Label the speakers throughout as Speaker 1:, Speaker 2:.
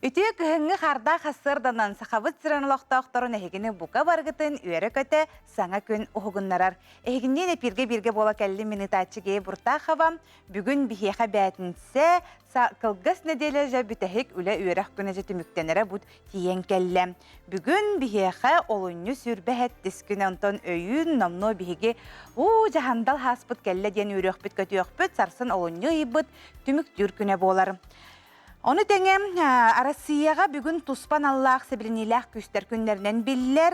Speaker 1: Ütüye kıhıngı harda xasırdanan saxabıt sıranılaqtaqtarın ehigini buka bargıtın üere köte sana gün oğunlarar. Ehiginden epirge birge bola kelli minitaçı geye burta xavam, bugün biheqa bәтінсе kılgız nedelece bütehik üle üerek günece tümüktenere bud tiyen kellem. Bugün biheqa olunyu sürbehet diskün onton öyün nomno bihigi jahandal haspıt kelle diyen üerek büt kötü ökbüt sarsın olunyu ibıt tümük dürküne bolarım. Onu tengem Arasiyaga bugün tuspan Allah sebilinilah küster günlerinden biller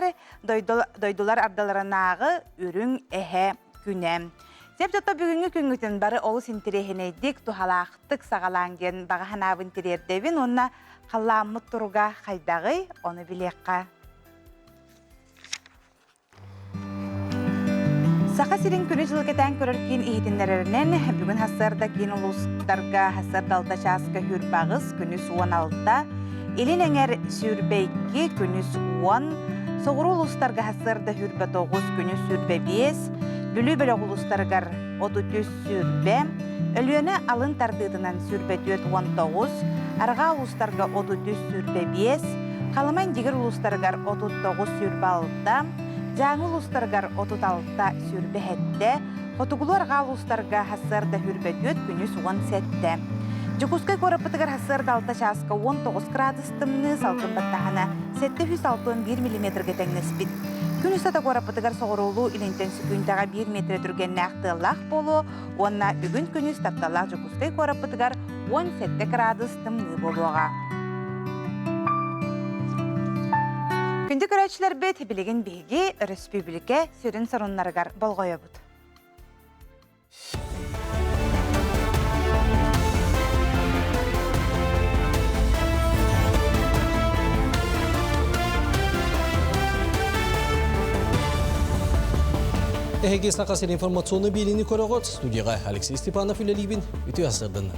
Speaker 1: doydular ardalarınağı ürün ehe günem. Sebzata bugünkü güngütün barı olus intirehineydik tuhalaqtık sağalangen bağahan avın tirerdevin onna qallamıt turuga qaydağı onu bilekka. Saqa sirin күні жылғыдан көріркен ейдінлерінен бүгін хасырда кен ұлыстарға хасырда алта шасқа хүрбағыз күніз 16-та, елін әңер сүрбейкі күніз 10, соғыру ұлыстарға хасырда хүрбе 9 күніз сүрбе 5, бүлі-бүлі ұлыстарғар 33 сүрбе, өліені алын тардыдынан сүрбе 4-19, арға ұлыстарға 33 сүрбе 5, қалымайн дегір ұлыстарғар 39 сүрбе 6, Жаңы ұлыстарғар 36-та сүрбе әтті, қотығылар ғал ұлыстарға хасырда хүрбе 4 күніз 10 сәтті. Жүкускай көріпітігір хасырда 6 шасқа 19 градус тымны салқын баттағына 761 мм тәңнес бит. Күніз ата көріпітігір соғырулу илінтен сүкінтаға 1 метр түрген нәқтылақ болу, онна бүгін күніз тапталақ жүкускай көріпітігір 17 градус тымны болуға. Күнді көрәтшілер бет білеген бейге республика сүрін сұрынларығар болғойы бұд.
Speaker 2: Эхеге сақасыр информационны беліні көріғыт. Студияға Алексей Степанов үлелейбін үті асырдың.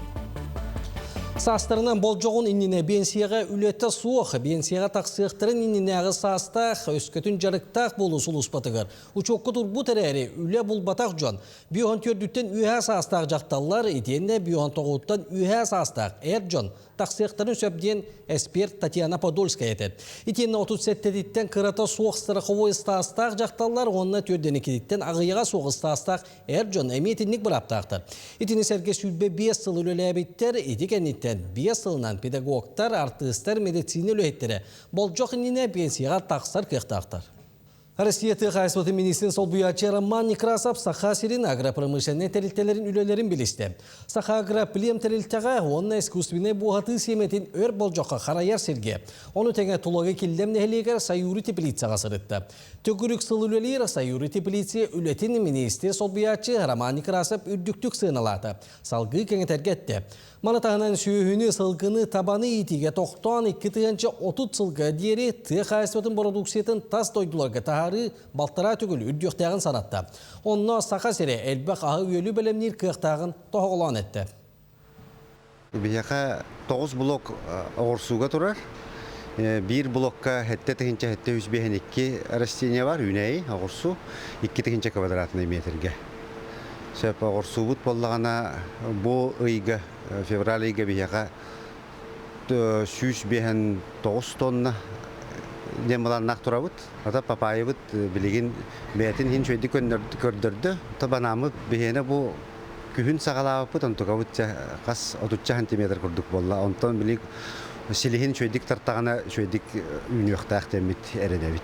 Speaker 2: Састарынан болжоғын инніне бенсияға үлетті суық, бенсияға тақсықтырын иннінеғі састақ, өскөтін жарықтақ болу сұлыс батығыр. Учоққы тұрбу тәрәрі үле бұл батақ жон. Бүйон төрдіктен үйә састақ жақталар, етенде бүйон тоғыттан үйә састақ әр жон. Тақсықтырын сөбден эксперт Татьяна Подольская етеді. Етенде 37-деттен қырата суық страховой стастақ жақталар, онына төрденекедеттен ағыяға суық стастақ әр жон әметінік бір аптақтыр. Етені сәрге сүлбе 5 сыл үлелі әбеттер, етекенеттен 5 сылынан педагогтар, артыстар, медицина үлеттері. Бұл жоқ иніне пенсияға тақсар кықтақтар. Россия Тыхайсваты министрин сол бұячы Роман Некрасов саха сирин агропромышленный тәрілтелерін үлелерін білісті. Саха агроплем тәрілтеға онына искусственный бұғаты семетін өр бол жоққа қарайар серге. Оны тәңе тұлығы келдем нәхелегер сайуры теплицаға сырытты. Төгірік сыл үлелер сайуры теплиция үлетін министр сол бұячы Роман Некрасов үрдіктік сыналады. Салғы кәңетергетті. Манатағынан сүйіні сылғыны табаны етіге тоқтан 2-30 сылға дері Тыхайсватын продукциятын тас дойдуларға тағары балтыра түгіл үрдіқтағын санатты. Онына сақа сере әлбәқ ағы өлі бәлемнер кықтағын тоғылан етті.
Speaker 3: Бияқа 9 блок оғырсуға тұрар. Bir blokka hette tekince hette 102 rastline var, üneyi oğursu 2 tekince kvadratlı metrege. Sebep oğursu but bollağına bu ayga fevral ayga biyaga 109 tonna demalan naktura but. Ata papaya but bilgin betin hin şöyle kördürdü. Tabanamı bihene bu kühün sağala but ontuka but kas 30 cm kurduk bolla. Ondan bilik Silihin şöydik tartağına şöydik ünüqtaq temit erenevit.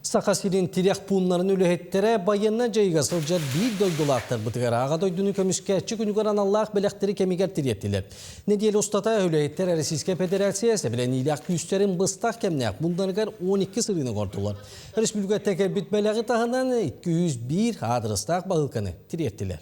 Speaker 2: Сақасирин тирек пунларын өліхеттері байынна жайға сылжар бір дойдулақтар бұтығар. Аға дойдуны көміскәтші күнігоран Аллах білектері кемегер тиреттілер. Недел ұстата өліхеттер Российская Федерациясы білен илақ күстерін бұстақ кемнәк бұндарығар 12 сырыны қордылар. Республика тәкер бүтмеліғі тағынан 201 адырыстақ бағылқаны тиреттілер.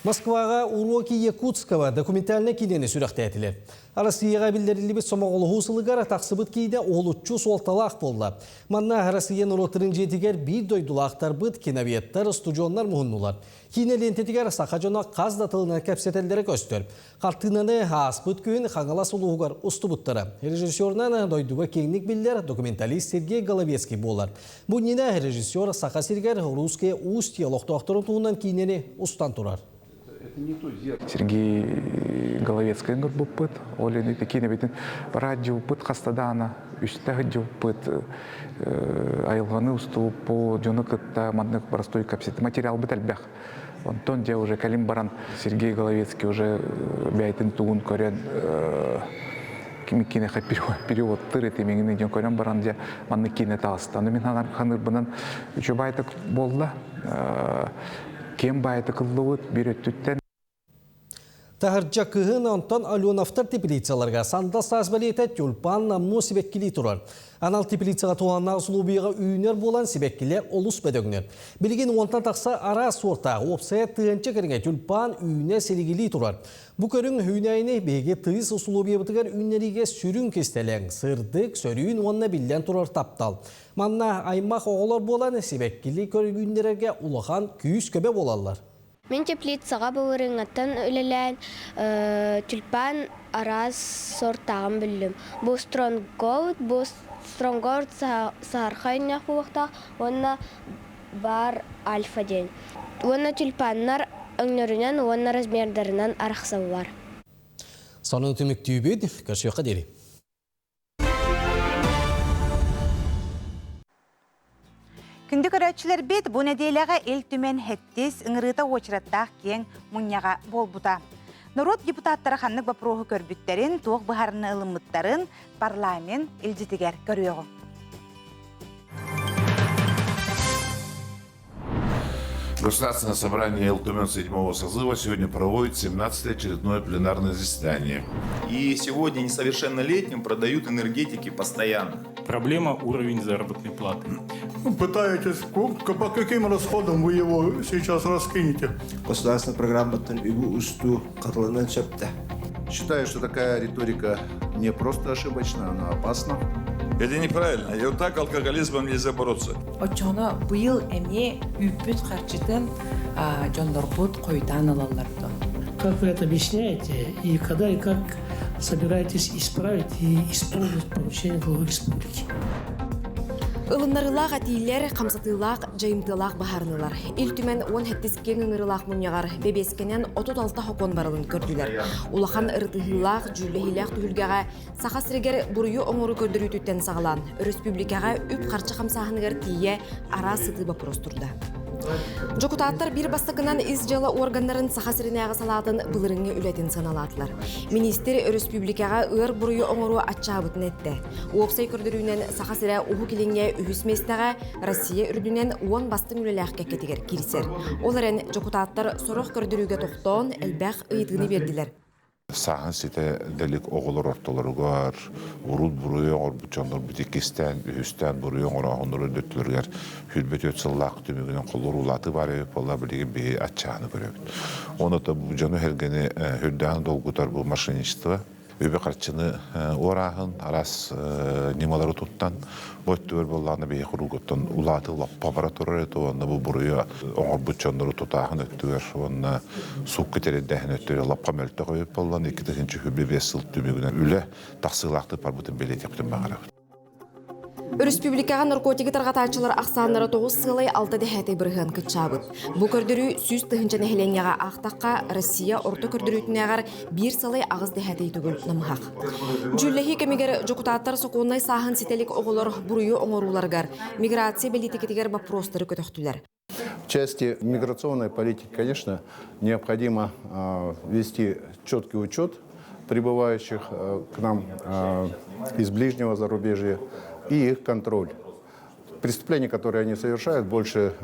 Speaker 2: Москваға уроки Якутского документальный кинені сүріқті әтілер. Россияға білдерілі бет сомағылы ғусылығар тақсыбыт кейде олытчу солталақ болды. Манна Россиян ұлытырын жетігер бір дойдулақтар бұд киновиеттар, студионлар мұхыннулар. Кине лентетігер сақажона қаздатылына кәпсетелдері көстір. Қартынаны аспыт күйін қаңала сұлуғығар ұсты бұттары. Режиссернан дойдуға кеңнік білдер документалист Сергей Головецкий болар. Бұл нені режиссер Сақа Сергер русские устья лоқтуақтырын туғынан кинені ұстан тұрар.
Speaker 4: Сергей Головецкий буппыт, олени такие битин радио пыт хастадана, үстәге пыт айылганы усту по жонокытта мандык простой капсет материал бит албах. Онтон де уже калим баран Сергей Головецкий уже бәйтин тугун көрен кимиккине перевод тыры темеңине жон көрен баран де манны кине тастан. Мен ханыр бунан үчө байтык болду. Кем байтык кыллыбыт берөттүттен
Speaker 2: Тахырча кыһын онтон Алёновтар теплицаларга санда сазбалиете тюльпан намну сибеккили турар. Анал теплицага туанна услубига үйнер болан сибеккилер олус бөдөгнөр. Билген онтан такса ара сортагы опсая тыынча кереңе тюльпан үйне селигили турар. Бу көрүң үйнайны беге тыыс услубия бытыгар үйнериге сүрүн кестелең, сырдык, сөрүүн онна билден турар таптал. Манна аймак оголор болан сибеккили көргүндерге улахан күйүс көбө болалар.
Speaker 5: Мен теплицаға бауырыңаттан өлелән тюльпан араз сортағын білдім. Бұл стронгорд сархайна хуақта, онна бар альфа ден. Онна тюльпаннар өңнөрінен, онна размердарынан арақсаулар.
Speaker 2: Санын түмік түйбед, көршіққа дері.
Speaker 1: Күнді көрәтшілер бет бұл неделяға ел түмен хеттес ыңырыта очыраттақ кен мұньяға болбута. Народ депутаттары ханнық бапроғы көрбіттерін, тоқ бұхарыны ылымыттарын парламент елдетігер көріғі.
Speaker 6: Государственное собрание Элтумен 7-го созыва сегодня проводит 17-е очередное пленарное заседание.
Speaker 7: И сегодня несовершеннолетним продают энергетики постоянно.
Speaker 8: Проблема – уровень заработной платы.
Speaker 9: Пытаетесь, по каким расходам вы его сейчас раскинете?
Speaker 10: Государственная программа «Танбигу усту катлана чапта».
Speaker 6: Считаю, что такая риторика не просто ошибочна, она опасна.
Speaker 11: Это неправильно. И вот так алкоголизмом нельзя бороться.
Speaker 12: Очоно быйыл эме үппүт харчытын жондорбут койдан алаларды.
Speaker 13: Как вы это объясняете и когда и как собираетесь исправить и исполнить поручение главы республики?
Speaker 14: Ылыннарылақ атейлер, қамсатылақ, жайымтылақ бахарнылар. Ил түмен 10 хеттескен ыңырылақ мұньяғар бебескенен 36 хокон барылын көрділер. Улахан ыртығылақ, жүллехилақ түхілгеға сақа сірегер бұрыйы оңыры көрдірі түттен сағылан. Республикаға үп қарчы қамсағынығар тие ара сыты бапрос тұрды. Жокутаттар бир бастығынан из жалы органнарын сақа сірінеға салатын бұлырыңы үлетін саналатылар. Министр республикаға ыр бұрыйы оңыру атчабытын етті. Уопсай көрдірінен сақа сірі ұғы келіңе үхісместіға Россия үрдінен 10 бастың үлеләқ кәкетігер кирсер. Оларын жокутаттар сорық көрдіруге тоқтон әлбәқ ұйытығыны берділер.
Speaker 6: Сағын сете дәлік оғылыр орталарығар, ұруд бұруы оғыр бұчандар бүтекестен, үхістен бұруы оғыр оғыныр өндеттілергер хүлбет өтсіллақ түмігінен қолыр ұлаты бар өп, олар білеген бей атчағаны көребін. Оны да бұжаны әлгені хүлдәңі долгутар бұл машинистіға. Өбе қарчыны орағын, арас немалары тұттан, бөттігір болағына бей құруғыттан ұлаты лаппа бара тұрар еті, онына бұл бұрыя оңыр бұтчандары тұтағын өттігір, онына суқ кетері дәхін өттігір, лапқа мөлті қойып болған, 2-ші хүбе 5 сыл түмігінен үлі тақсылақты парбұтын белет ептін бағарап.
Speaker 14: Республикаға наркотики тарғатачылар ақсанлары 9 сылай 6 дәхәтей бірген күтчабыд. Бұ көрдірі сүз тұхынчаны хеленяға ақтаққа Россия орта көрдірітінеғар 1 сылай ағыз дәхәтей түгіл намығақ. Жүлләхи кемегер жокутаттар соқуынай сағын сетелік оғылар бұруы оңыруларғар, миграция белетекетігер бапростары көтіқтілер.
Speaker 15: В части миграционной политики, конечно, необходимо вести четкий учет прибывающих к нам из ближнего зарубежья и их контроль. Преступления, которые они совершают, больше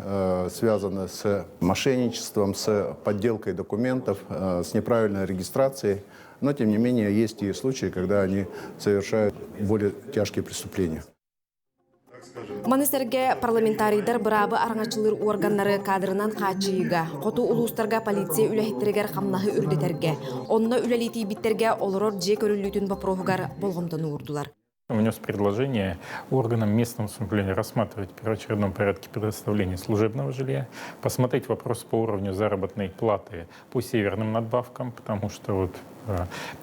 Speaker 15: связаны с мошенничеством, с подделкой документов, с неправильной регистрацией. Но, тем не менее, есть и случаи, когда они совершают более тяжкие преступления.
Speaker 14: Манистерге парламентарийдар бырабы араңачылыр органнары кадрынан қачыйга, қоту улустарга полиция үләхеттерегер қамнахы үрдетерге, онна үләлети биттерге олорор же көрілітін бапроғығар болғымдан урдулар.
Speaker 8: Внес предложение органам местного самоуправления рассматривать в первоочередном порядке предоставления служебного жилья, посмотреть вопрос по уровню заработной платы по северным надбавкам, потому что вот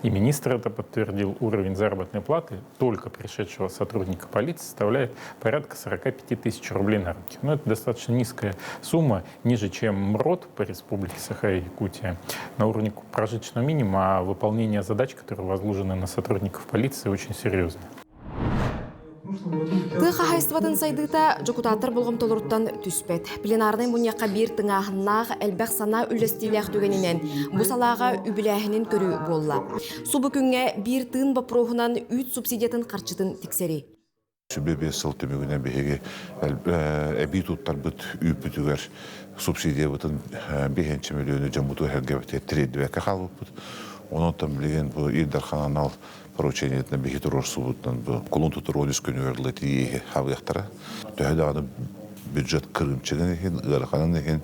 Speaker 8: И министр это подтвердил. Уровень заработной платы только пришедшего сотрудника полиции составляет порядка 45 тысяч рублей на руки. Но это достаточно низкая сумма, ниже, чем МРОТ по Республике Саха-Якутия, на уровне прожиточного минимума, а выполнение задач, которые возложены на сотрудников полиции, очень серьезное.
Speaker 14: Тыха хайстыбатын сайдыта жокутаттар болгом толуруттан түспет. Пленарный муньяққа бир тыңағыннақ әлбәқ сана үлестилях түгенінен бұ салаға үбіләхінен көрі болла. Субы күнге бир тын бапроғынан 3 субсидиятын қарчытын тіксері.
Speaker 6: Sübebe sıl tümüğüne behege ebi tuttar bıt üpütüger subsidiya bıtın behençi milyonu cambutu hergebet ettiredi ve kakal bıt. Onu tam bilgen bu İldarxanan al поручениятна бехиторор субутнан bu kulun tutur olus könüverleti iyi havyaktara. Töhede anı бюджет кырымчыгын экен, ыраханын экен,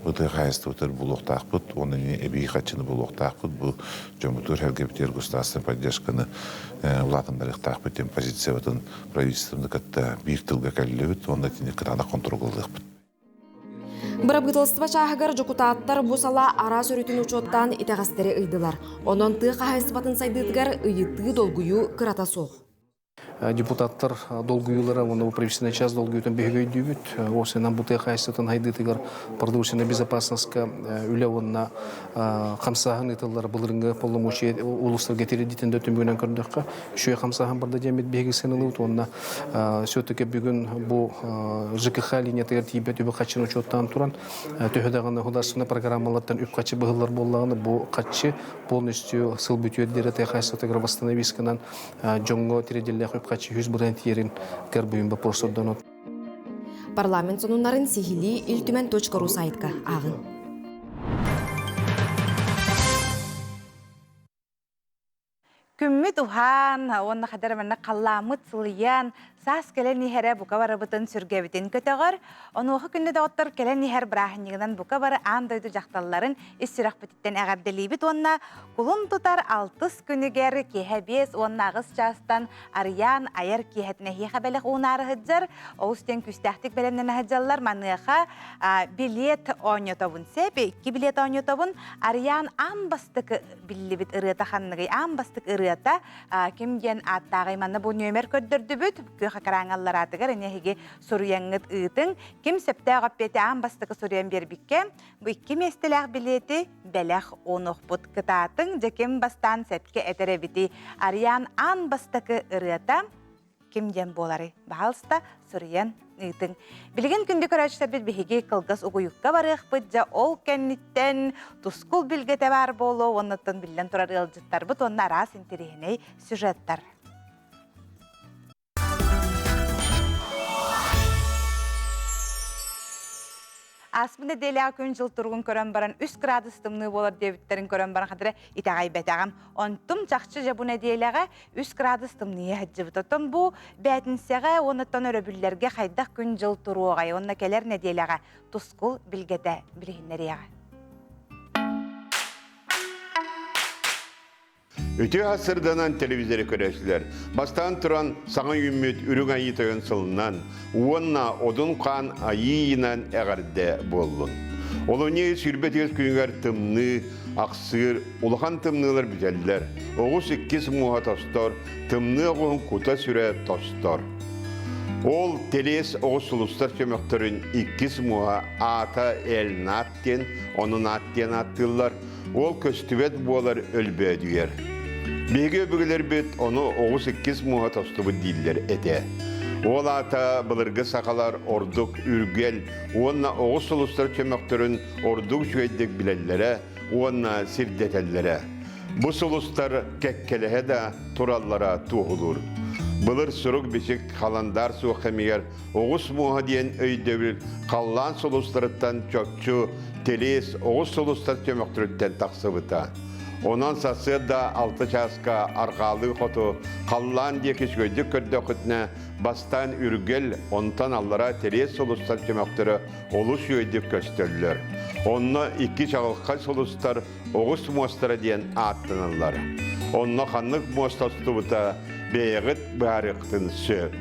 Speaker 6: быты хайстывытыр булуқтақпыт, оның эбей қачыны булуқтақпыт, бұл жомутур хәргептер государственной поддержканы улатындарықтақпыт, тем позиция ватын правительствомды катта бир тылга кәлілебіт, онда тіне кытана контрол қылдықпыт.
Speaker 14: Бұрабғытылыстыва чағығар жокутаттар бұл сала ара сөретін учоттан итағастары ұйдылар. Онын тыға хайстыватын сайдыдығар ұйытты долгую кырата соқ.
Speaker 16: Депутаттар долгуйлары, оны правительственный час долгуютын бегөйдүбүт. Осынан бутый хайстатын хайдытыгар продовольственная безопасностька үлевонна камсагын ытылар былырыңы полномочия улустар кетиридитин дөтүмгөнөн көрдөккө. Үшөй камсагын барда жемет бегисенилут. Онна сөтөкө бүгүн бу ЖКХ линия тертибе түбө качын учоттан туран төһөдөгөн государственный программалардан үп качы быгылар боллаганы бу качы полностью сыл бүтөддери хайстатыгар восстановисканан жоңго тиределле качы 100 брент ерин кәрбүйін бапорсордонот.
Speaker 14: Парламент сонунларын сихили iltümen.ru сайтка ағын.
Speaker 1: Күммит ухан, онна қадарымына қалламыт сылыян, сас келен нихәрі бұқа бары бұтын сүргебітін көтіғар, онуғы күнді дауыттар келен нихәр бірахынығынан бұқа бары андойды жақталыларын іссірақ бұтіттен әғабделейбіт, онна құлын тұтар 6 күнігер кеhe 5, онна ағыз частан ариян айар кехетіне хеха бәліқ ұнары ғыджар, оғыстен күстәқтік бәлемнен ғыджалар маныға билет ойнетовын сәп, 2 билет ойнетовын ариян амбастық білібіт ұрыта қанығы, амбастық ұрыта кемген аттағы иманны бұл нөмер көддірді бүт, қараңалар атығыр, әнеге соруяңыт ұйтың. Кем сөпті ғаппеті амбастықы соруян бербікке, бұл 2 местеләқ білеті бәләқ онық бұт қытатын, жекем бастан сәпке әтірі біті. Ариян амбастықы ұрыта, кемден болары бағалыста соруян ұйтың. Білген күнді көрәшістер біз бігеге қылғыз ұғыюққа барық бұд, жа ол кәнніттен тұскул білгеті бар болу, оныттың білден тұрар ұлжыттар бұд, онына арас интерегіне сюжеттар. Асмында делеға күн жыл тұрғын көрін баран 3 градус тымны болар дебіттерін көрін баран қадыры итағай бәтіғам. Онтым чақшы жабына делеға 3 градус тымны еғаджы бұтытым бұ бәтінсеға оныттан өрөбілерге қайдақ күн жыл тұруғай. Онына келер не делеға тұскул білгеті білігінлер еға.
Speaker 17: Өте ғасырданан телевизоры көресілер. Бастан тұран саңа үммет үрің айы тойын сылынан, уонна одын қан айыйынан әғарды болын. Олыне сүрбетес күйіңер тымны, ақсыр, улахан тымнылар бітелдер. Оғыз 2 мұға тостор, тымны оғын құта сүрі тостор. Ол телес оғыз сұлыстар көмектірін 2 мұға ата әлін аттен, оның аттен аттылар. Ол көстүбет болар өлбөдүер. Беге бүгілер бет оны 2 мұға тостыбы дейділер әте. Ол ата бұлырғы сақалар ордық үргел, онына оғыз сұлыстар көмектірін ордық жүйедік білелері, онына сирдетелері. Бұл сұлыстар кәккелігі да тураллара туғылыр. Бұлыр сұрық бешік қаландар суқамегер 2 мұға дейін өйдевір қалан сұлыстарыттан чөкчу телес 2 сұлыстар көмектіріттен тақсыбыта. Онан сасы да 6 часқа арқалы қоту қаллан декіш көйдік көрді құтына бастан үргел, онтан аллара телес сұлыстар көмектірі олыс өйдік көстелілер. Онны 2 чағылқа сұлыстар 9 мостары дейін аттынылар. Онны қанлық мостасты бұта бейгіт бәріқтін сөп.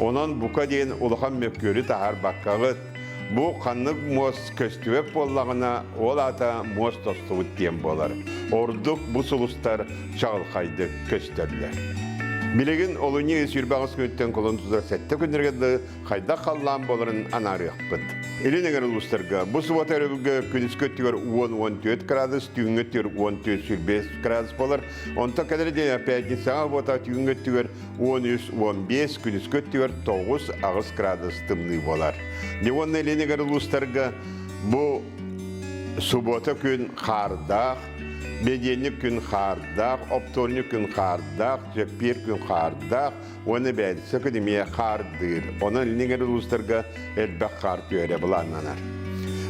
Speaker 17: Онан бұқа дейін ұлыған мөккөрі тағар баққағыт. Бұ қанлық мост көстүвек болағына ол ата мост тосты бұт дейін болар. Orduk bu sulustar çağılkaydı kösterler. Bilgin olunye sürbağız kötten kolon tuzar sette günlergede kayda kallan boların anarı yapıt. Elin eğer uluslarga bu suvatarıga künis kötüyor 10-14 gradus, tüngötüyor 14-15 gradus bolar. Onta kadar de yapaydı sağa vata tüngötüyor 13-15 künis kötüyor 9 gradus tımlı bolar. Devon elin eğer uluslarga bu subota gün kardağ, Bedenlik gün kardağ, optornik gün kardağ, cepir gün kardağ, onu belirse akademiye kardır. Onun eline uluslarga elbek kart öyle bulanlanar.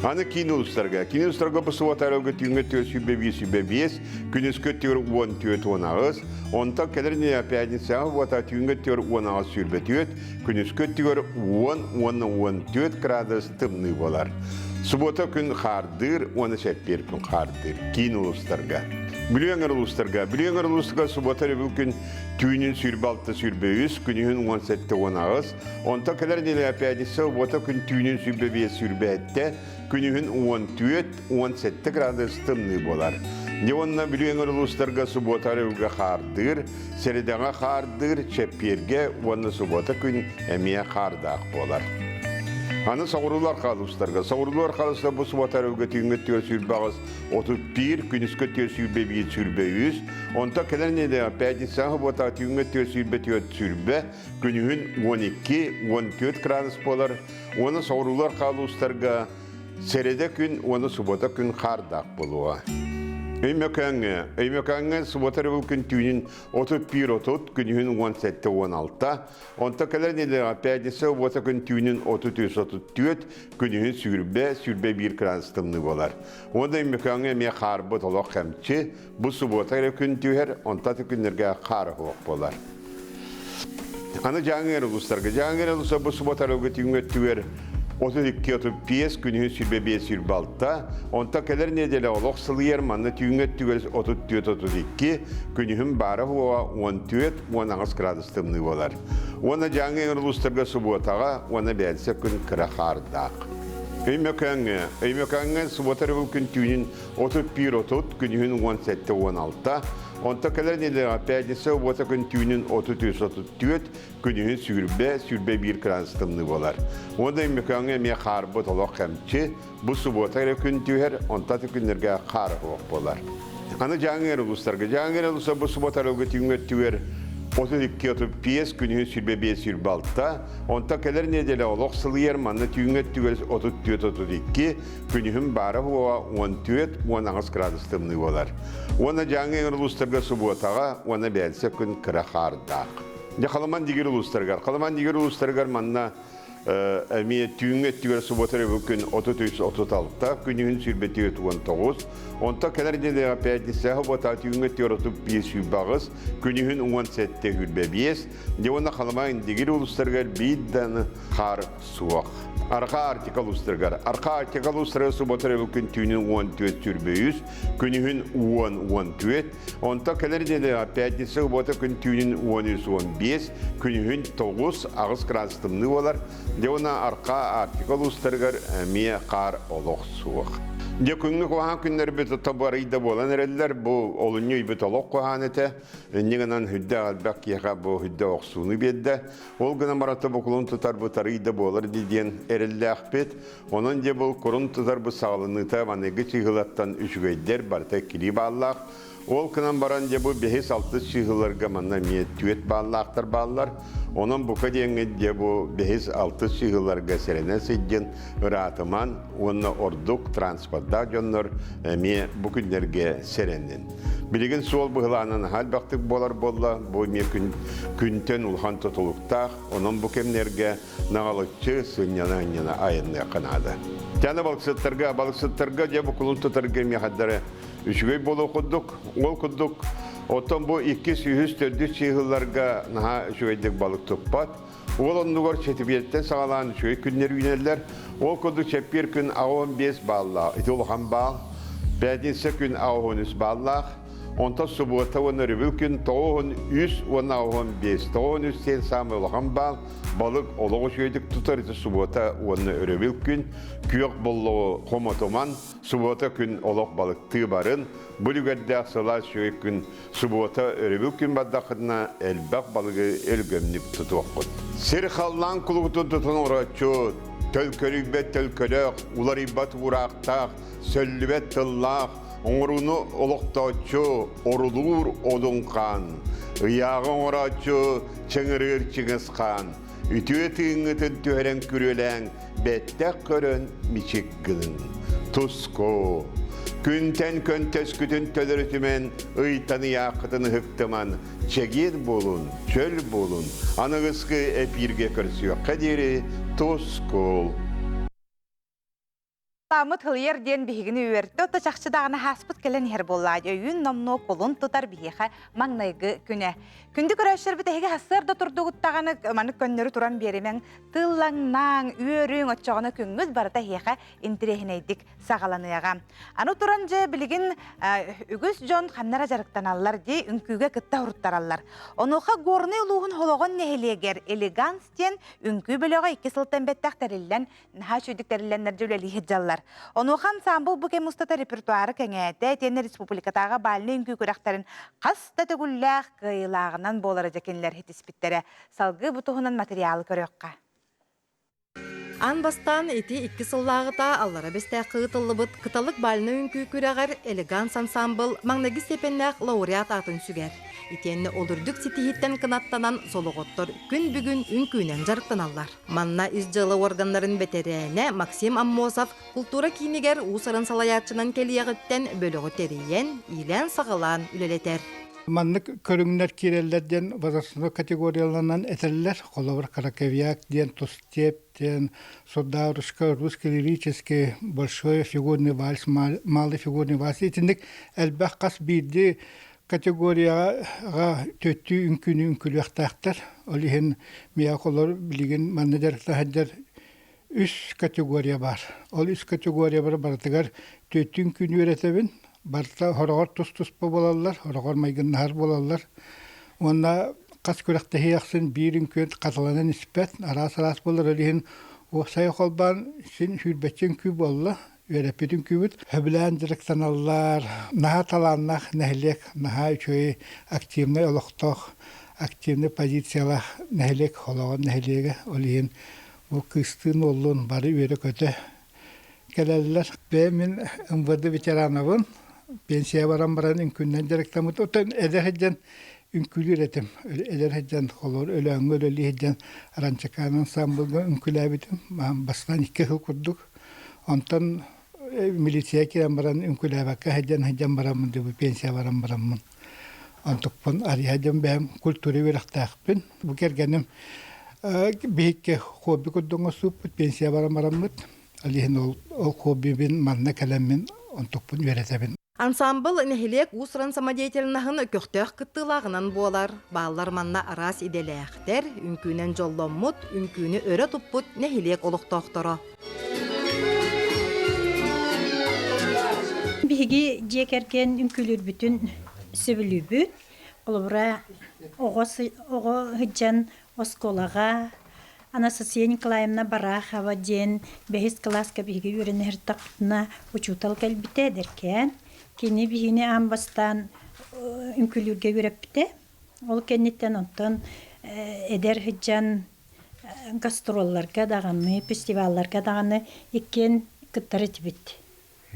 Speaker 17: Ana kini uluslarga bu suvatarıga tüngötüyor sübebiyiz, günüz kötüyor 14 ağız, onta kadar ne yapaydı sağa vata tüngötüyor 10 ağız sürbetiyor, günüz kötüyor 10-14 gradus tımlı bolar. Subota gün kardır, onu sepir gün kardır. Kin uluslarga. Biliyorlar uluslarga subota gün tüyünün sürbaltı sürbeyiz, günün 17-10 ağız. Onta kadar ne yapaydı subota gün tüyünün sürbeyiz sürbette, günün 14-17 gradus tımlı bolar. Ne onunla biliyorlar uluslarga subota kardır, seridana kardır, sepirge, onu subota gün emiye kardak bolar. Ana sağırılar kalıstlarga. Sağırılar kalıstlar bu suvatarıga tüngötüyor sürbağız 31, günüz kötüyor sürbe 100. Onta kadar ne de yapaydı sağı vata tüngötüyor sürbetiyor sürbe, günün 12-14 gradus bolar. Ona sağırılar kalıstlarga serede gün, onu subata gün kardak buluğa. Öymökange suvatarı gün tüyünün 31-30, günün 17-16. Onta kadar ne de yapaydı suvatarı gün tüyünün 33-34, günün sürbe 1 gradus tımlı bolar. Onda öymökange me karbı tolak hemçi, bu suvatarı gün tüyher, onta günlerge kar hoğuk bolar. Ana jangere uluslarga bu suvatarı gün tüyher, 32-35 günün sürbe 5 sürbalta, onta kadar nedele olak sılıyar manna tüyünget tüyeriz 34-32, günün bara hova 14-10 gradus tımlı bolar. Ona jangere uluslarga subataga, ona belse gün kıra kardaq. Öymökange suvatarı gün tüyünün 31-30, günün 17-16, onta kadar nedele yapaydı subata gün tüyünün 33-34, günün sürbe 1 gradus tımlı bolar. Onda öymökange me karbı tolak hemçi, bu suvatarı gün tüyher, onta günlerge kar hoğuk bolar. Ana jangere uluslarga bu suvatarı gün tüyher, 32-35 günün sürbe 5 sürbalta, onta kadar nedele olak sılıyar manna tüyünget tüyeriz 34-32, günün bara hova 14-10 gradus tımlı bolar. Ona jangere uluslarga subataga, ona belse gün kıra kardaq. Kalaman digir uluslargar manna emiye tüyünget tüyeriz subatarı bugün 33-36, günün sürbeti 19, onta kadar nedele yapaydı sağı vata tüyünget tüyeriz 31 sürbağız, günün 17 hürbe 5, de ona kalaman digir uluslargar bidden kar suaq. Arka artikal uluslargar subatarı bugün tüyünün 14 sürbe 100, günün 10-14, onta kadar nedele yapaydı sağı vata gün tüyünün 13-15, günün 9 gradus tımlı olar, de ona arka artikal uluslargar miye kar olaq suaq. De günlük oğan günleri bir tabarıyda bolan ereller bu olunyu bir olaq kohanete, nigenan hüdde albak yağa bu hüdde oqsunu bedde, ol gına marata bukulun tutar bu tarıyda bolar diyen ereller akbet, onun de bu kurun tutar bu sağlığınıta vanegi çığılattan üçgeyder barta kili bağlaq, ol kınan baranca bu 5-6 şığılarga manna miyet tüet bağlaqtar bağlar, onun bu kadiyenge de bu 5-6 şığılarga serene seccen ıratıman, onunla orduk transportda jönler miye bu günlerge serenin. Bilgin sol bıhılanan hal baktık bolar bolla, bu miye günten ulhan tutulukta, onun bu kemlerge nağalıkçı sünyananyana ayınlıya kanadı. Canı balıksıttarga de bu kulun tutarga miye haddara üçgey bol okuduk, otan bu 200-400 şehirlarga naha şöydek balık tutpat. Ol onluğar çetibiyetten sağlanan şöy günleri yöneller. Ol kuduk çepir gün 15 bağla, iti olhan bağ. Bədinsə gün 13 bağlaq. Onta subuata onu rübülkün toğun üs ona oğun bes. Toğun üs sen samı olağan bal. Balık oluğu şöydik tutar iti subuata onu rübülkün. Kүйok bolluğu homotoman. Subuata kün oluq balık tığbarın. Bu lügerde asıla şöy kün subuata rübülkün baddakına elbaq balığı el gömnip tutuqın. Sirxallan kuluğutun tutun oraçu. Tölkölübet tölkölök, ularibat vuraqtaq, söllübet tıllaq, oңurunu oluqtaçu, orulur odunqan, ıyağın oraçu, çıngırır çıngısqan, ütüye tığınıtın tüheren kürelen, bettek körön miçik gılın. Tusko, künten köntes kütün tölürütümen, ıytanı yaqıtını hıktıman, çegir bolun, çöl bolun, anıgıskı epirge kırsıyor kaderi, Tuskul.
Speaker 1: Tamıt hılyer den bihigini üverdi. Ota çakçıdağına haspıt gelen her bolladı. Yün nomno kolun tutar bihiha magnaygı küne. Kündü körəşler bitehigi hasırda turduguttağını manı könnörü turan berimen tıllannan, üörün otçağına küngüz barıda hiha intirehineydik sağalanıyağa. Anu turanca biligin ügüz jon xannara jarıktan allar di ünküge kıtta hurttarallar. Onuqa gorni uluğun holoğun neheleger elegans den ünkü bölöge 2 sıltan bettak terillen naha şüydük terillenler jöleli hicallar. Onuqan sambul bu kemustata repertuarı kengete teni respublikatağa balini ünkü kürekterin qasta tegüllağ kıyılağından bolara kenler hetispittere salgı butuğunun materyali körökka.
Speaker 18: Anbastan eti 2 sılağıta allara beste qıtılıbıt kıtalık balını ünkü küreğer elegans ansambl magnagi sepennak laureat atın süger. Itenni olurduk sitihitten kınattanan soluğottor gün bugün ünkünen jarıktan allar. Manna izcılı organların beterene Maksim Ammosov kultura kiniger usarın salayatçınan keliyağıtten bölüğü teriyen ilen sağılan üleleter.
Speaker 19: Manlık körüngler kirellerden vazasını kategoriyalanan eterler, Kolovar Karakevyak, den Tostep, den Sodavruşka, Ruski Liricheski, Bolşoy figurni vals, Malı figurni vals itindik elbaq kas birdi kategoriyaga töttü ünkünü ünkülüyaqtaqtar. Olihin miyakolor biligin mannedarıqta haddar üst kategoriya var. Ol üst kategoriya var barıtıgar töttü ünkünü öğretebin. Barta horogor tus bolarlar, horogor maygın nahar bolarlar. Onda kas kürekte hiyaqsın bir ünkün qatalanan nispet, aras bolar olihin o sayıqolban sin hürbetçen küb olla. Öğretpedin kübüt, höbülen direktanallar, naha talanlaq, nehlek, naha üçöy aktivne oloqtoq, aktivne pozisiyalah, nehlek, holoğun nehlege, olihin bu kıstığın olun, bari üyere kötü gelirler. Ben ımvırdı veteranavın, pensiya baran ünkünden direktamıt, otan ederhedden ünkülü üretim, ederhedden olur, ölüğün ölülühedden rançakanın sambılga ünkülebidim, bastan 2 yıl kurduk. Ondan milisiya kiran baran ünkülebaka hedden baramın diye pensiya baramın. Ondan arayacağım ben kültürü verektakpın. Bu kergenim bihikke hobi kudduğuna sup pensiya baramın. Alihin o hobi bin manna kalemmin ondan veretebin.
Speaker 18: Ansambl nehelek usran samadiyetlerinin köktök kıttılağından bolar. Bağlar manna aras ideleğter, ünkünen jollomut, ünkünü öre tupput nehelek oluqtoqtoro.
Speaker 20: Bihigi jekerken ünkülür bütün söbülübüt. Olubra oğu hıccan oskolağa, Anastasия Николаевна Барах аваден бехис класска бихиги юренер тaqtına uçutal kelbite ederken kini bihini ambastan ünkülürge yürepte. Ol kennetten ondan eder hıccan gastrollarga dağını, festivallarga dağını iken kıttarı tibit.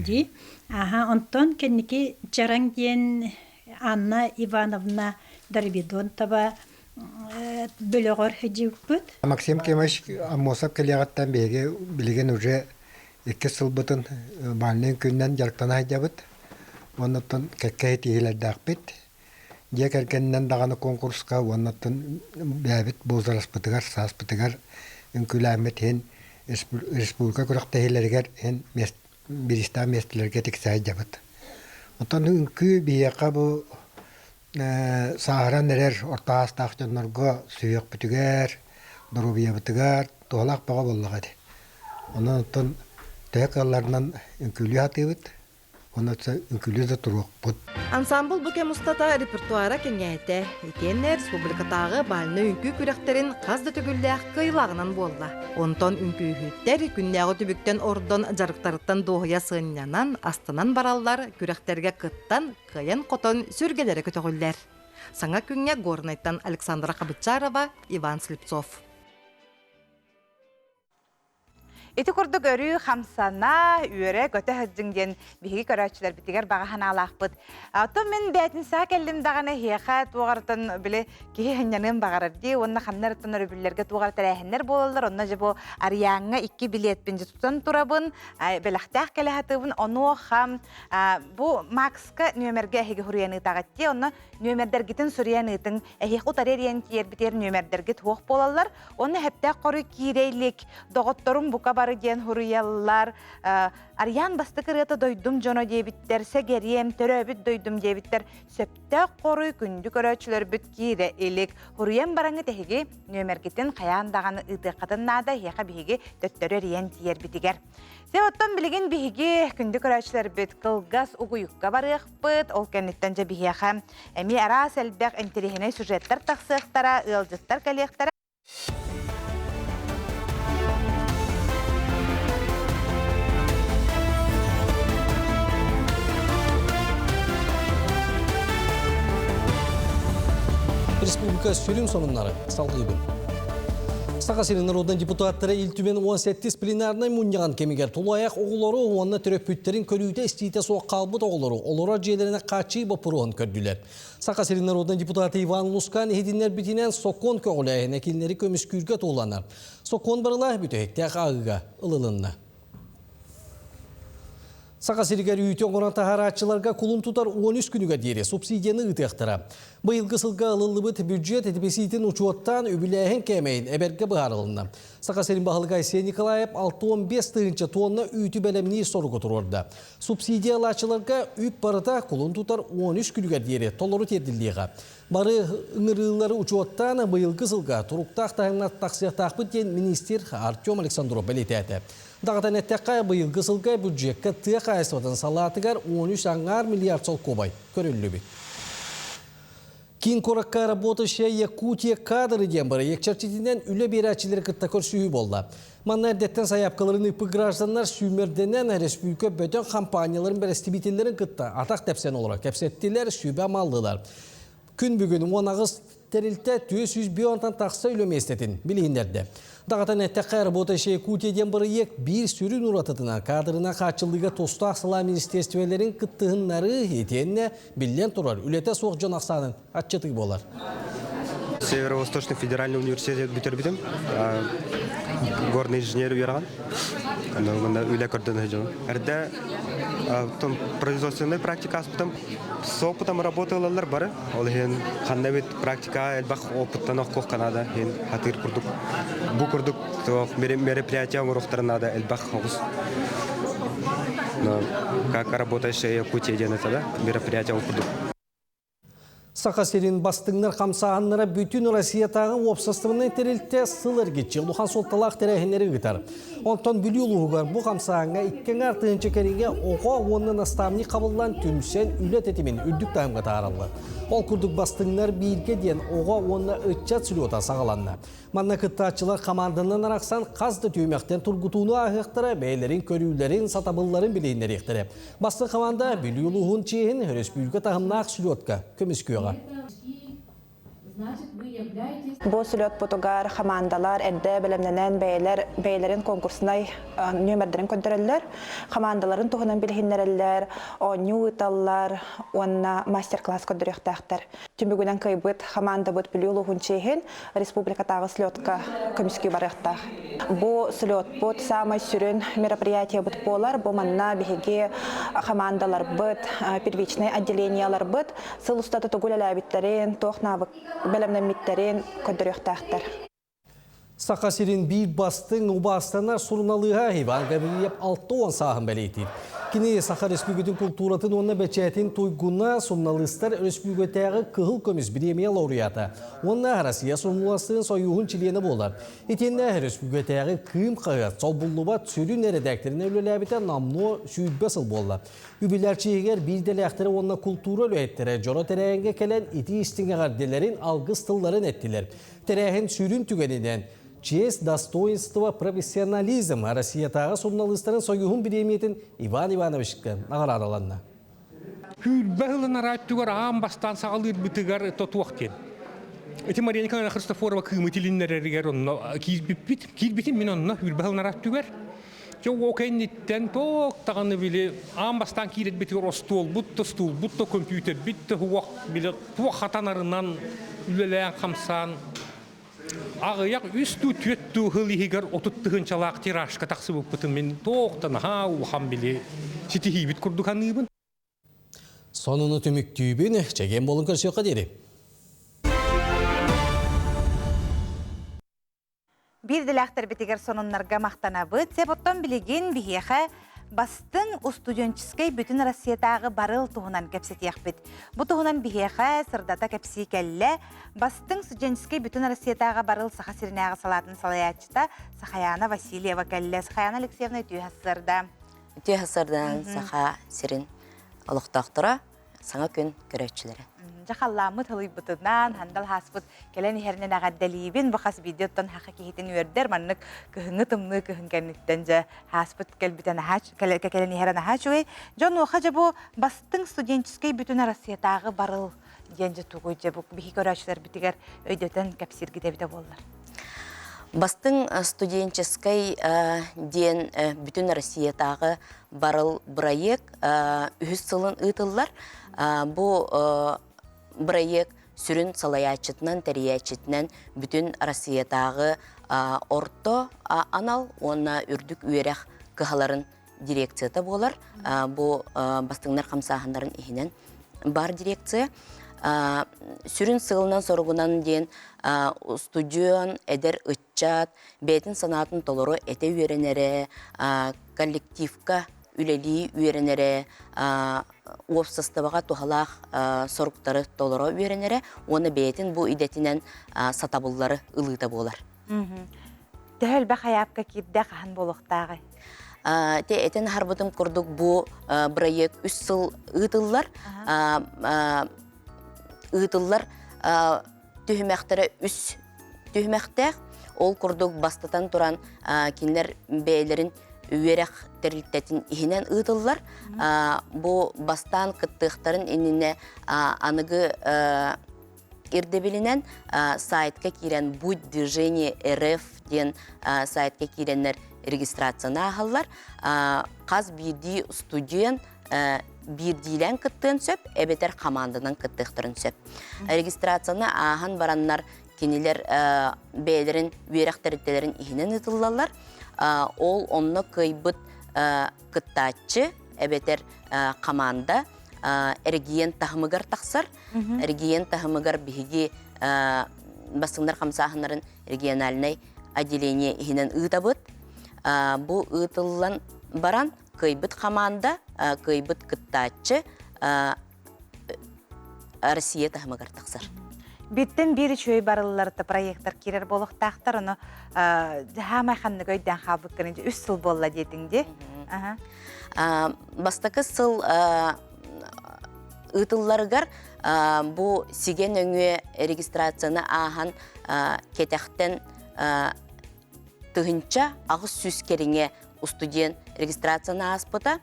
Speaker 20: Di. Aha ondan kenniki Çarang diyen Anna Ivanovna Darvidon taba bölüğür hıcıpıt.
Speaker 21: Maksim Kemeş Ammosov keliyağıttan beri bilgen uca 2 sılbıtın balının günden jarıktana hıcabıt. Ondan kekkehit ihilardağıpıt. Jekerkenden dağını konkurska ondan bäbit bozaraspıtıgar, saspıtıgar ünkülamet hen Respublika kurakta hilerger hen birista mestlerge tiksa hıcabıt. Ondan ünkü biyaka bu Sahara nerer orta astaqçanlarga suyuq bütüger, durubiya bütüger, toğlaq bağa bollağa de. Ondan tek allarından ünkülü atıbıt, Онда үнкүлүдө туруокпут.
Speaker 18: Ансамбл бүке мустата репертуара кеңейте. Итенне республикатағы балны үнкү күректерин қазды түгілдәк кыйлагынан болла. Онтон үнкү хүттер күннәғы түбіктен ордон жарықтарыттан доғыя сыыннанан астынан бараллар күректерге кыттан кыйын қотон сүргелері көтөгүллер. Саңа күнге горнайттан Александра Кабычарова, Иван Слепцов.
Speaker 1: Эти курдук өрү хамсана үөрэ көтө хөддүнген биһиги көрөчүлөр битигер багахан алаахпыт. Ото мен бәтин саа келдим дагана хияха тугартан биле ки ханянын багарырди, онна ханнартан өрүбүллерге тугар тарахыннар болалар. Онна жабо арьянга 2 билет бинжи тутан турабын, белахтах келахатыбын, ону хам бу Макска нөмерге хиги хурияны тагатти, онна нөмердер гитин сурияныйтын эхих утарериян тиер битер нөмердерге туох болалар. Онна хепте кору кирейлик доготторун бука барыден хуруяллар, арьян басты кырыта дойдум жоно дебиттер, сегерем төрөбүт дойдум дебиттер, сөпте кору күндү көрөчүлөр бүт кире элик. Хуруян бараңы техиги нөмергитин каяндаганы ытыкатын нада хияка биһиги төттөрөр иен тиер битигер. Себоттон билеген биһиги күндү көрөчүлөр бүт кылгас угуюкка барыхпыт, ол кенниттен же биһиха эми ара селбек интерехине сюжеттер таксыктара, ылжыттар калектара.
Speaker 2: Республика сүйрім сонынлары салғыбын. Сақасырын народан депутаттары илтүмен 17 пленарнай мұнияған кемегер тұлаяқ оғылары оғанна түрөппүттерін көрүйді істейте соқ қалбыт оғылары олара жерлеріне қачы бапыруын көрділер. Сақасырын народан депутаты Иван Лускан единер бітінен соқон көғіләйін әкелінері көміс күрге тоғыланар. Соқон барыла бүтөйттәқ ағыға ылылынна. Сақасырыгар үйті оңыран тахарачыларға кулун тутар 13 күнүгө дейре субсидияны ытықтыра. Бұйылғы сылға алылыбыт бюджет әдіпесейтін учуаттан өбіләйін кәмейін әберге бұғарылына. Сақасырын бағылға Айсен Николаев 6-15 тыынча тонна үйті бәлеміне сорғы тұрорды. Субсидиялачыларға үп барыда кулун тутар 13 күнүгө дейре толыры терділдіға. Бары ыңырылары учуаттан бұйылғы сылға тұруқтақ тағынат тақсияқтақпыт ден министр Артем Александров бәлетәді. Дағытан әттәққа бұйылғы сылға бюджетке тыяқ айсыватын салатығар 13 миллиард сол кобай көрілі бі. Кин коракка работашы Якутия кадры ден бары екчертетінен үлі берәчілер кітті көрсүйі болды. Манна әрдеттен саяпқаларын үпі гражданлар сүймерденен республика бөтен компанияларын бәрестібетелерін кітті атақ тәпсен олар. Кәпсеттілер сүйбе малдылар. Күн бүгін 10 тәрілті 200 тақса үлеместетін білейіндерді. Дағатан әттәққа работашы Якутиядан бары ек бір сүрін ұратытына кадрына қачылдыға тосты ақсыла министерствелерін кіттіғынлары етеніне білден тұрар. Үлеті соқ жон ақсанын атчатығы болар.
Speaker 3: Северо-Восточный федеральный университет бүтербітім. Горный инженер үйерған. Үлі көрдіні жон. Әрді производственный практика аспытым. С опытом работалар бары. Ол хен ханнабит практика элбах опыттан оқоқ Канада. Хен хатыр күрдік. Бу күрдік мероприятия ғұрықтары нада элбах оғыз. Как работаешь Якутия ден это, мероприятия оқырдық.
Speaker 2: Сақасерин бастыңнар қамсағанлара бүтін Россиятағы опсастығының терілтте сылыр кетші. Лухан солталақ тәрәхінері ғытар. Онтан бүлі ұлығығар бұл қамсағанға иккен артығыншы кәрінге оға онын астамны қабылдан түмсен үлет етімен үддік тағымға тағаралды. Ол күрдік бастыңнар бейірге ден оға онына үтчат сүліота сағаланна. Манна кыттачылар команданан арақсан қазды түймектен тұргутуыны ағықтыра бәйлерін, көрілерін, сатабылларын білейіндер ектірі. Басты команда бүлі ұлығын чейін республика тағымнақ сүліотқа көміс күйеға.
Speaker 22: Бұл сүлет бұтығар командалар әдді білімненен бәйлерін конкурсынай нөмірдерін көндірілер. Командаларын тұғынан білгендерілер, оңы ұталар, онына мастер-класс көндіректәқтір. Түмігінен көйбіт команда бұт білі ұлығын чейін республикатағы сүлетқа көміскі барықтақ. Бұл сүлет бұт самай сүрін мероприятия бұт болар, бұл манна бігеге командалар бұт, первичный отделениялар бұт, сыл ұстаты тұғыл әләбіттерін, тоқнабық бәлемнен миттерин көндіректәқтір.
Speaker 2: Сақасырын бір бастың ұбастанар сұрналыға Иван Гавриев 6-10 сағын бәлейтін. Kini Saha Республикатын культуратын онна бәчәтин тойгуна сомналыстар республикатағы кығыл көміз премия лауреаты. Онна Россия сомналастығын сойуғын чилені болар. Етенне республикатағы кым қағат сол бұллуба түсірін редакторын өліләбіті намно сүйітбесіл болды. Үбілерчі бірдел әқтірі онна культура өлеттері жора тәрәйінге кәлен ити істіңе ғарделерін алғыз тылларын әттілер. Тәрәйін сүрін түгенеден честь, достоинство, профессионализм Россиятағы сомналыстарын сойуғын премиятын Иван Ивановичке нағарадаланна.
Speaker 4: Хүлбәғылын араттығар ағам бастан сағалыр бұтығар тұтуақтен. Эти Марьяника Христофорова кымытилиннерергер онно килбитин мен онно хүлбәғылын араттығар. Жо окайниттен тоқтағаны біле ағам бастан кирет бітігер о стул, бұтты компьютер, бітті хуақ біле туақ хатанарынан үлелән қамсан. Ағыяқ үсту төтту ғылығығар отыттығын чалақ тирашқа тақсы бұппытын мен тоқтан ға ұлған біле сетихи бит күрдіғанығын.
Speaker 2: Сонуны түміктүйбін чеген болын көрсеуқа дері.
Speaker 1: Bir dilақтар бітігер сонынларға мақтанабы, цеботтан білеген бігеға бастың устуденческой бүтін Россиятағы барыл туғынан кәпсетияқ біт. Бұ туғынан бігеға сырдата кәпсі кәлі, бастың студенческой бүтін Россиятағы барыл Саха Сиринағы салатын салаячыта Сахаяна Васильева кәлі. Сахаяна Алексеевна түйхасырда.
Speaker 5: Түйхасырдан Саха Сирин олықтақтыра саңа күн көрәтшілері.
Speaker 1: Жақалламы тылый бұтынан, хандал хаспыт, кәлен ерінен ағаддалибін, бұқас бидеттен хақа кейтін өрдер, маннық күхіңі тымны күхің кәніктен жа хаспыт кәлбітен кәлен ерін ағачуэй. Жон оқа жа бұ бастың студенческой бүтін Россиятағы барыл денжі тұғой жа бұ бейі көрәшілер бітігер өйдетен кәпсіргі дәбіде болылар.
Speaker 5: Бастың студенческой ден бүтін Россиятағы барыл проект үхіс сылын ұйтылар. Бұ проект сүрін салаячытынан, тәриячытынан бүтін Россиятағы орто анал, онна үрдік үйерек кығаларын дирекцияты болар. Бұ бастыңдар қамсағындарын ихінен бар дирекция. Сүрін сығылынан сорғынан ден студион, әдер ұтчат, бәйтін санатын толыры әте үйеренері, коллективка үлелі үйеренері, офсыстыбаға тухалақ сорғықтары толыры үйеренері, оны бәйтін бұл идетінен сатабыллары ылыта болар.
Speaker 1: Тәл бә қаяпқа кирді қаған болуқтағы?
Speaker 5: Әтен харбытым күрдік бұл проект үс сыл ұйтылар. Ұйтылар түйімәқтері үс түйімәқтәқ. Ол күрдік бастатан тұран кенлер бәйлерін үйерек тәрілттәтін ихінен ұйтылар. Бұл бастан кыттықтарын еніне анығы ирдебелінен сайтқа керен «Будь движение РФ» ден сайтқа керенлер регистрацияны ағалар. Қаз бірді студент бірдейлен кыттығын сөп, әбетер команданың кыттықтырын сөп. Регистрацияны ағын баранлар кенелер бәйлерін, үйерек тәріттелерін ихінен ұтылалар. Ол онны көйбіт кыттачы, әбетер команда әргиен тахымыгар тақсар. Әргиен тахымыгар бігі басыңдар қамсағынларын региональный отделение ихінен ұйтабыт. Бұл ұйтылан баран көйбіт команда, көйбіт кыттачы Россия тахымыгар тақсар.
Speaker 1: Биттен бері чөй барылыларды проекттар керер болуқтақтар, оны хамай қанны көйден қабық кірінді үс сыл болла детіңде.
Speaker 5: Бастақы сыл ұйтылларығар бұл сиген өңе регистрацияны ағын кетектен тұғынша ағыз сүз керіңе студент регистрацияны аспыта.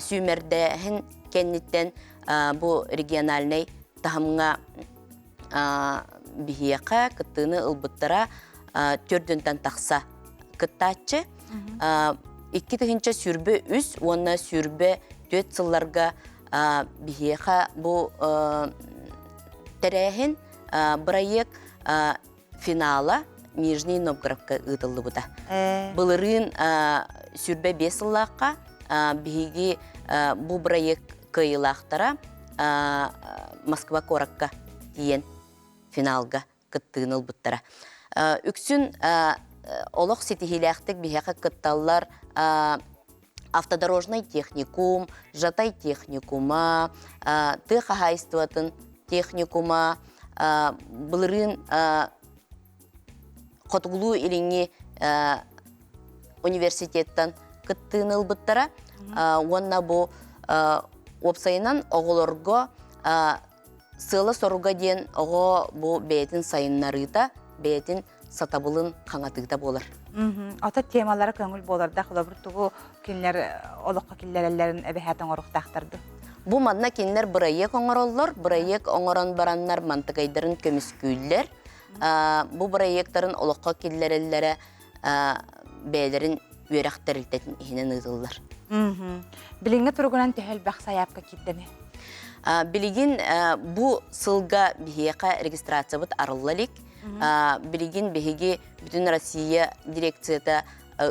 Speaker 5: Сүймерден кеннеттен бұл региональный тағымға бігеқа кыттыны ұлбыттыра төрдінтен тақса кыттачы. Икки тұғынша сүрбі үз, онына сүрбі төт сылларға бігеқа бұл тәрәхін проект финала Нижний Новгородқа ұтылды бұда. Бұлырын сүрбе 5 сыллаққа бігеге бұл проект кайылақтара Москва Коракка дейін финалға кыттығын ұлбыттара. Үксін олық сетихиляқтық бігеқа кытталар автодорожный техникум, жатай техникума, ты хахайстватын техникума, былырын Хотуглу илинги университеттен кыттыыныл бұттара, онна бу опсайынан оғылорго сылы соруга ден оғы бу бәйтін сайыннарыта, бәйтін сатабылын қаңатыгда болар.
Speaker 1: Ата темалары көңіл боларда, құлабыр тұғы кенлер, олыққа келлерелерін әбәхәтін орықтақтырды.
Speaker 5: Бу манна кенлер бұрайек оңыроллар, бұрайек оңырон бараннар мантығайдарын көміскүйлер. Бу проекттарын олыққа келлерелері бәйлерін үйрәқтірілтетін ихінен ұзылылар.
Speaker 1: Біліңі тұрғынан төхіл бақ саяпқа кеттіме?
Speaker 5: Білігін бу сылға бігеқа регистрация бұд арыллалик. Білігін бігеге бүтін Россия дирекцияда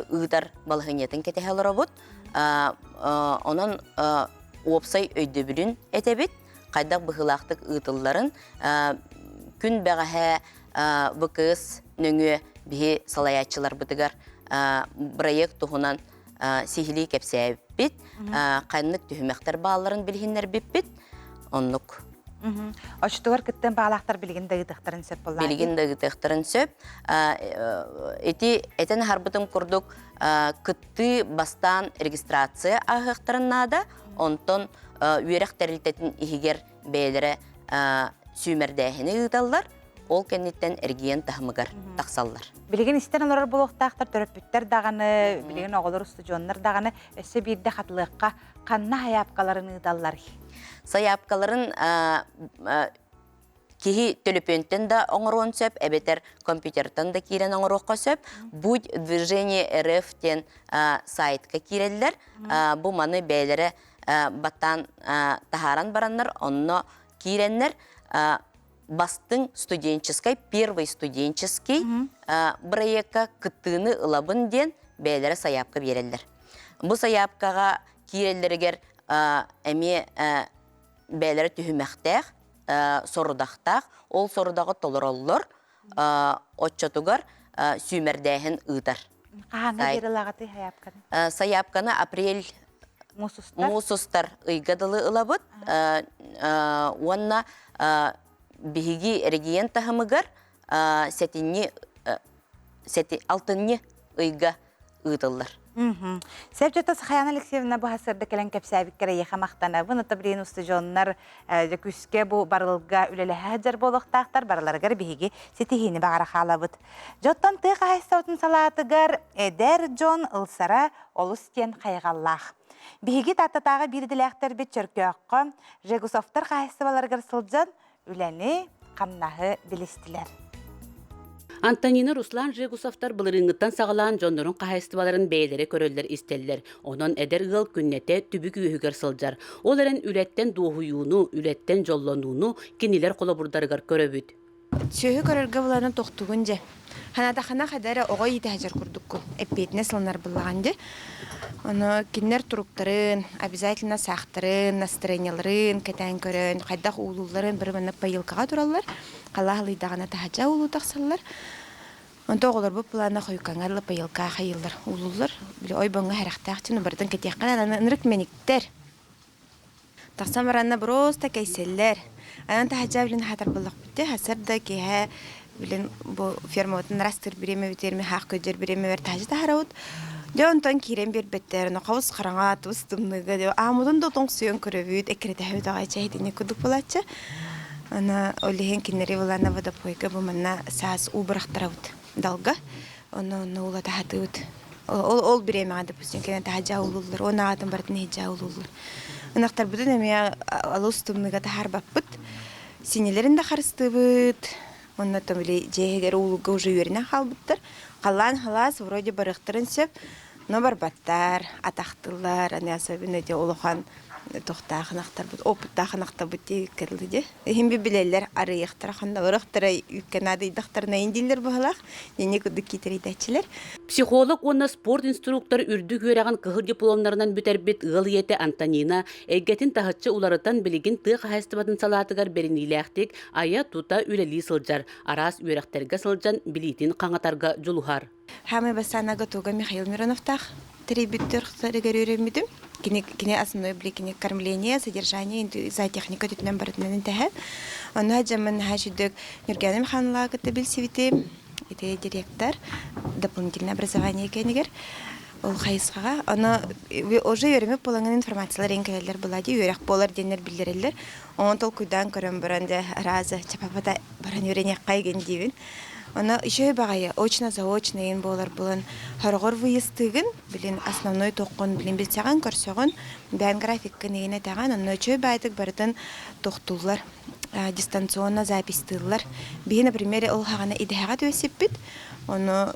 Speaker 5: ұғдар балғынетін кетехелері бұд. Онын опсай өйді бүрін әтебет, қайдақ бұғылақтық ұғытыларын күн бәғәхә вкс нөңе бихи салаячылар бытыгар проект туһунан сихили кепсәбит, қайнық түһүмәктәр бааларын билһиннәр биппит, оннук.
Speaker 1: Очтугар кыттан баалактар билген дагытыктарын сөп боллар.
Speaker 5: Билген дагытыктарын сөп. Этен харбытым курдук кытты бастан регистрация агыктарыннада, онтон үйрәктәрилтетин ихигер бәйләре сүймәрдәһини ыдаллар. Ол кеннеттен эргиен тахмыгар тақсаллар.
Speaker 1: Билеген истен олар болуқтақтар, төрөппүттер дағаны, билеген оғылар ұстыжонлар дағаны, өсі бірді қатылыққа қанна хаяпқаларын ұдаллар.
Speaker 5: Саяпқаларын кихи төлөпөнттен да оңырон сөп, әбетер компьютертен да кирен оңырыққа сөп, будь движение РФ-тен сайтқа киреллер, бұ маны бәйлері баттан тахаран бараннар, онно киреннер, бастың студенческой, первый студенческий проектка кыттыны ылабын ден бәйлері саяпқа берелдер. Бұл саяпқаға киреллергер әме бәйлері түхімәқтәқ, сорудақтақ, ол сорудағы толыроллар, отчатугар сүймердәхін ұйдар.
Speaker 1: Қағанға бері лағаты саяпқаны?
Speaker 5: Саяпқаны апрель мусустар ұйғадылы ылабыд, онна биһиги регион тахымыгар алтынны ыйга ыдыллар.
Speaker 1: Сәбжетас Хаяна Алексеевна бұ хасырды кәлін кәпсәбіккері еқамақтана. Бұны табірейін ұстыжонлар күске бұ барылға үлелі әджер болықтақтар барыларғар биһиги сетихini бағара қалабыд. Жоттан тұйқа хайстаутын салатығар әдер жон ұлсара олыстен қайғаллақ. Биһиги таттатағы бірділәқтер бет чөркөққа Жегусовтар хайстабаларғар сылжан үләне қамнағы білістілер.
Speaker 7: Антонина Руслан Жегусовтар былырыңыттан сағалан жондырын қағайстыбаларын бәйлері көрөлдер істелдер. Онын әдер ғыл күннете түбік үйігер сылжар. Ол әрін үләттен дуғуюну, үләттен жоллануну кенелер қолабырдарығар көрөбіт.
Speaker 14: Сөйі көрерге бұланы тоқтуғын же. Ханадақана қадары оға еті әжер күрдікку. Әппетіне сылынар бұлаған же. Оны кеннер тұруқтарын, обязательно сақтырын, настроенияларын, кәтән көрін, қайдақ ұлыларын бір-біріні пайылқаға тұралар. Қалағылыйдағына тағача ұлу тақсалар. Онта оғылар бұл бұланы қойқаңарлы пайылқаға қайылар. Ұлылар, ой бұңға әріқтақтың бірдің кәтеққан анырық меніктер. Тақсан баранна бұрыста кәйселер. Анан тағача білін хатар бұлақ бітті. Хасырда кейі білін фермаутын растыр біреме бітерме, хақ көдер біреме бер тағжы тағарауыд. Дәуінтан керен бір беттерін, қауыз қараңа, тұстымныға, амудын дотың сүйен көрөвіт, әкірді әуді ағайча едіне күдік болатшы. Ана олеген кенері болана водопойға бұманна саас ұбырақтырауыд далға. Оны ұла тағатыуыд. Ол біреме ады пүстен кені тағажа ұлылыр, оны ағатын бардың ежа ұлылыр. Онақтар бұдын әме алыстымныға тағар баппыд. Сенелерін де қарысты бұд. Онна там жегер улуга уже үйеріне қалбыттыр. Қалан халас вроде барықтырын сөп, но барбаттар, атақтылар, аны особенно де олухан тоқтағынақтар бұд, опыттағынақта бұд дейік кірілді де. Хембе білелер арыяқтыра, қанда ұрықтыра үйкенады идақтарына ендейлер бұғалақ, нене күдік кетер идәтчілер.
Speaker 7: Психолог онна спорт инструктор үрді көреген қығыр дипломларынан бүтербет ғылиеті Антонина, әйгетін тағытчы уларытан білеген тұқ хайстыбатын салатығар берінейләқтік ая тута үләлі сылжар, арас үйрәқтерге сылжан білетін қаңатарға жұлухар.
Speaker 14: Хамы басанага туга Михаил Мироновтах,
Speaker 9: три бюттер görürümüdüm. Kine основной бликине кормление, содержание, зоотехника түтінен барытынан интәһә. Оны хаҗамын хаҗидек Нурганым ханла кытты билсивите, ите директор дополнительное образование кенигер. Ол хайысқаға. Оны уже өремек болаңын информациялар енкелерлер болады, өрек болар денер білдерелер. Оны тол күйдан көрім баранды разы чапапата баран өренек қайген дейбін. Оны еще бағайы очно-заочно ен болар болын харғыр выйыстығын, білін основной тоққын білін бетсаған көрсеғын, бән графиккін егіне таған, оны еще бәйтік бардың тоқтулар, дистанционно запистылар. Бейі, например, ол хағана идеғат өсіп біт, оны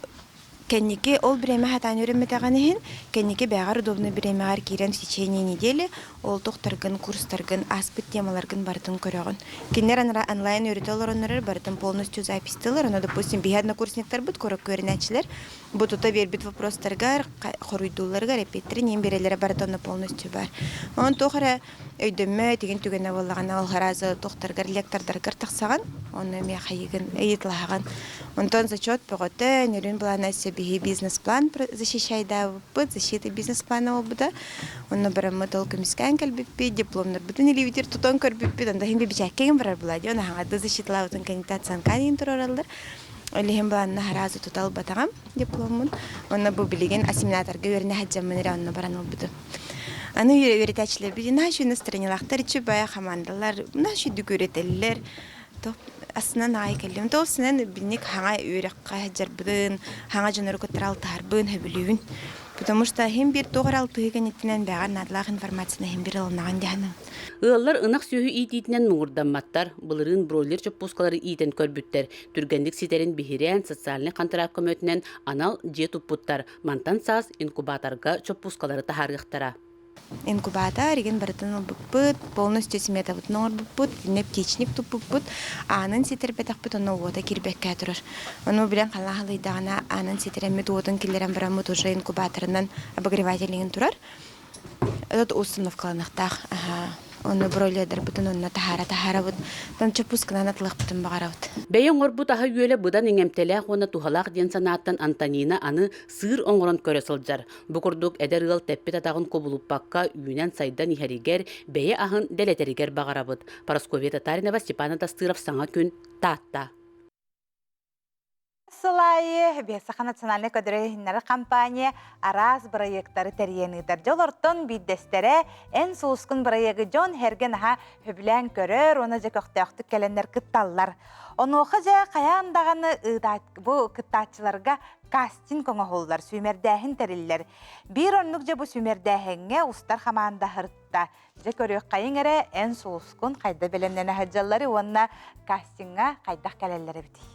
Speaker 9: кенники ол бреме хатан өремметағанығын, кенники бәғар удобны бремеғар кейрен в течение недели, ол тоқтаргын, курстаргын, аспыт темаларгын бардың көріғын. Кеннер онлайн өретелер онырыр бардың полностью запистылар, оны, допустим, бейаднокурсниктар бұд, көрік көрінәчілер, бұд ұта вербит вопростаргар, қоруйдуларга, репеттері, нем берелері бардың полностью бар. Он тоқыра өйдімі, теген түгені болаған алғаразы тоқтаргар, лектордаргар тақсаған, оны ме қайығын, әйетлағаған. Онтон зачет пողоты, нерін бұлана себе бизнес-план защищайда, бұд, защиты бизнес-плана олбыда. Оны барамы толкы мискан кәлбіппі, дипломнар бұдын елі бітер тұтон көрбіппі, онда хем бебечәккен барар бұлады. Оны хаңады защитылауытын кандидатсан канин тұраралар. Олі хем бұланына харазы тұтал батағам дипломын. Оны бұл білеген ассимиляторға өріне хаджамыныры онына баран олбыды. Аны өретәчілер білі, нашу настранилақтар, içi бая командалар, нашу дүк өретелілер. Aslında naik elim. Doğrusundan bilnik hanga öğrekka jarбыдын, hanga janarı көтірал тарбын хөбілуін. Потому что hem bir doğral тыгын итинен бәгәр надлах информацияны hem bir алынаған дияны.
Speaker 7: Ыаллар ынак сүйі ититинен мұңырданматтар, бұлырын бройлер чөппускалары итен көрбүттер, түргендік ситерин бихирен социальный контракт көмөтінен анал жет ұппуттар, мантан саас инкубаторга чөппускалары тахарықтара.
Speaker 9: Инкубатор, еген бартын бұппыт, полностью сметавытын оңыр бұппыт, птичник туп бұппыт, анын сетер бәтақ бұт, оны оғыда кербәкке тұрыр. Оны білен қалағылыйдағына анын сетеремет оғытын келерен бұрамыт уже инкубаторынан обогревателігін тұрар. Этот установкаланықтақ, оны бройледер бұтын, оны тахара бұт, там чөпускынан атылық бұтын бағара бұт.
Speaker 7: Бәйен орбут аха үйелі бұдан еңемтелек оны тухалақ ден санаттан Антонина аны сыр оңырын көрі сылжар. Бұқырдық әдер ғыл тәппет атағын кобылып баққа үйінен сайдан ихәрігер, бәйе ахын дәлетерігер бағара бұд. Парасковия Татаринова, Степана Тастыров, саңа күн татта.
Speaker 1: Сылайы, Бесаха национальный көдірі компания араз проекттары тәрйенігдер. Жол ортын биддестері ән суыскын проекті жон hergen аға хөбілән көрір, оны жа көқтіяқты кәлендер күтталлар. Оны оқы жа қаяндағаны бұл күттатчыларға кастинг көңі қолдар, сүймердәхін тәрілер. Bir онлық жа бұл сүймердәхінге ұстар қаманда хыртта. Жа көрек қайын әрі ән суыскын қайда белемнені хаджалары, онына кастинга қайдақ кәлелері бітей.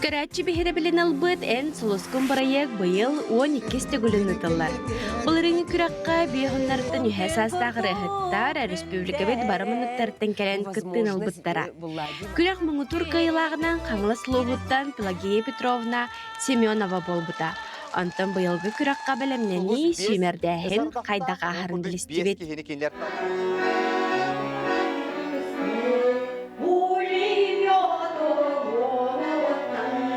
Speaker 10: Карачи бихире билен албыт эн сулускун бараяк быйыл 12 гүлін ұтылар. Бұл реңі күраққа бейхоннарттан үхәсастағы рәхіттар республика бет барымынықтарттан кәлен күттін албыттара. Күрақ мұңытур қайылағынан қаңылы слобуттан Пелагея Петровна Семенова болбыта. Антон быйылғы күраққа бәлемнені сүймердәхін қайдаға ағарын білістебет.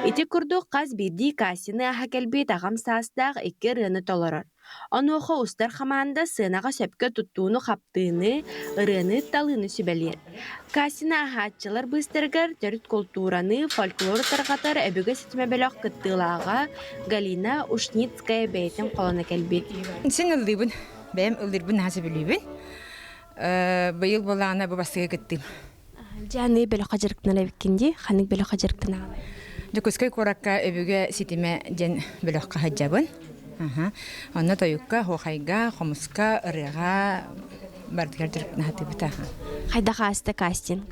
Speaker 10: Ити күрдік қаз бірді касины аға кәлбет ағам састақ екі рыны толырыр. Онуқы ұстар қаманда сынаға сөпкі тұттуыны қаптыны, ырыны талыны сүбәлер. Касины ағатчылар бұстырғар түріт культураны, фольклор тұрғатар әбігі сетіме бәліқ күттілаға Галина Ушницкая бәйтін қоланы кәлбет.
Speaker 23: Сен ұлдыбын, бәйім ұлдырбын нәсі білібін. Бұйыл болағына бұл бастығы күттім.
Speaker 10: Жаны бәлі қажырықтын әбіккенде, қаның бәлі қажырықтын ағалай.
Speaker 23: Докускай коракка эбүгө ситиме жен бөлөкка хаджабын. Онна тоюкка, хохайга, хомуска, ырыга бардыгар жүрүп нахатыбыта.
Speaker 10: Хайда хааста кастинг?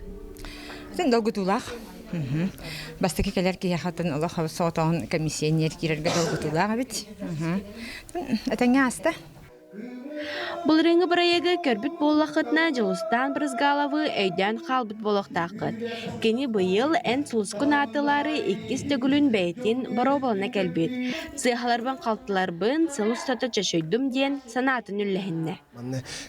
Speaker 23: Сен долгутулах. Бастыки келер ки яхатын олох соотон комиссионер кирерге долгутулах бит. Атаңа аста.
Speaker 10: Бұл реңі барайығы көрбіт болақытна жылыстан бірізгалавы өйден қалбыт болақтақыт. Кені бұйыл ән сұлыскын атылары 2 төгілін бәйтін бару болына кәлбет. Сыйхаларбан қалтыларбын сылыстаты чашойдым ден санатын үлләхінне.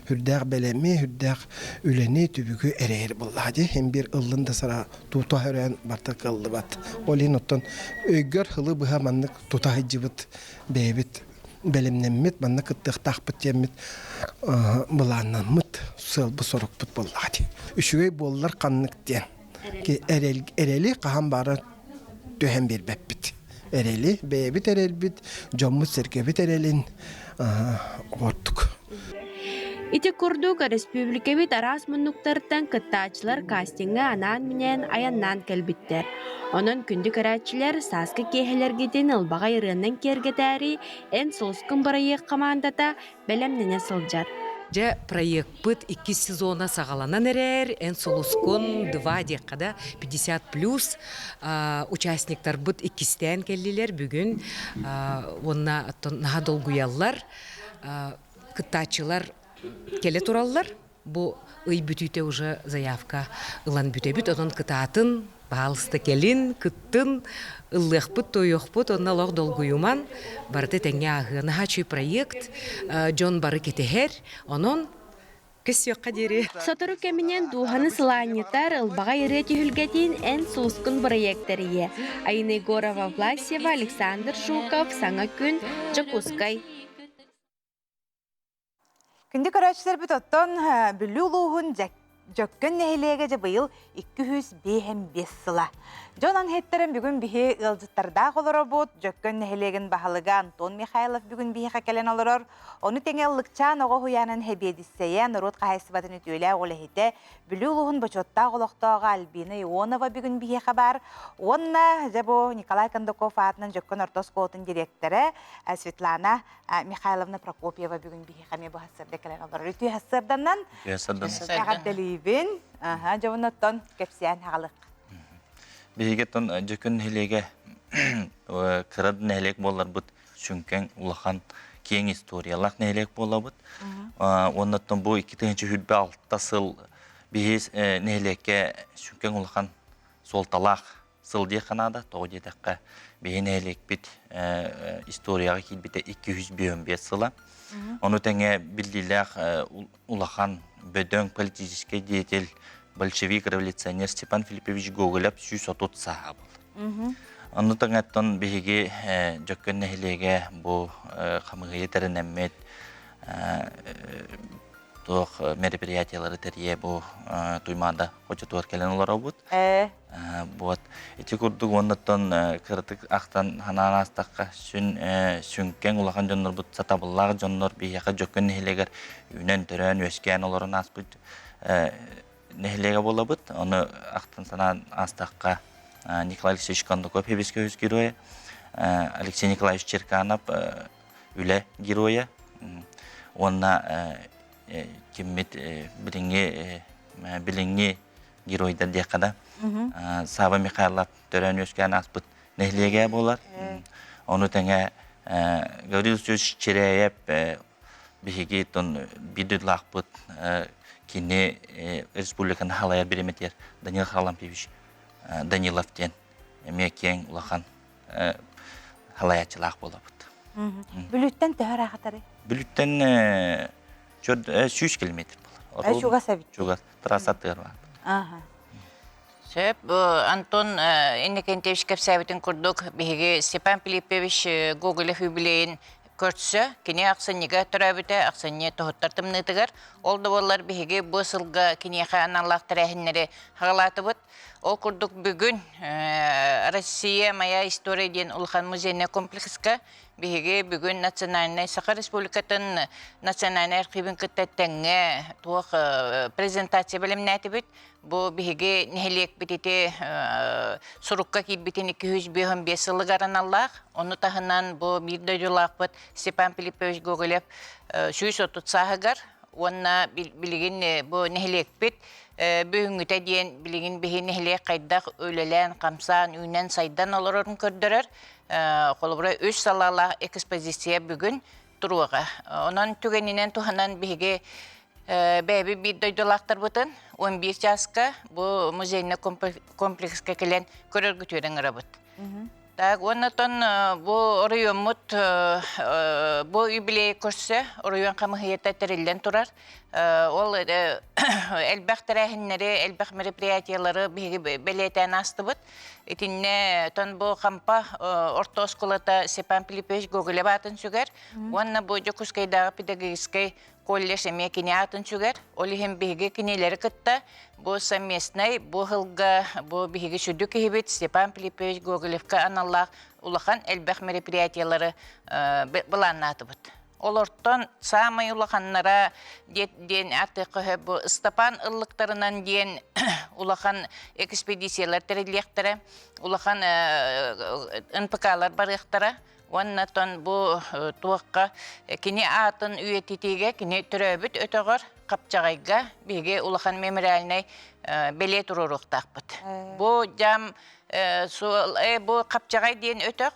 Speaker 24: Хүрдәқ бәләме, хүрдәқ үләне түбігі әрәйір болады. Hem bir ыллында сара тута өрән бартақ ылды бат. Олен оттан өйгөр хылы бұға маннық тута хыджыбыт бәйбіт. белемнеммит, манна кыттык тахпыт теммит буланнаммыт, сылбы сорокпут боллади. Үшүгей боллар канныктен. Эрели кахан бары төһен бербеппит. Эрели, бейбит эрелбит, жоммут серкебит эрелин ортук.
Speaker 10: Ити курдук республикабит арас муннуктардан кыттаачылар кастинга анан менен аяннан келбиттер. Онон күндү карачылар саскы кехелергеден ылбага ырынын кергетари эн солускун барайык командата белемнене сылжар.
Speaker 11: Же проект быт 2 сезона сагаланан эрер, эн солускун 2 декада 50+ участниктар быт 2-стен келлилер бүгүн. Онна наха долгуяллар, кыттаачылар келе тураллар. Бу ый бүтүтө уже заявка ылан бүтөбүт, онон кытаатын баалысты келин, кыттын, ыллыхпыт, тойохпыт, онна лох долгуюман, барды теңе агына хачуй проект, жон бары кетехер, онон көсөкка дери.
Speaker 10: Сотору кеминен духаны сылааньетар ылбага ирети хүлгетин эн сулускун проектерие. Айна Егорова, Власьева, Александр Жуков, Саңа күн, Жакускай.
Speaker 1: Күнді көрәчілер бүт оттон бүлі ұлуғын жөккін нәхилеге жа бұйыл 205 сыла. Жонан хеттерін бүгін біхе ұлжыттарда қолыр бұд, жөккін нәхилеген бағалыға Антон Михайлов бүгін біхе кәлен олырыр. Оны теңе ұлықчан оғы хуянын хебедіссейен ұрот қайсыбатын өтөйлі олығыте бүлі ұлуғын бұчотта қолықтауға Альбина Ионова бүгін біхе қабар. Онна жабо Николай Кондаков атынан жөккін ортос қолтын директоры Светлана Михайловна Прокопьева бүгін біхе қаме бұл хасырды кәлен олырыр. Үті хасырданнан Бин, жауыноттон кепсиян хағылық.
Speaker 12: Бейгеттон жүкін хилеге кырад нәлек болар бұд шүнкен улахан кең историялақ нәлек болар бұд. Оннаттон бұл 2006 сыл бейіз нәлекке шүнкен улахан солталақ сыл дей қанада, тоғы дедаққа бей нәлек біт историяға келбеті 215 сыла. Оны тәңе білділәқ улахан бөдөң политический деятель большевик-революционер Степан Филиппович Гоголев 130 саға болды. Оны таңаттан бейге жөккен нәхилеге бұл қамығы тәрінәмет тоқ мероприятиялары тәрие бұл туймада хочетуар кәлен олар ауыд. Эти күрдік оннаттан кірдік ақтан ханан астаққа сүнкен улахан жонлар бұд сатабыллағы жонлар бейеға жөккен нәхилегер үйнен түрен өскен оларын аспыд нәхилеге бола бұд. Оны ақтан санан астаққа Николай Алексеевич Кондаков хебеске өз героя, Алексей Николаевич Черканов үлі героя. Онна кеммет біліңе геройдар деқада Саба Михайлов түрен өскен аспыт нәхилеге болар. Оны тәңе Гаврил сөз черейеп бігеге бидуд лақпыт кені республиканы халая береметер Данил Халампевич Даниловтен мекен улахан халаячы лақ болабыд.
Speaker 1: Бүліттен тәғір ағатары?
Speaker 12: Бүліттен 100 километр болар.
Speaker 1: Жуға сәбіт?
Speaker 12: Жуға, трасса тығыр бар.
Speaker 13: Сөп, Антон Иннекентевич Кепсәбетін күрдік бігеге Степан Филиппович Гоголев юбилейін көртсі, кене ақсанеге түрәбіті, ақсанеге тұғыттартым нытығар. Олды болар бігеге бұл сылға кенеға аналлақтыр әхінлері ғалаты бұд. Ол күрдік бүгін Россия Моя история ден ұлған музейне комплексқа бігеге бүгін национальный Саха Республикатын национальный архивін күттәттәңе туық презентация білімін әті бүд. Бұл бігеге нәхелек бітеті сұрыққа кейбітен 215 сылық араналлақ. Оны тағынан бұл бірді жолақ бұд Степан Филиппович Гоголев 130 сағығар. Онна білген бұл нәхелек біт. Бүйінгіті дейін білген бігі нәхелек қайдақ өлелән, қамсан, үйнен сайдан оларын көрдірір. Қолыбыра 3 салала экспозиция бүгін тұруға. Онан түгенінен туғанан бігі бәйбі бір дойдолақтар бұтын. 11 жасқа бұл музейне комплекске келен көрір күтуерін ғырабыт. Так, оннатон бұл районмут, бұл юбилей көрсі, район қамығыйетті тірілден тұрар. Ол әлбәқ тәрәхінлері, әлбәқ мероприятиялары бәлетен асты бұд. итинне тон бу кампа орто осколата Степан Филиппович Гоголев атын сүгер. Онна бу Жокускайдагы педагогический колледж эме кине атын сүгер. Олихем биге кинелери кытта. Бу совместный бу хылга бу биге сүдүк хибит Степан Филиппович Гоголевка аналлах улахан элбэх мероприятиялары буланнатыбыт. Олортон самай улаханнара ден атықы бу Степан ыллыктарынан ден улахан экспедициялар терелектері, улахан НПК-лар барықтары. Оннатон бу туаққа кіне атын үйететеге, кіне түрөбіт өтіғыр қапчағайға беге улахан мемориальный беле тұрырықтақпыт. Бу жам бу қапчағай ден өтіқ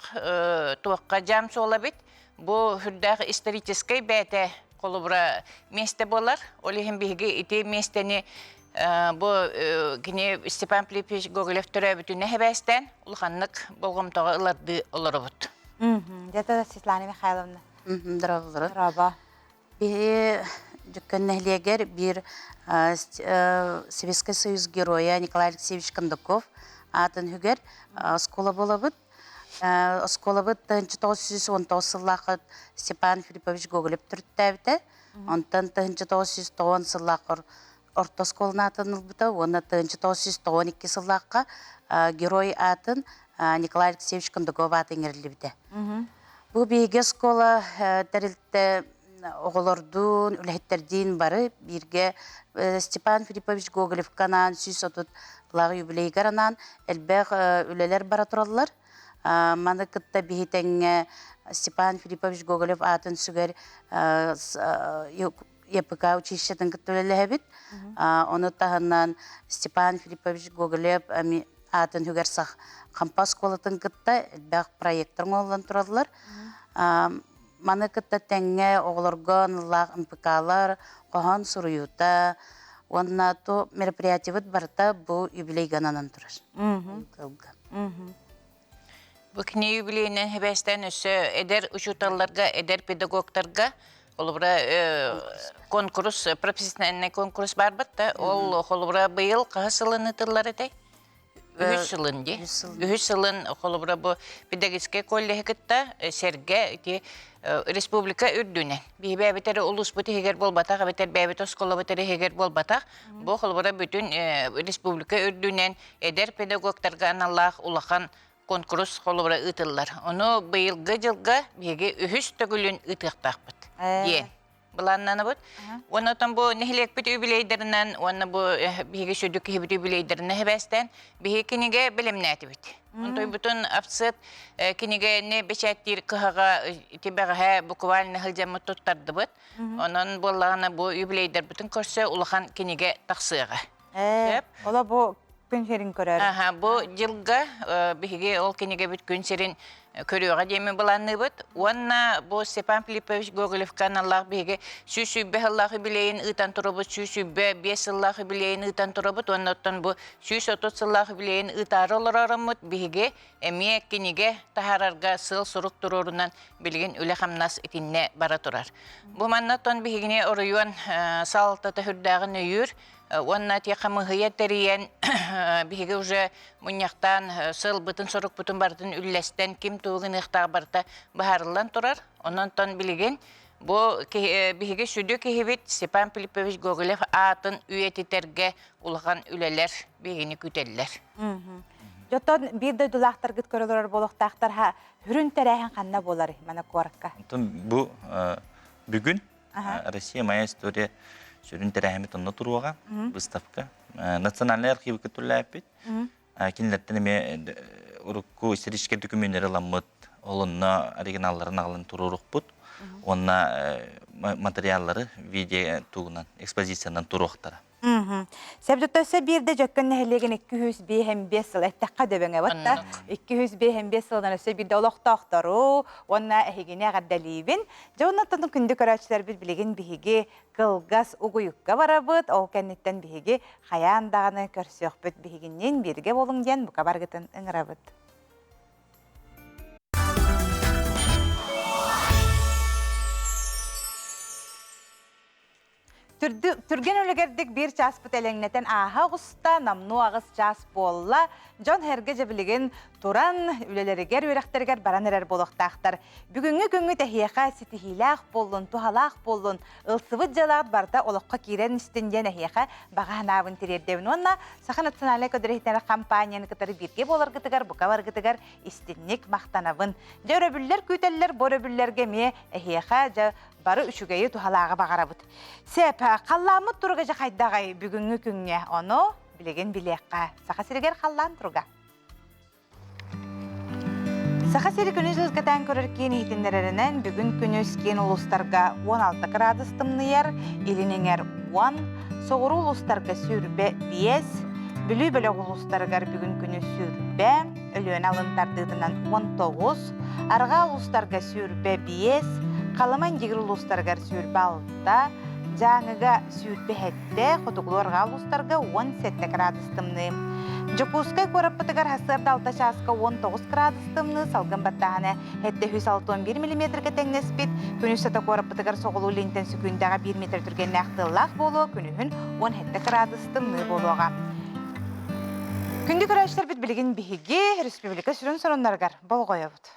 Speaker 13: туаққа жам сола бит. Бу хүрдәғы исторический бәті қолыбыра месте болар. Олихин беге ите местені бу кіне Степан Филиппович Гоголев түрөбітіне хебәстен улханлық болғымтаға ыларды олары бұд.
Speaker 1: Где-то Светлана Михайловна.
Speaker 6: Здравствуйте. Бе жүккеннәлегер бир Советский Союз героя Николай Алексеевич Кондаков атын хүгер скола болабыд. Сколабыт 1919 сыллақы Степан Филиппович Гоголев түрттәбіті. Онтан 1910 сыллақы орта сколына атын ұлбыты. Оны 1912 сыллақы герой атын Николай Алексеевич Кондаков атын ерлібіті. Бұл бейге скола тәрілті оғылырдың, үләйттерден бары бірге Степан Филиппович Гоголев канан, сүйс отыт лағы юбилейгарынан әлбәқ үлелер бара тұралылар. Маны кытта бейтен Степан Филиппович Гоголев атын сүгер ЕПК училищетін күттілі әбіт. Оны тағынан Степан Филиппович Гоголев атын хүгер сақ қампас қолытын кытта әлбәқ проекттың олан тұрадылар. Маны кытта тәңе оғылырған лақ МПК-лар қоған сұруюта, онына то мероприятивет барта бұл юбилей гананан тұрар.
Speaker 13: Бұл кіне юбилейнен хебәстен өсі әдер учуталларға, әдер педагогтарға олыбыра конкурс, профессиональный конкурс бар бітті. Ол олыбыра бұйыл қағасылыны тұрлар әтей? Үхіс сылын де. Үхіс сылын олыбыра бұл педагогический коллеге кітті серге республика үрдінен. Бей бәбетері ұлыс бұты хегер бол батақ, бәбетер бәбет оскола бұтары хегер бол батақ. Бұл олыбыра бүтін республика үрдінен әдер педагогтарға аналлақ улақан конкурс қолыбыра ұтылар. Оны бұйылғы жылға беге үхіс төгілін ұтықтақпыд. Бұланнаны бұд. Оны отын бұл нехілек бүт үбілейдерінен, оны бұл беге сөдік хебір үбілейдеріне хебәстен беге кенеге білімнәті бүд. Онтой бұтын апсыт кенеге не бешәттер кығаға тебеғі буквально хылжамы тұттарды бұд. Оның болағына бұл үбілейдер бұтын көрсе ұлыған кенеге тақсыға.
Speaker 1: Ола бұл күн серін көрер.
Speaker 13: Бұл жылға беге ол кенеге бүт күн серін көріуға демі бұланны бұд. Онна бұл Степан Филиппович Гоголев каналлағы беге сүйсүйбе ғыллағы білейін ұтан тұры бұд, сүйсүйбе 5 ғыллағы білейін ұтан тұры бұд. Оннаттан бұл 30 ғыллағы білейін ұтары олар арымыд беге әме кенеге тахарарға сыл сұруқ тұрорынан білген үлі қамнас етінне бара тұрар. Бұл маннаттан бегене орыюан салтаты хүрдағын өйір. Онна текамы ғият тәрейен беге уже мұнияқтан сыл бұтын сұруқ бұтын бардың үлләстен кем туғын иқтағы барда бағарылан тұрар. Оннан білген бұл беге сүді кехебет Степан Филиппович Гоголев атын үйететерге ұлған үлелер бегені күтелілер.
Speaker 1: Жоттан бір де дұлақтар күт көрілер болуқтақтар хүрін тәрәйін қанна болар мана қуарыққа?
Speaker 12: Бұл бүгін Россия моя история Сөрін тәрәхімет онна тұруаға, выставка. Национальный архивы күттілі әппет. Кенілерттен әме ұрыққу исторический документері ламыд, олынна оригиналларын ағылын тұруырық бұд. Онна материаллары видео туғынан, экспозициядан тұруықтары.
Speaker 1: Сәбдеттөсі бірді жөккен нәхілеген 205 сыл әттәққа дөбіңе бұтта. 205 сылдан өсі бірді олықтақтару, онна әхегене ғаддалейбін. Жоғынаттың күнді көрәтшілер бір білеген біхеге қылғас ұғыйыққа бара бұд, ол кәнеттен біхеге қаяндағыны көрсіөк бұд біхегеннен бірге болың ден бұқа барғытын ұңыра бұд. Түрген өлігердік бір часпыт әлеңнетен аға құста намну ағыз час болла, Джон Херге жабілеген туран үлелерігер өріқтергер баран әрер болуқтақтар. Бүгінгі күнгі тәхияқа сетихилақ болын, тухалақ болын, ылсывыд жалағыд барда олыққа кейрен үстінден әхияқа бағаған авын терердеуін. Онна Саха националай көдіректері компанияны кітары бірге болар гітігер, бұқа бар гітігер істіннік мақтанавын. Жа өрөбілер күйтелілер, бор өбілерге ме әхияқа жа бары үшігейі тухалаға бағарабыд. Сәп, қалламыд тұрға жа қайдағай бүгінгі күнге, оны білеген білеққа. Саха сірігер қаллан тұрға. Саха сірі күні жылғатан көріркен етіндерінен бүгін күні өскен ұлыстарға 16 градус тымныер, елінеңер 10, соғыру ұлыстарға сүрбе 5, бүлі бөлі ұлыстарға бүгін күні сүрбе, өліен алындардығынан 19, арға ұлыстарға сүрбе 5, қаламан дегір ұлыстарға сүрбе 6, жаңыға сүрбе 7, құтығыларға ұлыстарға 17 градус тымны. Жокускай көріппітігер хасырда 6 часқа 19 градус тымны, салғын баттағаны әтті 161 мм тәңнеспет, күністата көріппітігер соғылу лентен сүкіндіға 1 метр түрген нәқтылақ болу, күнігін 17 градус тымны болуға. Күнді көрәштер біт білген бігі республика сүрін соронларғар бол қойабыд.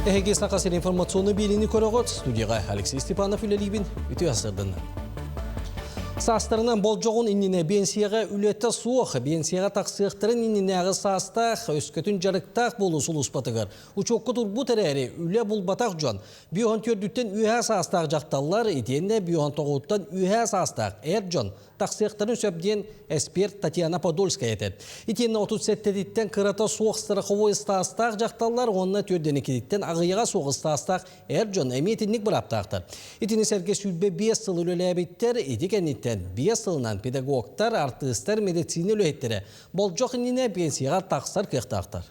Speaker 2: Эхеге сақасыр информационны беліні көріғыт. Студияға Алексей Степанов үлелейбін. Үті асырдың. Састарынан бол жоғын инніне бенсияға үлетті суық, бенсияға тақсықтырын иннінеғі састақ, өскөтін жарықтақ болу сұлыспатығыр. Учоққы тұрбу тәрәрі үлі бұл батақ жон. Бүйон төрдіктен үйә састақ жақталар, етенде бүйон тоғыттан үйә састақ әр жон. Тақсықтырын сөбден эксперт Татьяна Подольская етеді. Етенде 37-деттен қырата суық страховой стастақ жақталар, онына төрденекедеттен ағыяға суық стастақ әр жон әметінік бір аптақтыр. Етені сәрге сүлбе 5 сыл үлі әбеттер, етекенеттен 5 сылынан педагогтар, артыстар, медицина үлеттері. Бол жоқ иніне пенсияға тақсар кықтақтар.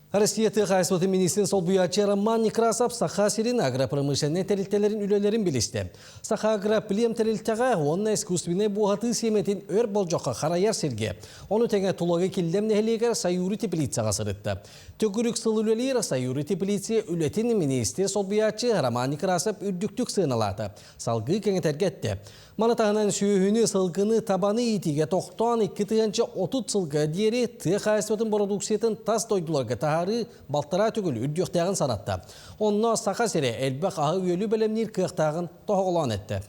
Speaker 2: Россия Тыхайсваты министрин сол буячы Роман Некрасов Саха сирин агропромышленный тәрілтелерін үлелерін білісті. Саха агроплем тәрілтеға онына искусственный буғаты семетін өр бол жоққа қарайар серге. Оны тәңе тұлығы келдем нәхелегер Сайюры теплицаға сырытты. Төгірік сыл үлелер Сайюры теплиция үлетін министр сол буячы Роман Некрасов үрдіктік сыналады. Салғы кәңетергетті. Манатағынан сүйіні сылғыны табаны етіге тоқтан 2-30 сылға дері Тыхайсватын продукциятын тас дойдуларға тағары балтыра түгіл үрдіқтағын санатты. Онына сақа сере әлбәқ ағы өлі бөлемнер кықтағын тоғылан етті.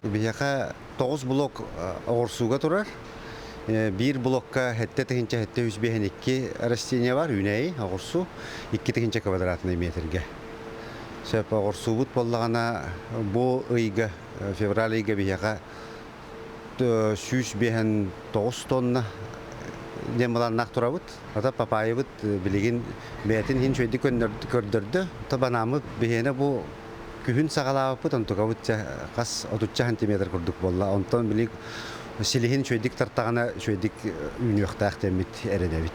Speaker 8: Бияқа 9 блок оғырсуға тұрар. Bir blokka hette tekince hette 102 rastline var, üneyi oğursu 2 tekince kvadratlı metrege. Sebep oğursu but bollağına bu ayga fevral ayga biyaga 109 tonna demalan nakturabut. Ata papayabut biligin betin hin şöyle kördürdü. Tabanamı bihene bu kühün sağalabut ontukabut kas 30 cm kurduk bolla. Ondan bilig Silihin şöydik tartağına şöydik ünüqtaq temit erenevit.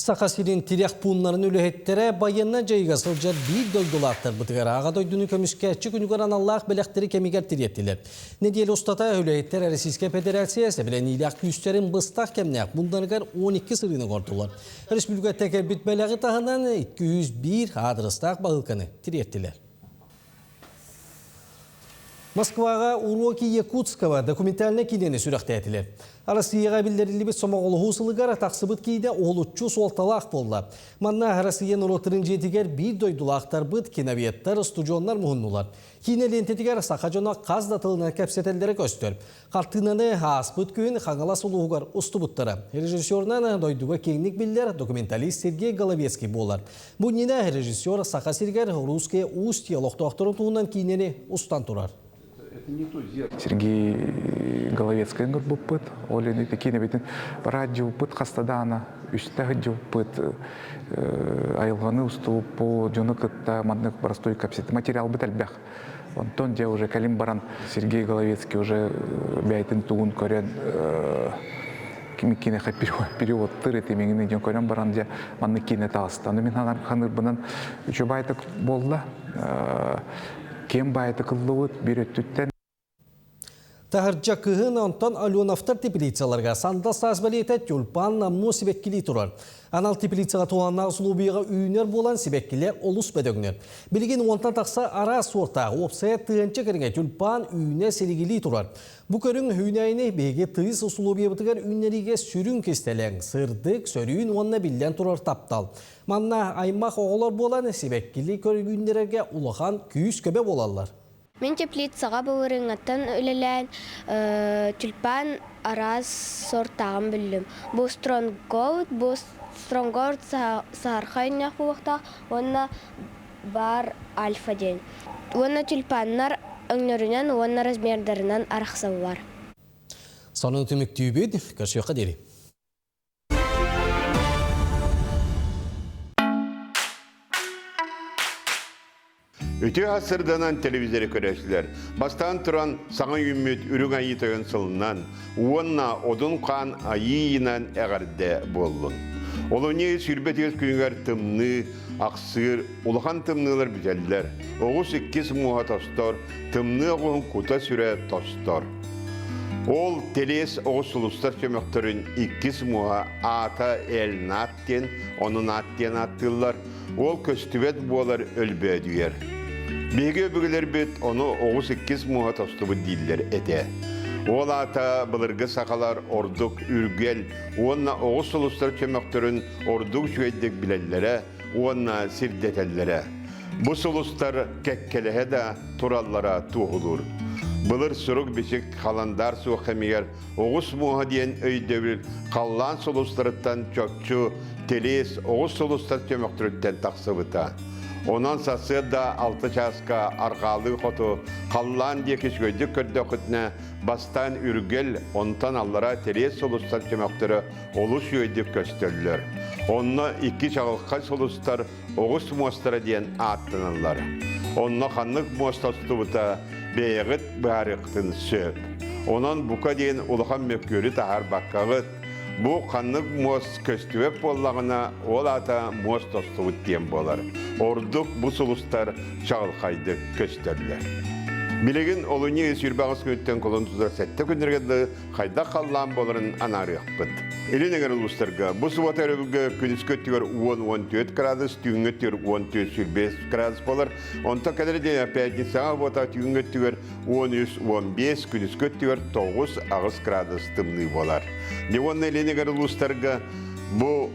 Speaker 2: Сақасирин тирек пунларын өліхеттері байынна жайға сылжар бір дойдулақтар бұтығар. Аға дойдуны көміскәтші күнігоран Аллах білектері кемегер тиреттілер. Недел ұстата өліхеттер Российская Федерациясы білен илақ күстерін бұстақ кемнәк бұндарғар 12 сырыны қордылар. Республика тәкер бүтмеліғі тағынан 201 адырыстақ бағылқаны тиреттілер. Москваға уроки Якутского документальный кинені сүріқті әтілер. Россияға білдерілі бет сомағылы ғусылығар тақсыбыт кейде олытчу солталақ болды. Манна Россиян ұлытырын жетігер бір дойдулақтар бұд киноветтар, студионлар мұхыннулар. Кине лентетігер сақажона қаздатылына кәпсетелдері көстір. Қартынаны аспыт күйін қаңала сұлуғығар ұсты бұттары. Режиссернан дойдуға кеңнік білдер документалист Сергей Головецкий болар. Бұл нені режиссер Сақа Сергер русские устья лоқтуақтырын туғынан кейнені ұстан тұрар.
Speaker 15: Сергей Головецкий бұппыт, олені такие бетін радио бұппыт қастадана, үстәгі бұппыт, айылғаны ұсту по жоны күтті мандық простой капсеті материал бұт әлбәқ. Онтон де уже кәлім баран Сергей Головецкий уже бәйтін туғын көрен кемеккені перевод тыры темеңіне ден көрен баран де мандық кейіне тағысты. Мен ханыр бұнан үші байтық болды. Кем байты кыллыбыт бір өттіттен.
Speaker 2: Тахырча кыһын онтон Алёновтар теплицаларга санда сазбалиета тюльпан намну сибеккили турар. Анал теплицаға туғанна ұсылубиға үйінер болан сибеккилер олус бөдөгнер. Билген онтан тақса ара сортағы опсая тыынчы кіріңе тюльпан үйіне селигили турар. Бұ көрің үйнайыны беге тыйыз ұсылубия бұтығар үйнериге сүрін кестелең, сырдық, сөрүйін онна билден турар таптал. Манна аймақ оғылар болан сибеккили көргіндерге улахан күйіс көбе болалар.
Speaker 16: Мен теплицаға бұлырыңаттан өлелән тюльпан араз сортағын білдім. Бұл стронгорд сархайнақ бұлықта, онна бар альфа ден. Онна тюльпаннар өңнөрінен, онна размердарынан арақсаулар.
Speaker 2: Сонын түмік түйбед, көршіққа дері.
Speaker 17: Өте асырданан телевизоры көрәшілер. Бастан тұран саңын үміт үрің айы тойын сылынан, уонна одын қан айыйынан әғарде болын. Олыне сүрбет ез күнгер тымны, ақсыр, улахан тымнылар бізелдер. Оғыз 2 муға тостор, тымны оғын құта сүрі тостор. Ол телес оғыз сұлыстар көмектірін 2 муға ата әлін аттен, оның аттен аттылар. Ол көстібет болар өлбөдігер. Беге бүгілер бет оны 2 муға тостыбы дейділер әте. Ол ата бұлырғы сақалар ордық үргел, онына оғыз сұлыстар көмектірін ордық жүйеддік білелері, онына сирдетелері. Бұл сұлыстар кәккелігі да тураллара туғылыр. Бұлыр сұрық бесік қаландар суқамегер 2 муға дейін өйдеуір қаллан сұлыстарыттан чөкчу телес 2 сұлыстар көмектіріттен тақсыбыта. Онан сасы да 6 часқа арғалы қоту қаллан декеш көйдік көрді құтына бастан үргел, онтан аллара телес сұлыстар көмектірі олыс өйдік көстерлер. Онны 2 чағылқа сұлыстар 2 мостары дейін аттынылар. Онны қанлық мостасты бұта бейгіт барықтын сөп. Онан бұқа дейін ұлған мөккөрі тағар баққағыт. Бұл қанлық мост көстібек болағына ол ата мост остығыт дейін болар. Ордық бұл сұлыстар чағылқайды көстерлер. Білеген олыне сүрбағыз көттен қолын тұзар сәтті күндергенді қайда қаллан боларын анарық бұд. Елінегер ұлыстарға, бұл сұбат әрігігі күніс көттігер 10-14 градус, түйін өттігер 14-15 градус болар. Онта кәдірден пәйтінсаға бота түйін өттігер 13-15, күніс көттігер 9 градус тымны болар. Невонны елінегер ұлыстарға, бұл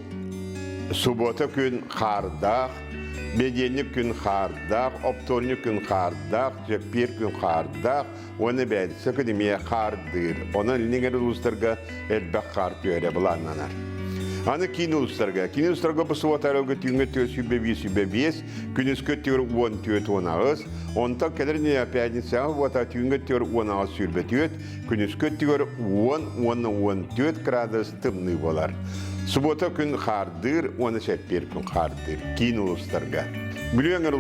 Speaker 17: сұбота күн қардақ, Меденlik gün xardaq, optornik gün xardaq, jepir gün xardaq, onu bədisi kudimiye xardır. Onun linger uluslarga elbək xardı öyle bulanlanar. Anı kin uluslarga bu sıvatarıgı tüngü tüyü sübebiyiz, günüz kötüyor 10 tüyüt 10 ağız, onta kederini yapayın sağı vata tüngü tüyür 10 ağız sürbetüyüt, günüz kötüyor 10 tüyüt gradus tımlı bolar. Subota gün xardır, onu şepir gün xardır, kin uluslarga. Biliyonger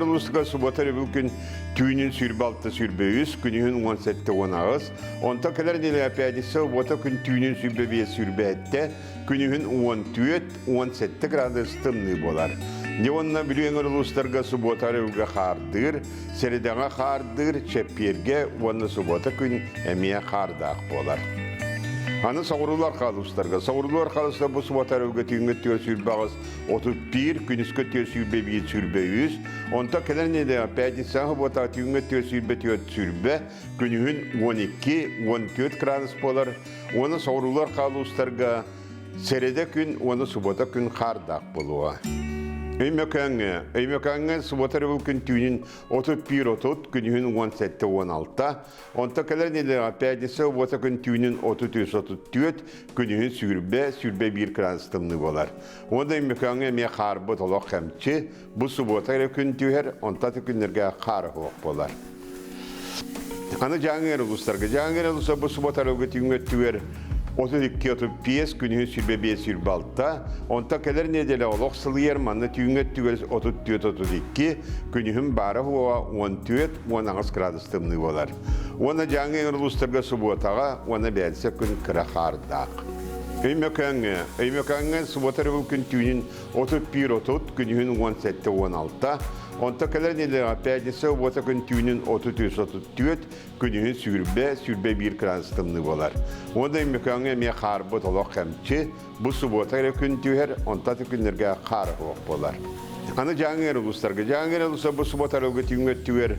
Speaker 17: uluslarga subotarı bu gün tüyünün sürbaltı sürbeyiz, günühün 17-10 ağız, onta kederini yapayın sağı vata gün tüyünün sürbebiyiz sürbette, günühün 17 gradus tımlı bolar. Ne onna biliyonger uluslarga subotarı uga xardır, seridağa xardır, şepirge, onna subota gün emiye xardaq bolar. Anı sağurular kalıstırga. Sağurular kalıstırga bu subatar ögetiğinge tüyor sürbağız 31, günüzge tüyor sürbe 1 sürbe 100. Onta kadar ne de peydi sağı bu tatüğünge tüyor sürbe tüyor sürbe. Günühün 12, 14 gradus polar. Onu sağurular kalıstırga. Serede gün, onu subata gün xardaq buluğa. Öymökange subatar ögün tüyünün 31-30, günühün 17-16. Onta kadar ne de peydi sağı bu gün tüyünün 33-34, günühün sürbe 1 gradus tımlı bolar. Onda öymökange me xarbı tolaq hemçi, bu subatar ögün tüyer, onta tükünlerge xarı hoq bolar. Anı Cangir uluslarga bu subatar ögün tüyer, 32-35 günühün sürbe 5 sürbe 6. Onta kadar nedele olaq sılıyar manna tüyünge tüyer 34-32, günühün barı hova 14-10 gradus tımlı bolar. Ona Cangir uluslarga subatağa, ona bədse gün kıra xardaq. Öymökәңе subotarı bu gün tüyün 31-30 günün 17-16. Onta kadar neler pəydisi subota gün tüyünün 33-34 günün sürbe bir kransıtımlı bolar. Onda öymökəңe me xarbı tolaq həmçi bu subotarı gün tüyər onta günlərgə xar bolar. Ana Cangir uluslar bu subotarı gün tüyər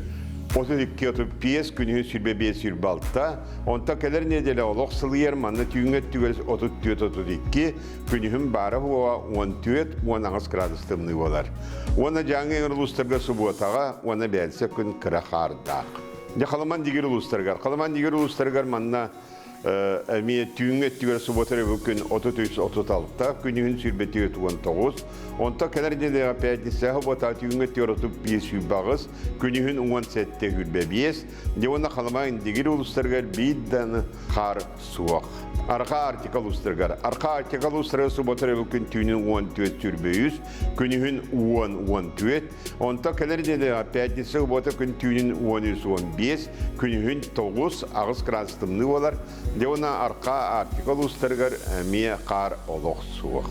Speaker 17: 32-35 günün sürbe 5-6. Onta kadar nedele olaq sılıyar manna tüyünget tüyür 34-32 günün barı hova 14-10 gradustımlı olar. Ona Cangir uluslarga subotağa ona belse gün kıra xardaq. De Kalaman digir uluslargar manna Emiye tüyünget tüyür subotarı bugün 33-36 günün sürbe 19. Onta kadar nedele pəydisi hava tüyünget tüyür 35 bağız günün 17 hürbe 5. De ona Kalaman digir uluslargar bir danı xar suaq. Arka artikal uluslargar subotarı bugün tüyünün 14 sürbe 100 günün 10-14. Onta kadar nedele pəydisi hava tüyünün 13-15 günün 9 ağız kransıtımlı olar. De ona arka artikal uluslargar miye qar oloq suaq.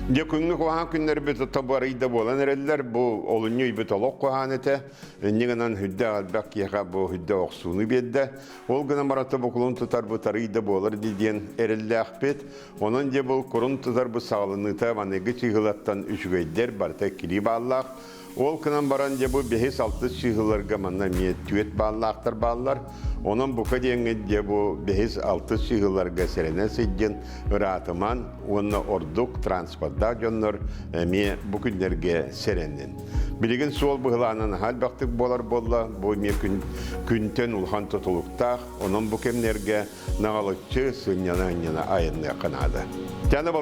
Speaker 17: De günlük ohan günler bir tabarıyda bolan ereller bu olunyu bir oloq kohanete. Niganan hüdde albaq yağa bu hüdde oqsunu bedde. Ol gına marata bokulun tutar bu tarıyda bolar diyen erelle akbet. Onun de bol kurun tutar bu sağlığınıta vanegi çığılattan üçgeyder barta kili bağlaq. Ol kınan baran de bu 5-6 çığılarga manna miyet tüet bağlaqtar bağlar. Onun bu kadenge de bu 5-6 çığılarga serene seyden rahatıman onu orduk transportda jönler miye bu günlerge serenin. Bilgin sol bıhılanan hal baktık bolar bolla bu miye günten ulhan tutuluqtaq onun bu kemlerge nağalıkçı sınyananyana ayınlı yakınadı. Tane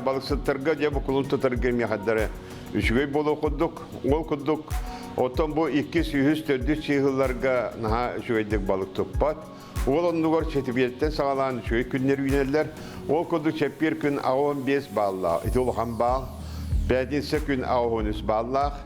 Speaker 17: balıksıttarga de bu kulun tutarga miye haddara üçgey bolu kudduk. Otan bu 200-400 çığıllarga naha şöydek balık tutpat. Ol onluğar çetibiyetten sağlanan şöy günler ünerler. Ol kudduk çepir gün 15 bağla. İti olğan bağ. Bədinse gün 13 bağla.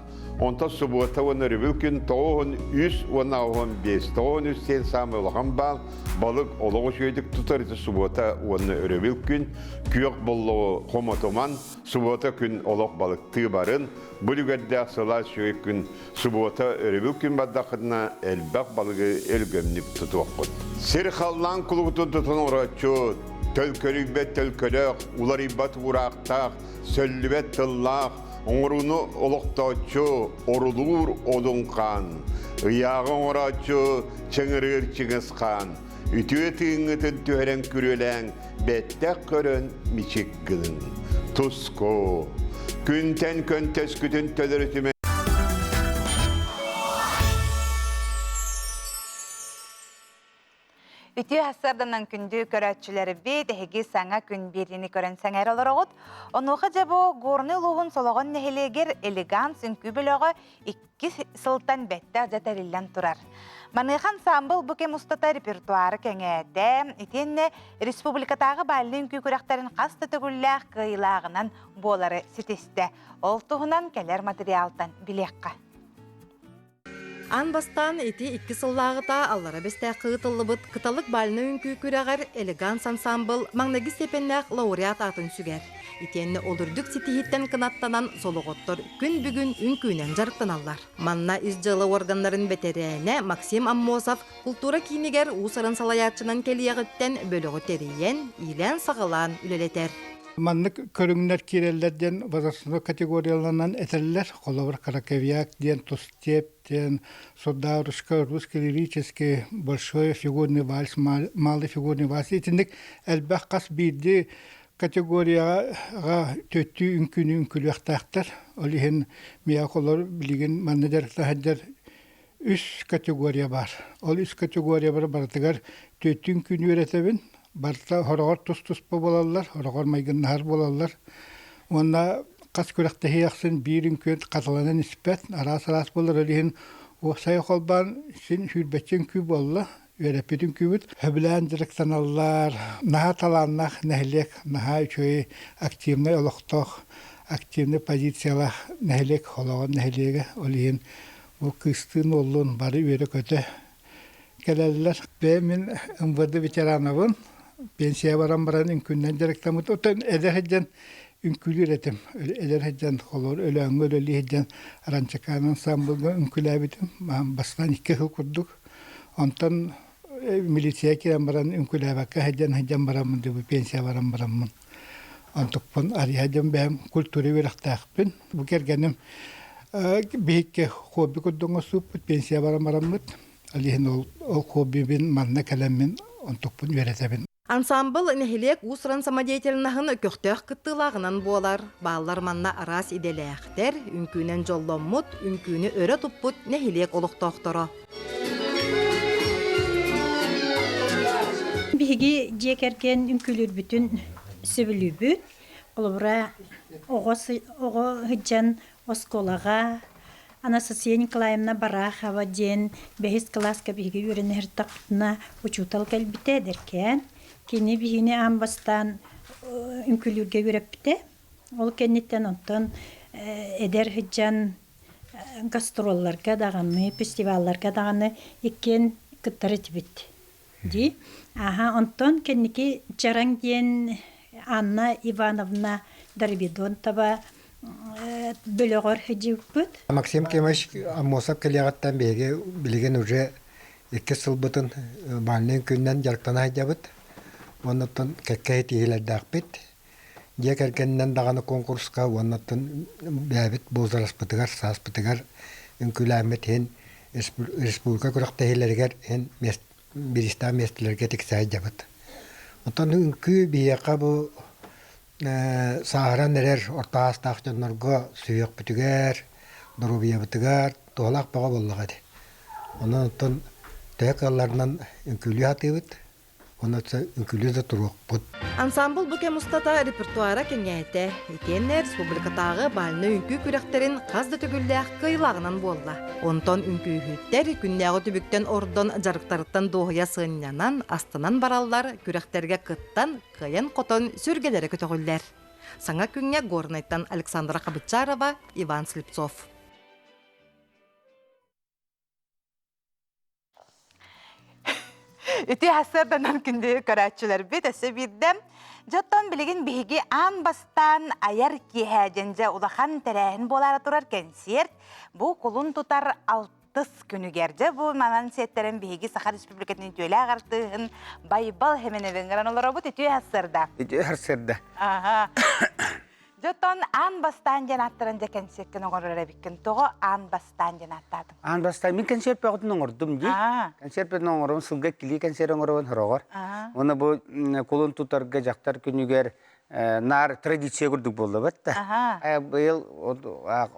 Speaker 17: Onta subota onu rübülkün toğun 100 ona 15. Toğun 100 sen samı olğan bağ. Balık oluğu şöydek tutar iti subota onu rübülkün. Kuyok bolluğu komotoman. Subota gün oluğ balık tıbarın. Bu lügerde sıla şöy gün subota rübülkün baddakına elbaq balığı elgömnip tutuqud. Serxallan kuluğutun tutun uğraçu. Tölkölübet tölkölök. Ularibat vuraqtaq. Söllübet tıllaq. Oğrunu oluqtaçu, orulur odunqan. Iyağın oraçu, çıngırır çıngısqan. Ütüetіңітін түйерен күреләң, бәттәк көрін мичек гының. Туско, күнтен көнтес күтін төлірітіме.
Speaker 1: Ütü hasardanan kündü körətçiləri bey dəhiги sana gün birini körən səngər olarağıd. Onuqa jabo gornu luğun solağın neheleger elegant sünkü bölüğü 2 sıltan bette jatarillan turar. Manıqan sambıl bu kem ustata repertuarı kengədə, itenne Respublikatağı balın kükuraqtarın qasta tögüllәq qıylağınan boları siteste. Oltuğunan keler materialdan bilekqa.
Speaker 18: Ан бастан ити 2 сыллағыта аллара бесте қыытылыбыт кыталык балыны үнкүй күрәгәр элеганс ансамбл маңнаги степеннәк лауреат атын сүгәр. Итенне олурдук ситихиттен кынаттанан солоғоттор күн бүгін үнкүйнен жарықтаналар. Манна изжылы органнарын бетерәне Максим Аммосов культура кийнигер усарын салаятчынан келияғыттен бөлігі терейен, илен сағылан үлелетер.
Speaker 19: Маннык көрүңнөр киреллерден возрастной категорияларынан этерилер. Коловар Каракевяк ден Тустеп ден Содаврушка, русский лирический большой фигурный вальс, малый фигурный вальс. Итинник элбэх кас бирди категорияга төттү үнкүнү үнкүлүктактар. Олихин мия колор билген маннедер тахадер 3 категория бар. Ол 3 категория бар бартыгар төттү үнкүнү өретебин. Barta horogor tus bolarlar, horogor maygınlar bolarlar. Onda kas körekte heyaksin birin könt katalanan nispet, aras bolar ölihin o sayıkolban sin hürbetçen küb olla, örepetin kübüt. Höbülen direktanallar, naha talannak, nehlek, naha üçöy aktivne oloqtoq, aktivne pozisiyalar, nehlek, hologon nehlege ölihin o kıstığın olun bari öre köte. Gelirler, ben ımvırdı veteranavın, пенсия баран үңкүннен жарыктамыт. Отон эдерхеджен үңкүлүр этим. Эдерхеджен холор өлөңгө өлөлиһеджен ранчакан ансамблга үңкүләбитим. Бастан 2 жыл курдук. Онтон милиция кирен баран үңкүләбәккә хеджен барамын дип пенсия барамын. Антыкпын арыяжым бәм культура верахтақпын. Бу кергеним бейікке хобби курдуңа суп пенсия барамыт. Алиһин ол хоббибин манна кәлеммин антыкпын веретебин.
Speaker 18: Ансамбл нехилек усран самодеятельнахын көктөк кыттылагынан болар. Баллар манна арас иделәхтер, үңкүнен жолломмут, үңкүнү өрө туппут нехилек олуктоқторо.
Speaker 3: Биги жекеркен үңкүлүр бүтүн сөбүлүбүт. Олбура ого хыджан осколага Анастасия Николаевна Барахова ден 5 класска биги үренер таптына учутал келбите деркен. Кини бигини амбастан үңкүлүргө үрепте. Ол кеннеттен онтон эдер хыджан гастролларга даганы, фестивалларга даганы экен кыттары тибит. Ди. Онтон кенники жараң ден Анна Ивановна Дарбидон таба бөлөгөр хыжыппыт.
Speaker 20: Максим Кемаш Амосап келягаттан беге билген уже 2 жыл бутун балнын күннен жарктана хыжабыт. Оннан кекке тиелердакпит. Жекергенден даганы конкурска оннан бәбит бозараспытыгар, саспытыгар үңкүләмет хен республика көрөктәйләргә хен бириста местелерге тексай жабыт. Онтан үңкү бияка бу сахара нерер ортаас тахчаннарга сүйөк бүтүгөр, дурубия бүтүгөр, толак бага боллагады. Онтан текаллардан үңкүлү атыбыт. Онотса үңкүлү турук бут.
Speaker 18: Ансамбл буке мустата репертуара кеңейте. Итеннер республикатагы балны үңкү күрәктерин казды түгүлләк кыйлагынан болла. Онтон үңкү хүттер күннәгы түбүктен ордон жарыктарыттан доһуя сыйнянан астынан бараллар күрәктерге кыттан кыйын котон сүргеләре көтөгүлләр. Саңа күнгә Горнайттан Александра Кабычарова, Иван Слепцов.
Speaker 1: Үті хасырданан күнді көрәтчілер бет әсі бірдім. Жоттан білігін бігі ан бастан аяр киһәженже улахан тәрәхін болары тұрар кәнсерт. Бұл құлын тұтар 6 күні керді. Бұл манан сеттерін бігі Саха Республикатының төлі ағартығын байбал хеменевен ғыран олар бұд үті хасырда.
Speaker 20: Үті хасырда.
Speaker 1: Жоттан ан бастан жанаттырын же кәнсеркен оғырыр әбіккен тоғы ан бастан жанаттадым.
Speaker 21: Ан бастан мен кәнсерт бәғытын оңырдым де. Кәнсерт бәғытын оңырым сылға келі кәнсерт оңырын хұрағыр. Оны бұл қолын тұтарға жақтар күнігер нар традиция күрдік болды бәтті.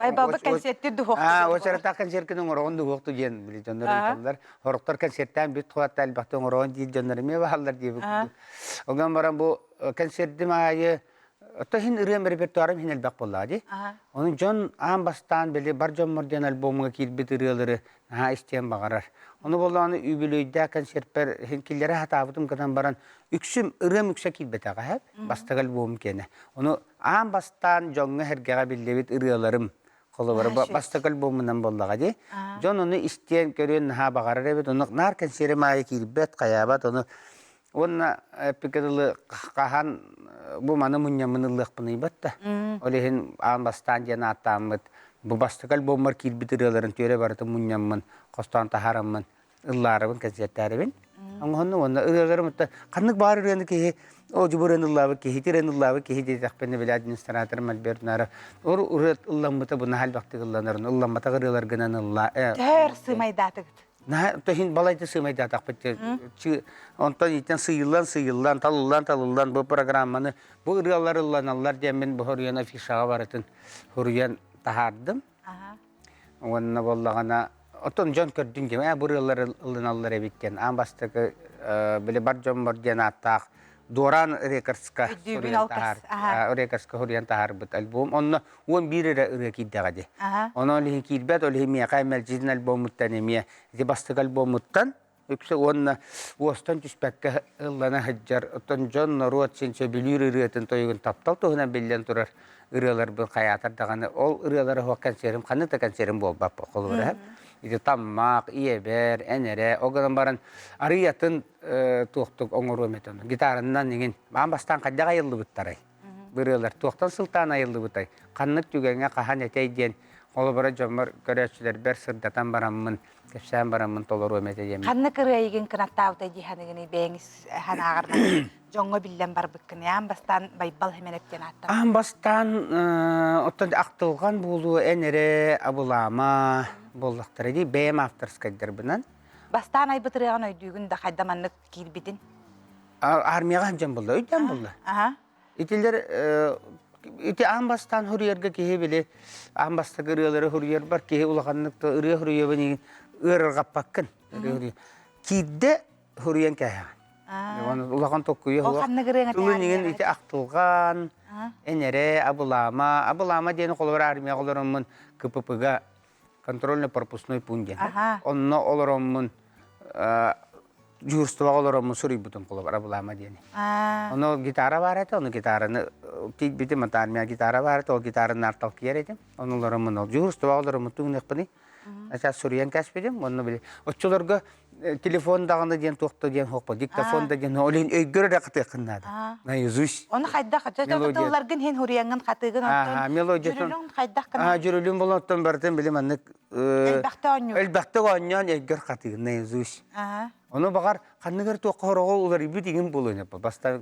Speaker 1: Байбабы кәнсерттер дұғықты.
Speaker 21: Очарата кәнсеркен оңырын дұғықты ген білі жондар. Хорықтар кәнсерттен бет қуатты әлбақты оңырын дейін жондар ме бағалар дейбі. Оған баран бұл кәнсерттім айы Отто хин ырым репертуарым хин элбак боллади. Onun John ambastan beli bar John Mordian albumuga kilbit ırıları ha isteyen bağarar. Onu bollanı übülüyde konserper hin killere hatabutum kadan baran üksüm ırım ükse kilbet ağa hep bastak album kene. Onu ambastan John'u hergega billevit ırılarım kolu var bastak albumundan bollagadi. John onu isteyen görüyen ha bağarar evet onu nar konseri maya kilbet kayabat onu Onna pikirli kahan bu mana munyamınılıq bunu batta. Olehin ambastan jana atamıt. Bu bastakal bomar kilbitirelerin töre barıtı munyamın, kostan taharamın, ıllarımın konsertlerin. Ama onu ırılarım da kanık bağır ırığını ki o cuburan ıllabı ki hitiren ıllabı ki hiti takpeni bile administratörüm albernara. Or ırıt ıllamıta bu nahal baktık ıllanırın. Illamata ırılar gınan ılla.
Speaker 1: Tör sığmaydatık.
Speaker 21: Nah, tohin balai tu semai dah tak pecah. Onton itu seilan, talulan bu program mana, bu reallar jamin bu hurian afisha baratun, hurian tahardım. Wana bollagana, onton John kerdin jema, bu reallar evitken, ambastak beli barjom barjan atak. Doran rekerska hurian tahar bet album. Onna uan biri rekid dagade. Ona lihin kilbet oleh miya kaimel jidin album mutanemiya. Di bastak album mutan. Yoksa onna uastan cuspekke ellana hajar. Otan John naruat sense biliri riaten toyun taptal tohuna bilyan turar irialar bil kayatar dagane. Ol irialar huakan serim kanı takan serim bol bapa kolur. ити таммак, иебер, энере, огадан баран арыятын туохтук оңору эметен. Гитарынан деген баан бастан каддага айылды буттарай. Бырылар туохтан сылтан айылды бутай. Каннык түгеңе кахан этейден олбара жомар көрөчүлөр бер сырдатан бараммын, кепсен бараммын толору эметейем.
Speaker 1: Канны кырыйген кынаттаабыта диханыгыны бэңис ханаагырна жоңго биллен бар быккын яан бастан байбал хеменептен аттан.
Speaker 21: Ан бастан оттон актылган болу энере абулама боллактар эди бэм авторскайдыр бынан.
Speaker 1: Бастан айбытырыган өйдүүгүн да хайдаманнык кирбитин.
Speaker 21: Армияга жан болду, өйдөн болду. Итилер ити амбастан хурьерге кеhe биле амбаста гырылары хурьер бар кеhe улаганныкта ыры хурьебени ыргаппаккын. Кидде хурьен кеhe. Улаган токуй хула. Тулунеген ити актылган энере абулама дени колор армия колоромун КППга контрольно-пропускной пункт. Онно олоромун журство олоромун сурибутун колор абулама дени. Оно гитара бар эте, оно гитараны бити матармия гитара бар эте, ол гитарын артал киер эте. Оно олоромун ол журство олоромун тугнекпини. Аcha сурьян каспедим, онно биле. Оччолорго телефон дагында ден токто ден хокпо, диктофонда ден олин өйгөр ракыты кыннады. Наизусть.
Speaker 1: Оны хайдак жатабытыларгын хен хурьянгын катыгын оттон. Жүрүлүн хайдак кына.
Speaker 21: Жүрүлүн болоттон бартын билем аннык. Элбакты оньон өйгөр катыгын наизусть. Оны багар канныгыр токко хорого улар иби деген болон апа. Баста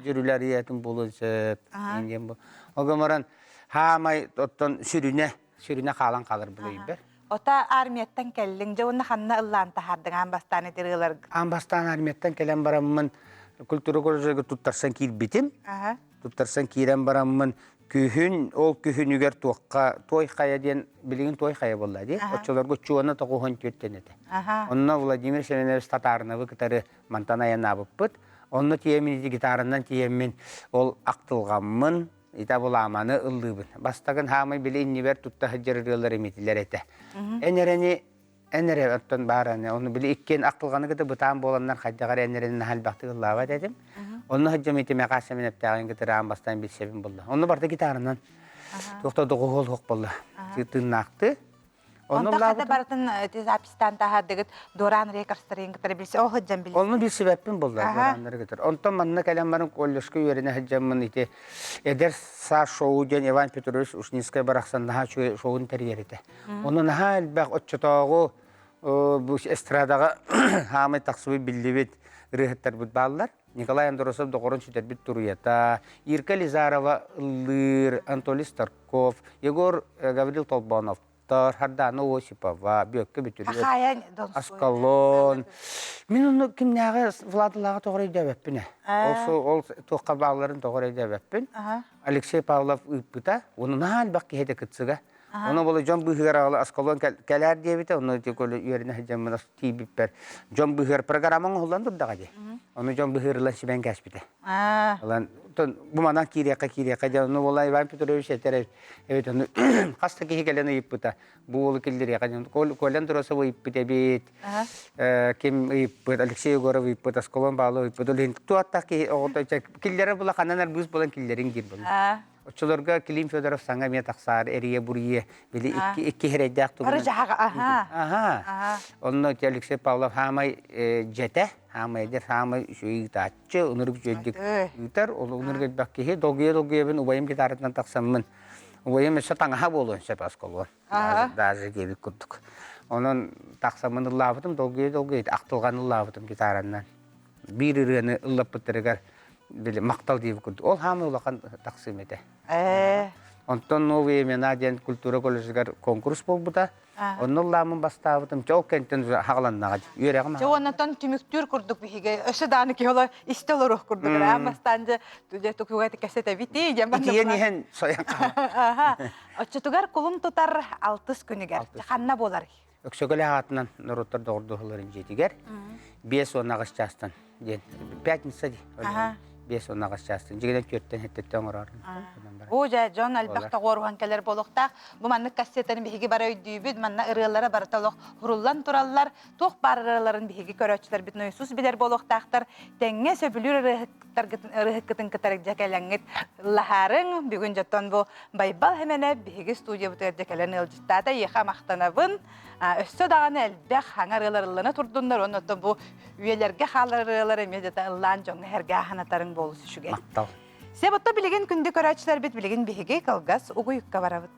Speaker 21: жүрүлөр иятын болон сеп. Энден бу. Огомаран хамай оттон сүрүнө калан калыр булайбер.
Speaker 1: Ота армияттан келлиң, жауынна ханна ыллаан тахардың амбастан етіргілер.
Speaker 21: Амбастан армияттан келен барамын, культура көржегі туттарсан кирбитим. Туттарсан кирен барамын, ол күхін үгер той қая ден, білігін той қая болады. Отчыларға чуаны тоқуған төттен еді. Онына Владимир Семенович татарынавы кітары мантанаян абып бұд. Онына тиемін гитарынан тиемін ол ақтылғамын. Ita bulamаны ыллыбын. Бастагын хамай биле иннибер тутта хаджырылар эметилер эте. Энере оттон бараны. Оны биле иккен актылганы кыты бутан боланнар хаджагар энеренин халбакты ыллаба дедим. Оны хаджамети мекасемин эптагын кыты рам бастан билсебин болду. Оны барда гитарынан. Токто догол хок болду. Тынакты.
Speaker 1: Онда када бартын запистан тахадыгыт Доран рекордстарын кытары билсе о хаджам билсе.
Speaker 21: Оны билсебеппин болду. Дорандар кытыр. Онтон манна келембарын коллежка үйрөне хаджамын ите. Эдер са шоу ден Иван Петрович Ушницкая бараксан наха шоуын терьерите. Оны наха элбак отчотогу бу эстрадага хамай таксыбы билдибит рыхаттар бут баллар. Николай Андросов докорон читербит туруята. Ирка Лизарова Лыр, Анатолий Старков, Егор Гаврил Толбанов. Хардана Осипова, Бөкке бүтүрү. Аскалон. Мен оны кимнага Владылага тогрой дебеппин. Ол тоққа балларын тогрой дебеппин. Алексей Павлов ыппыта, оны нахал бакки хеде кытсыга. Оны болы Жон Быхыр агалы Аскалон келер дебите, оны текөлі үйеріне хеджамын тибиппер. Жон Быхыр программаны холлан дұрдаға де. Оны Жон Быхырлан сибен кәспіде. Бумадан кирияқа, оны олай Иван Петрович етерер. Evet, onu hasta ki hikayelerini yapıta. Bu olu killeri yakacağım. Kolan durası bu yapıta bit. Kim yapıta, Alexey Yegorov yapıta, Skolon bağlı yapıta. Tu hatta ki orada killeri bula kanalar buz bulan killerin gibi bula. Oçularga Kilim Fedorov sanga miye taksar, eriye buriye. Bili iki herede aktu. Aha. Onun için Alexey Pavlov hamay jete. Hamaydır, hamay şu itaatçı, onuruk jöldük yutar. Onuruk bakki he, dolguya ben ubayım gitarından taksamın. Ubayım mesela tangaha bolun sepas kolun. Daha gelip kurduk. Onun taksamını ıllabıdım, dolguya aktılganı ıllabıdım gitarından. Bir ırığını ıllap bıtırıgar, böyle maktal deyip kurduk. Ol hamay ulakan taksim ete. Ondan o veyemena diyen kultura kolejigar konkurs bol bu da. Onun lamın bastavıdım, çok kentten hağlannağı. Yüreğim
Speaker 1: hağlannağı. Ondan tümüktür kurduk bir hige. Öse dağını ki ola isteler ruh kurduk. Ramastancı tücek kuvveti kesete biti.
Speaker 21: İtiye nihen soyan kalan.
Speaker 1: Açıtugar kulum tutar 6 günüger. Hanna bolar.
Speaker 21: Öksögele ağatından nurutlar doğurduğuların jetiger. 5 onağız çastan. Пятница di. 5 onağız çastan. Jigiden 4'ten hettetten orarın.
Speaker 1: Bu John Albert Gorhan keler boluqtaq. Bu manlık kasetlerin bihigi bara öydübüd, manna ırıqlara barataloq hurullan turallar. Toq barıraların bihigi köröçler bit noysus bider boluqtaqtar. Tenge söbülür ırıqıtın kıtarık jakelengit laharın. Bugün jattan bu baybal hemene bihigi studiya butar jakelen ılcıttada yeha maqtanabın. Össö dağını elbək hangar ırılarılığına turdunlar. Ondan bu üyelerge xalar emedete ıllan joň hergahanatların bolusu şüge.
Speaker 21: Maqtal.
Speaker 1: Себатта билеген күнді көрәчілер бет билеген бігеге қалғас ұғы барабыт.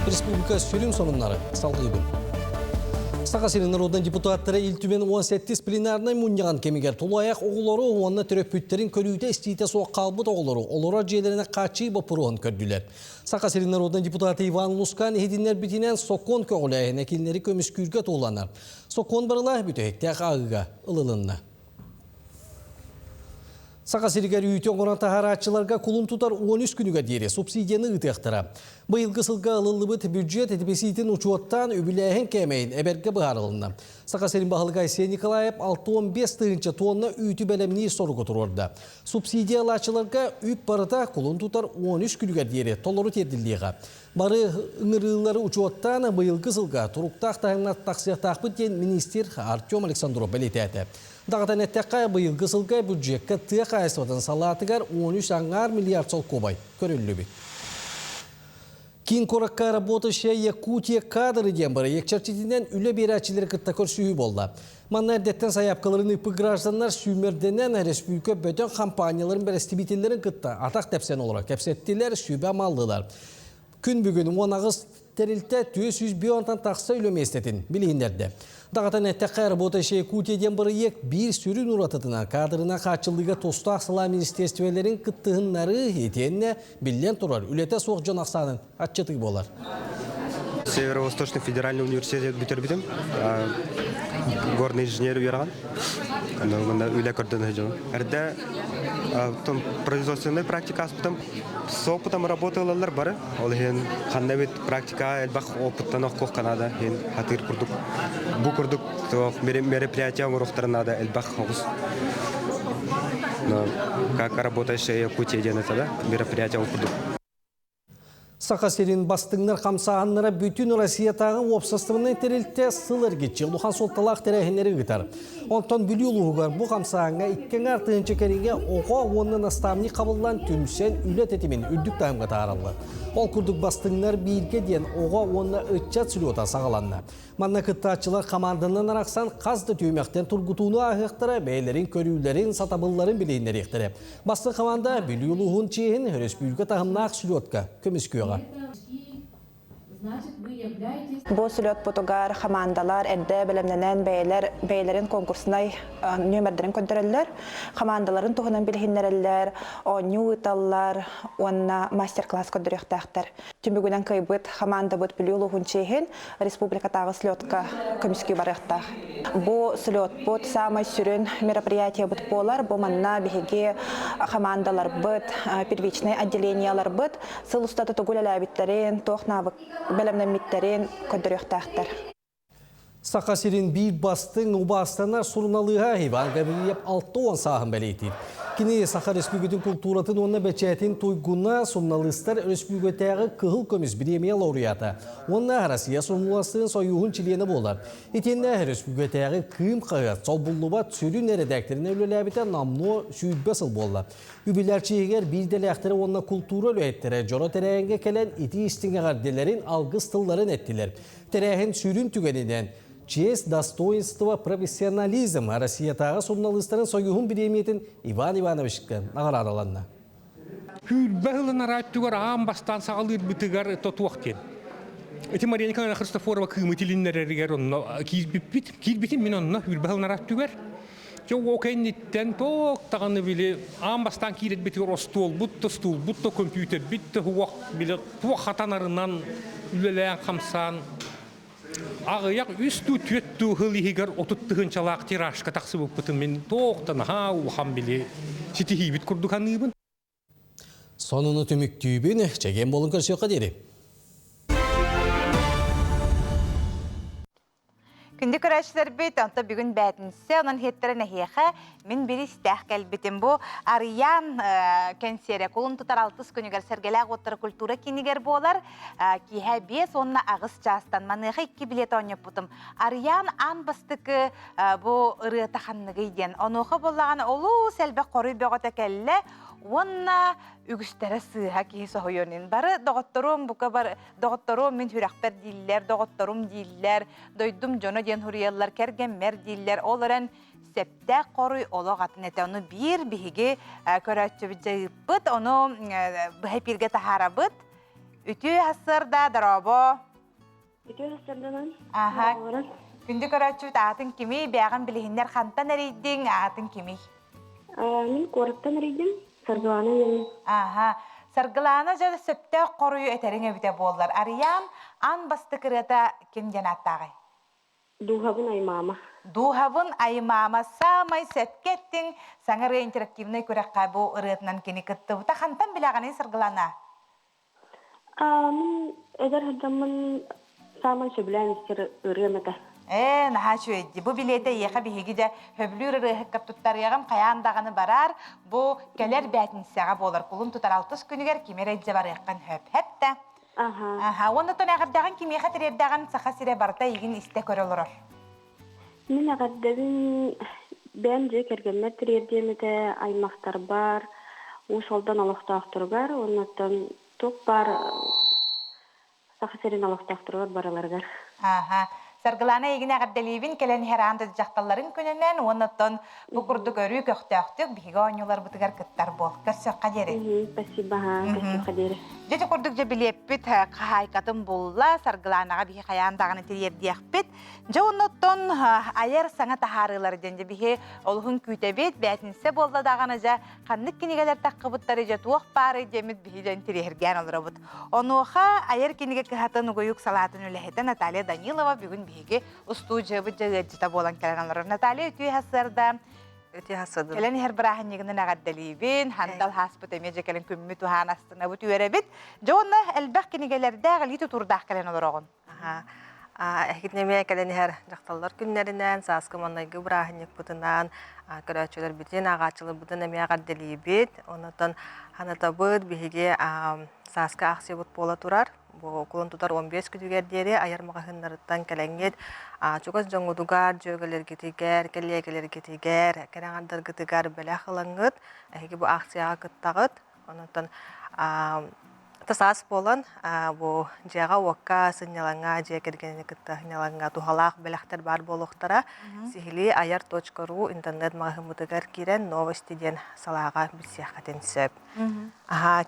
Speaker 2: Республика сүйрін сонынлары салғы күн. Сақасырын народан депутаттары илтүмен 17 пленарный мұнияған кемегер тұлаяқ оғылары оғанна түрөппүттерін көрүйді істейті соқ қалбыт оғылары олара жерлеріне қачы бапыруын көрділер. Сақасырын народан депутаты Иван Лускан единер бітінен сокон көғіләйін әкелінері көміс күрге толанар. Сокон барыла бүтөйттәқ ағыға ылылынна. Сақасырыгар үйті оңыран тахарачыларға кулун тутар 13 күніға дейірі субсидияны ұтықтыра. Бұйылғы сылға алылыбыт бюджет әдіпесейтін ұчуаттан өбіләйін кәмейін әберге бұғарылынна. Сақасырын бағылға Айсен Николаев 6-15 тығынча тонна үйті бәлеміне сорғы тұрорда. Субсидиялачыларға үп барыда кулун тутар 13 күніға дейірі толыры терділдіға. Бары ыңырылары ұчуаттан бұйылғы сылға тұруқтақ тағынат тақсияқтақпыт ден министр Артем Александров бәлетәді. Дағытан әттәққа бұйылғы сылға бюджетке тыяқ айсыватын салатығар 13 миллиард сол кобай көрілі бі. Кин коракка работашы Якутия кадры ден бары екчәрчетінен үлі берәчілер кітті көрсүйі болды. Манна әрдеттен саяпқаларын үпі гражданлар сүймерденен республика бөтен компанияларын бәрестібетелерін кітті атақ тәпсен олар. Кәпсеттілер сүйбе малдылар. Күн бүгін онағыз тәрілті 200 бионтан тақса үлеместетін білейіндерді. Дағатан әттәққа работашы Якутиядан бары ек бір сүрін ұратытынан кадрына қачылдыға тосты ақсыла министерствелерін кіттіғынлары етеніне білден тұрар. Үлеті соқ жон ақсанын атчатығы болар.
Speaker 4: Северо-Восточный федеральный университет бүтербітім. Горный инженер ұйырған. Үлі көрдіні жон. Әрді производственный практика аспытым. С опытом работалар бары. Ол хен ханнабит практика элбах опыттан оқоқ Канада. Хен хатыр күрдік. Бұл күрдік мероприятия ғұрықтарынада элбах оғыз. Как работаешь Якутиядан это, мероприятия күрдік.
Speaker 2: Сақасерин бастыңнар қамсағанлара бүтін Россиятағы опсастығының терілтті сылыр кетші. Лухан солталақ тәрәхінері ғытар. Онтан бүлі ұлығығар бұл қамсағанға иккен артығыншы кәрінге оға онның астамны қабылдан түмсен үлет етімен үддік тағымға тағаралды. Ол күрдік бастыңнар бейірге ден оға онына үтчат сүліота сағаланна. Манна кыттачылар командынан арақсан қазды түймектен тұргутуыны ағықтыра бәйлерін, көрілерін, сатабылларын білейіндер ектірі. Басты команда бүлі ұлығын чейін республика тағымнақ сүліотқа көміс күйеға.
Speaker 5: Бұл сүлет бұтығар командалар әдді білімненен бәйлерін конкурсынай нөмірдерін көндірілдер. Командаларын тұғынан білгендерілдер, оңы ұталар, онына мастер-класс көндіректақтар. Түмігінен көйбіт команда бұт білі ұлығын чейін республикатағы сүлетқа көміскі барықтақ. Бұл сүлет бұт самай сүрін мероприятия бұт болар, бұл манна бігеге командалар бұт, первичный отделениялар бұт, сыл ұстаты тұғыл әләбіттерін, тоқнабық бәлемнен миттерин көндіректақтар.
Speaker 2: Сақасерин бір бастың ұбастанар сұрналыға Иван Гавриев 6-10 сағын бәлейтін. Кіне Саха Республикатын культуратын онына бәчәтін тойгуна сұрналыстар Республикатағы қығыл көміз премия лауреаты. Онына Россия сұрналастығын сойуғын чилені болар. Етенне Республикатағы кым қағат сол бұллыба түсірін әредәктеріне өлеләбіті намно сүйітбесіл болды. Үбілерчі егер бір дәләқтері онына культура өләйттері жора тәрәйінге кәлен ити істіңе ғарделерін алғыз тылларын әттілер. Тәрәйін сүрін түгенеден честь, достоинство, профессионализм Россиятағы журналистерин союғын премиятын Иван Ивановичке наградаланды.
Speaker 14: Хүрбәһылын араттыгар аам бастан сағалыр бітігар тотуақтен. Эти Марьяника Христофорова кымытилиннерергер онно кирбитин мен онно хүрбәһылын араттыгар. Жо окенниттен ток таганы биле аам бастан кирет битигар стул, бутто компьютер, битте хуак биле туак хатанарынан үлелән хамсан. Ағыяқ үсту түетту хылығығар отыттығын чалақ тирашқа тақсы бұппытын мен тоқтан ға ұлған біле сетихи бит күрдіғанығын.
Speaker 2: Сонуны түміктүйбін, чеген болын көрсеуқа дері.
Speaker 1: Күнді көрәшілер бейт, онта бүгін бәтінсе, оның хеттерін әхеқі, мен бір істәқ кәлбетім бұл. Ариян кәнсері, қолын тұтар 6 күнігер сәргеләқ отыры культура кенігер болар. Кейхә бес, онына ағыз частан. Манығы 2 билет ойнап бұтым. Ариян ан бастықы бұл ұры тақаннығы еден. Онуқы болаған олу сәлбі қоры бөғіті кәлі. Онна үгістері сыға кейсі ойонын. Бары доғыттырым, бұқа бар доғыттырым мен хүрәқпер дейлер, доғыттырым дейлер, дойдым жоны ден хүрелер, кәргенмер дейлер. Оларын сәпті қоры олық атын әті. Оны бір бігі көрәтші жайыппыт, оны бұхай бірге тахара бұт. Үті асырда дарабо?
Speaker 7: Үті асырдан.
Speaker 1: Күнді көрәтші атын кемей, бәғын білігіндер қантан әрейдің атын кемей?
Speaker 7: Мен қорыптан әрейдім. Саргыланы мен.
Speaker 1: Саргыланы жады сөпті қорую әтеріңе біте болылар. Ариян, ан басты кірета кем жанаттағай?
Speaker 7: Духабын аймама.
Speaker 1: Духабын аймама самай сәткеттің саңыры интерактивный көрәққа бұл ұрытынан кені күтті. Бұта қантан білағаны саргылана?
Speaker 7: Мен әдер ғадамын самай сөбілән істер ұрыметі.
Speaker 1: Наха шөйді. Бұл билеті еқі бігі де хөблүр ұрығы тұттар еғім қаяндағаны барар. Бұл кәлер бәтінсіға болар. Құлын тұтар 6 күнігер кемер әдзе бар еққан хөп-хөпті. Оны тұн әғірдаған кеме қатырердаған сақа сире барта егін істе көрі олырыр.
Speaker 7: Мен әғірдеген бән жек әргенлер тірердемеді аймақтар бар. Ошалдан алықтақтыр бар. Оннаттан тоқ бар. Сақа сирен алықтақтыр бар бараларғар.
Speaker 1: Саргылана егін әғірделейбін кәлен херанды жақталарын күнінен, оныттан бұл күрді көрі көқтіқтік бігі ойнылар бұтығар күттар бол. Көрсөққа дері?
Speaker 7: Спасибо, көрсөққа дері.
Speaker 1: Жеті күрдік же білеппіт қағайқатын болла, саргыланаға бігі қаяндағыны терердияқпіт. Же оныттан айыр саңа тахарылар денде бігі олғын күйтебет, бәтінсе болда дағаны же қаннық кенегелер таққы бұттары же туақ бары демет бігі жен терерген олыры бұт. Онуға айыр кенеге кіхатын ұғыйық салатын үләхеті Наталья Данилова бүгін бігі ұстуы бұт жығыджыта болан кәліғанлары. Наталья өтүй хасырда. Кәлен хер бірағын егінін ағаддалейбін, хандал хаспыт әмеже кәлен күммі туған астына бұт үйеребет. Жоғынна әлбәқ кенегелерді ғалиті тұрдақ кәлен олар оғын.
Speaker 9: Әхітнеме кәлен хер жақталар күнлерінен, сасқы манайғы бірағын ек бұтынан, көрәтшілер бітін ағатшылы бұтын әме ағаддалейбет. Онытын ханата бұт бігі сасқы ақсы бұт бола тұрар. Құлын тұтар 15 күдігердері айармаға хындарыттан кәләңет. Чуғыз жоңудугар, жөгілер кетігер, кәлегілер кетігер, кәрәңандар кетігер бәлі қылыңыт. Әйгі бұл ақсияға күттағыт. Онытын тасас болын, бұл жаға уаққа сынялаңа, жекергені күтті сынялаңа тухалақ бәліқтер бар болуқтара. Сихили ayar.ru интернет мағымытығар керен новостиден салаға білсияқатын сөп.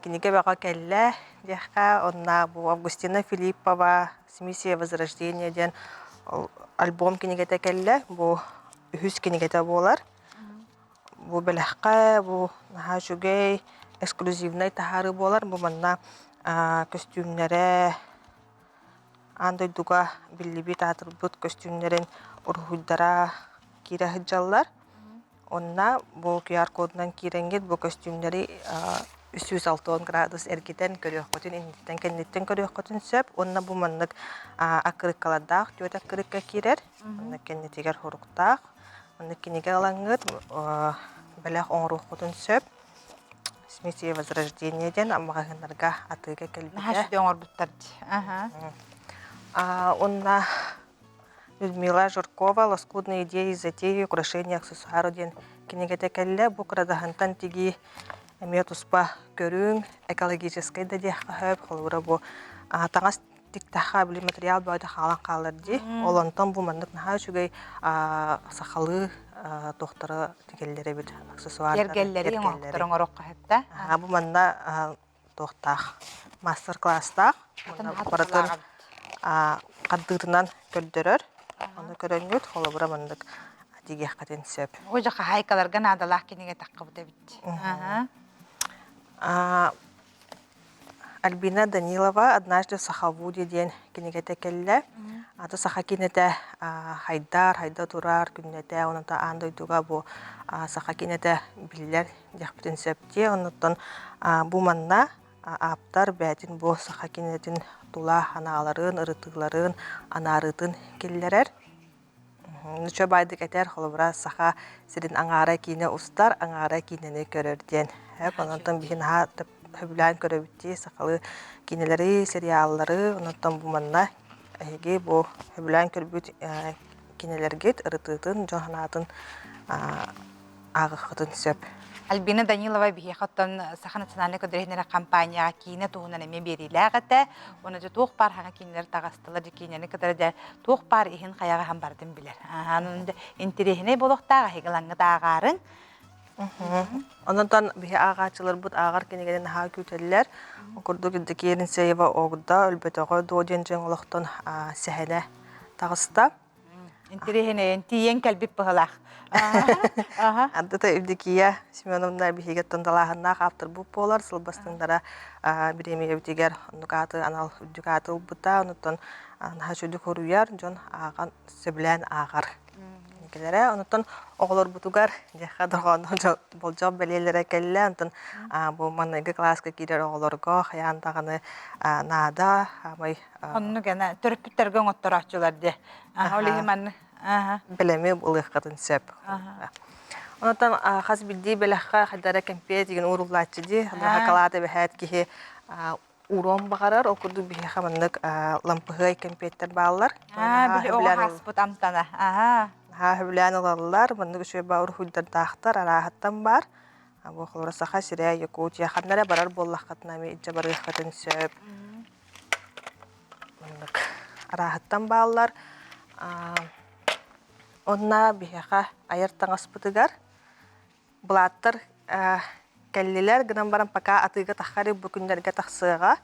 Speaker 9: Кенеге баға кәлі, дияққа онна бұл Августина Филиппова «Смиссия возрождения» ден альбом кенегеті кәлі, бұл үхіз кенегеті болар. Бұл бәліққа, бұл жүгей эксклюзивный тахары болар, бұл манна костюмнері андойдуға білі татыр бұт костюмнерін ұрғыдара кире хыджалар. Онна бұл QR кодынан киренгет бұл костюмнері 360 градус әргетен көріқ көтін, индеттен кәнеттен көріқ көтін сөп. Онна бұл маннық ақырық қаладақ, төт ақырыққа кирер. Онна кәнеттегер ғұрықтақ. Онна кенеге алаңғыт, бәләқ оңыруқ көтін сөп. «Смиссия возрождения» ден амағағынарға атыға кәлбеде.
Speaker 1: Хашуды оңыр бұттарды.
Speaker 9: Онна Людмила Журкова «Лоскудные идеи, затеи, украшения, аксессуары» ден кенегеде кәлі. Бұл қырадағынтан тегі әмет ұспа көрің, экологическай да де қағып, қолуыра бұл таңас тіктаға білі материал бөйді қалан қалыр де. Олантан бұл мандық наға жүгей сақалы тоқтары текелері біл аксессуарлары.
Speaker 1: Ергелері оңықтырың ұрыққа әтті?
Speaker 9: Бұл манда тоқтақ мастер-класстақ. Баратын қаддырынан көлдірір. Оны көріңгет, қолы бұра мандық дегеқ қатын сөп.
Speaker 1: О жаққа хайқаларға надалақ кенеге таққы бұда бітті.
Speaker 9: Альбина Данилова «Однажды в Сахавуде» ден кенегеті кәлі. Аты саха кенеті хайдар турар күннеті, оныта андойдуға бұл саха кенеті білілер дәқпітін сөпте. Онытын бұл манна аптар бәтін бұл саха кенетін тула аналарын, ырытыларын, анарытын келілерер. Нүчө байдык этер холбура саха сирин аңара кине устар, аңара кинени көрөрден. Онотон бихин ха хөбүлән көрөбүтти сакалы кинелери, сериаллары, онотон бу манна эге бу хөбүлән көрбүт кинелергет ырытытын, жоханатын агыхытын сөп.
Speaker 1: Альбина Данилова бихехоттон Саха национальный көдөрөһүнөрө компанияга кийине туһунан эме берилаагата, оны же туох пар хаңа кинелер тагастылар же кийинени кытырда туох пар ихин хаяга хам бардым билер. Анын интерехине болохтаага хегалаңга таагарын.
Speaker 9: Онотон бихи агачылар бут агар кенегеден ха күтеллер. Окурдук дикерин сейва огда өлбөтөгө дооден жен олоктон сехене тагыста.
Speaker 1: Интерехине тиен калбип бахалах.
Speaker 9: Андыта Евдокия Семеновна бихиге тондалахына автор бу полар сылбастындара биреме өтегер нукаты анал дукаты убута онотон хашуду коруяр жон аган сөблән агар. Никелере онотон оглор бутугар жаха даган болжоп белелере келле онтон бу манныгы класска кирер оглорго хаяндаганы нада амай
Speaker 1: Онну гана төрөпүттерге оттурачулар де. Олеги манны
Speaker 9: белеме булыхкатын сөп. Онотон хас билди белахка хадара кемпе деген уруулачы ди хакалата бехат ки урон багарар окурду бихе хамандык лампыгай кемпеттер баллар.
Speaker 1: Били ого хаспут амтана.
Speaker 9: Хөбүлән алалар, мындык шөй бауыр хуйдар тахтар арахаттан бар. Бу холора саха сирия Якутия ханнара барар боллахкатна ми итче барыхкатын сөп. Мындык арахаттан баллар. Онна бихеха айыртан аспытыгар. Булаттар келлилер гынан баран пока атыга тахары бүкүндерге тахсыга.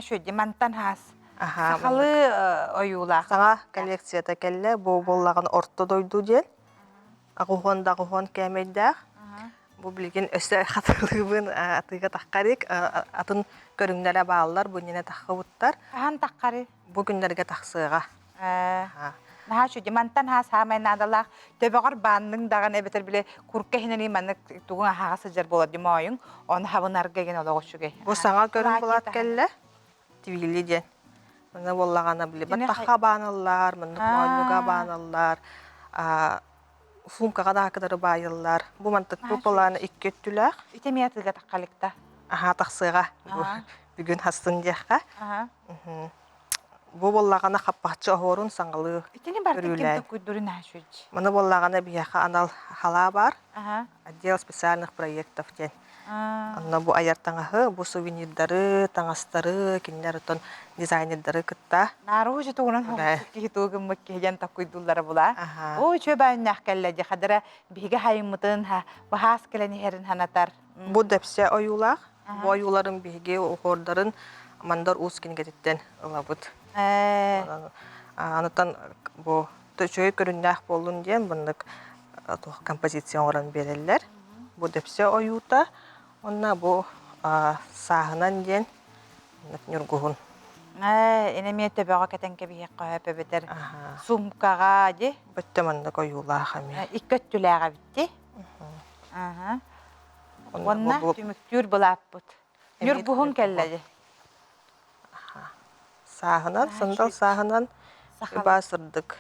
Speaker 1: Шөйде мантан хас. Сахалы оюла.
Speaker 9: Саңа коллекцията келле бу боллаган орто дойду ден. Агухон кемейдах. Бу билген өсө хатырлыгын атыга тахкарик атын көрүңнөрө баалар бу нене тахкыбыттар.
Speaker 1: Хан тахкары
Speaker 9: бу күндөргө тахсыга.
Speaker 1: Наха шөйде мантан хас хамайын адалақ төбөгөр банның даган эбетер биле курка хинени маннык тугун хагасы жер болот демойың. Оны хабынарга ген олого шугай.
Speaker 9: Бу саңа көрүң болот келле. Тивили ден. Мына боллагана биле батаха бааналар, мына койнуга бааналар, сумкага да кадары байыллар. Бу мантык бу боланы иккеттүлөр.
Speaker 1: Итемиятыга таккалыкта.
Speaker 9: Таксыга. Бүгүн хастын жакка. Бу боллагана хаппачы орун саңгалы.
Speaker 1: Итени бар кем куйдурун ашыч.
Speaker 9: Мына боллагана бияха анал хала бар. Отдел специальных проектов ден. Анна бу аяртаңа бу сувенирдары, таңастары, кинлертон дизайнерлары кытта.
Speaker 1: Нару же тугунан китогым меккеген такуйдуллары була. О чөбән нәхкәлләде хадара биге хайымытын бу хас келени херин ханатар.
Speaker 9: Бу депсе оюлар. Бу оюларын биге окордарын мандар ускинге теттен ылабыт. Анатан бу төчөй көрүннәк болдун ден бындык композицияларын берелер. Бу депсе оюта. Онна бу сахынан ден нүргүһүн.
Speaker 1: Энеме төбөгө кетенке бие кайып бетер. Сумкага ди
Speaker 9: бөттөмөндө коюла хами.
Speaker 1: Иккөттүләгә битти. Онна түмүктүр булаппыт. Нүргүһүн келледи.
Speaker 9: Сахынан, сандал сахынан басырдык.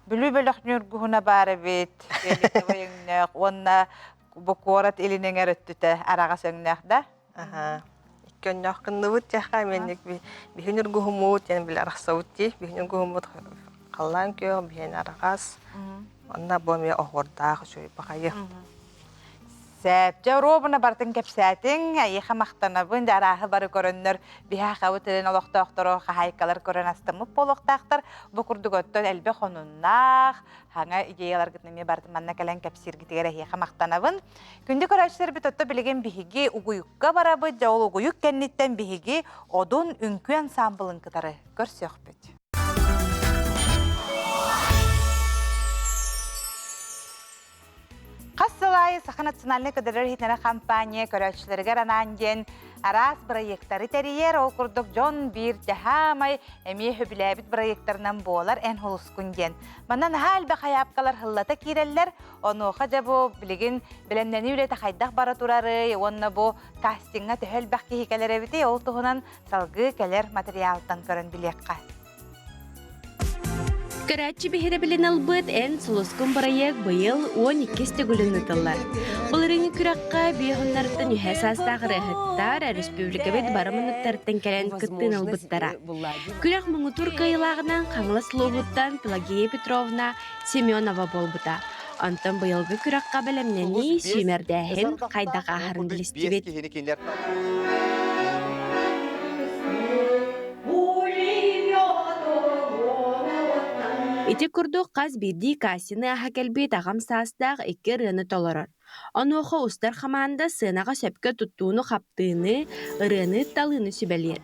Speaker 1: Бүлү-бөлөк нүргүһүнө бары бит. Онна бу корат элинен эреттүтэ арага сөңнөх да.
Speaker 9: Иккөннөх кынныбыт жака менник бихинер гухумут ен биле араксаутти, бихинер гухумут каллан кö, бихин арагас. Онна боме охордаах шөй бакайы.
Speaker 1: Сәпче робына бартын кепсәтин, айыха мақтанабын дарахы бары көріннөр, биха қауытылын олықтақтыру қайқалар көрін астымып болықтақтыр, бұқырды көттін әлбе қонуннақ, хаңа идеялар күтінме бартын манна кәлін кәпсергітігер айыха мақтанабын. Күнді көрәшілер біт отты білеген бихиге угуюкка барабы, жауыл угуюк кәннеттен бихиге одун үнкі ансамблын кытары көрсөк біт. Қассылайы Саха национальный көдірер хитнері компания көрәтшілерге рананген арас проекттары тәрiyер ол күрдік жон бір тәхамай әме хөбіләбіт проекттарынан болар ән холыс күнген. Манан хәлбі қаяпқалар хыллата керелер, оны оқа жабу білеген білемнені үлеті қайдақ бара турары, онына бұ кастинға төхіл бәқкі хекелер әбіті, ол тұғынан салғы кәлер материалтан көрін білекқа.
Speaker 10: Карачи бихире билен албыт эн сулускун барайык быйыл 12 гүлүнүтылар. Буларыны күракка бейхоннарыттан юхасастагыры хыттар республикабет барымыныктарыттан келен кыттын албыттара. Күрак муңутур кайылагынан Қаңлас Лоғуттан Пелагея Петровна Семенова болбыта. Антон быйылгы күракка белемнени сүймердәһин кайдаға ахарын билистибет. Ити курдук қаз бирди кассины аха келбет ағам саастақ 2 рыны толорор. Онуоха устар хаманда сынаға сөпкө туттууну хаптыыны, ырыны талыны сүбелер.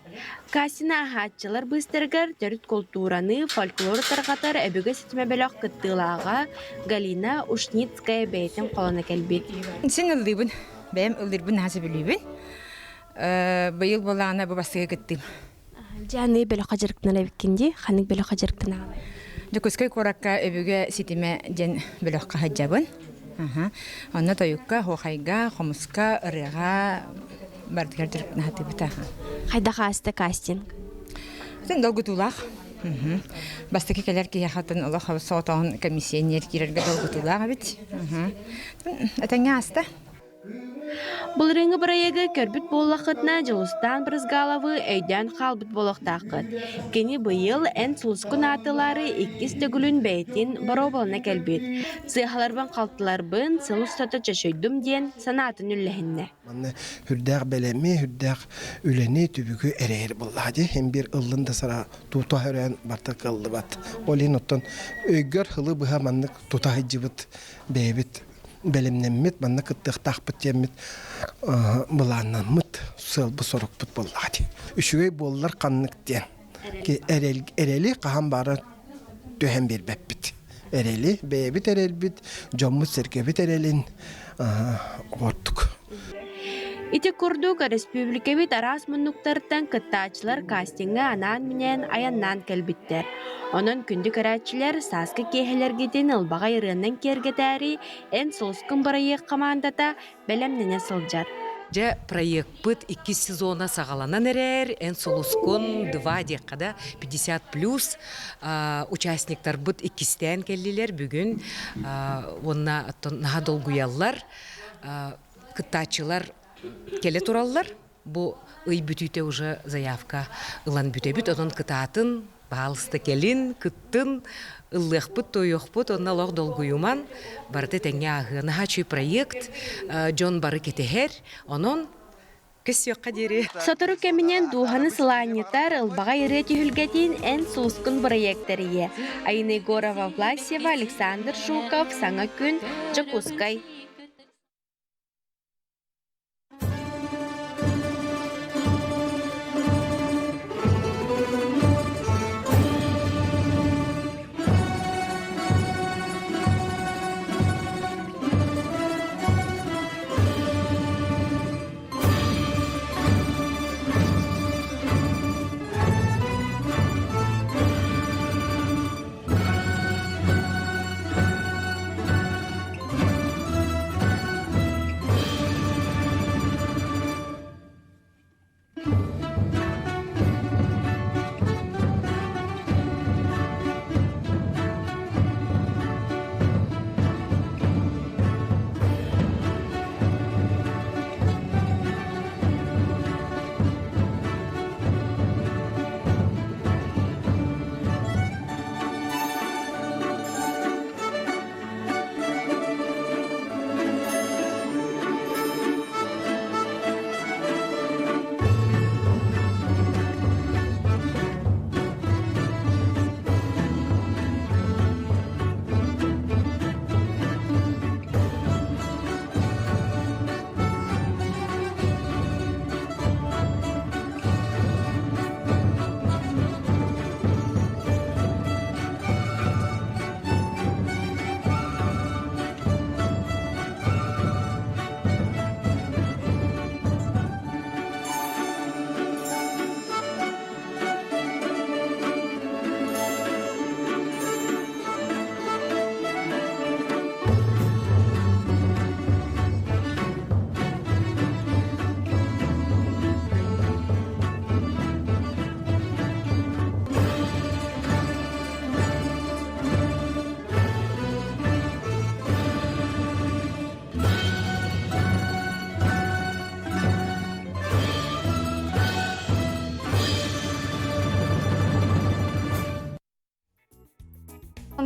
Speaker 10: Кассины ахатчылар быстыргар төрүт культураны, фольклор тарғатар әбігі сетіме бөлөк кыттылаға Галина Ушницкая бәйтін қолына келбет.
Speaker 11: Сен ылдыбын, бәйім ылдырбын хасы білібін. Бұйыл болағына бұл бастыға кыттым.
Speaker 10: Жаны бөлөк қажырықтын әбіккенде, қаның бөлөк қажырықтын ағам.
Speaker 11: Жүкөскөй коракка өбүгө ситиме жен бөлөкка хаджабын. Онна тоюкка, хохайга, хомуска, ырыга бардыгар жүрүп нахаты бутаха.
Speaker 10: Хайдаға асты кастинг?
Speaker 11: Сен долгутулах. Бастыки келер ки яхатын олох соотон комиссионер кирерге долгутулах бит. Атаңа аста.
Speaker 10: Бұл реңі бірайығы көрбіт болақытна жылыстан бірізгалавы өйден қалбыт болақтақыт. Кені бұйыл ән сұлыскын атылары 2 төгілін бәйтін баробалына кәлбет. Сыйхаларбан қалтыларбын сылыстаты чашойдым ден санатын үлләхінне.
Speaker 22: Хүрдәқ бәләме, хүрдәқ үләне түбігі әрәйір болады. Hem bir ыллында сара тута өрән барта қылды бат. Олен оттан өйгөр хылы бұға маннық тута хыджыбыт бәйбіт. Белемнеммит, манна кыттық тақпыт еммит бұланнаммыт, сыл бұ сорықпыт болады. Үшігей болылар қаннықтен. Әрелі қаған бары төхен бір бәппіт. Әрелі, бәйбіт әрелбіт, жоммыт сәркебіт әрелін орттық.
Speaker 10: Ити курдук республикабит арас мұннуктарттан кыттачылар кастинга анан менен аяннан келбиттер. Онон күнді карачылар саскы кейхелергеден ылбаға ирыннан кергетәри ән солскын барайық командата бәлемнене сылжар.
Speaker 23: Же проект пыт 2 сезона сағаланан әрер, ән солускон 2 декада 50+ участниктар быт 2-стен келлилер бүгін. Онна наға долгуялар, кыттачылар келе тураллар. Бу ый бүтүтө уже заявка ылан бүтөбүт, онон кытатын баалысты келин, кыттын, ыллыхпыт, тойохпыт, онна лох долгуюман, барды теңе агына хачуй проект, жон бары кетехер, онон көсөкка дери.
Speaker 10: Сатыру кеминен духаны сыланетар ылбаға ирети хүлгетин ән сұлыскын проектерие. Айны Горова Власева, Александр Жуков, Саңа күн, Жакускай.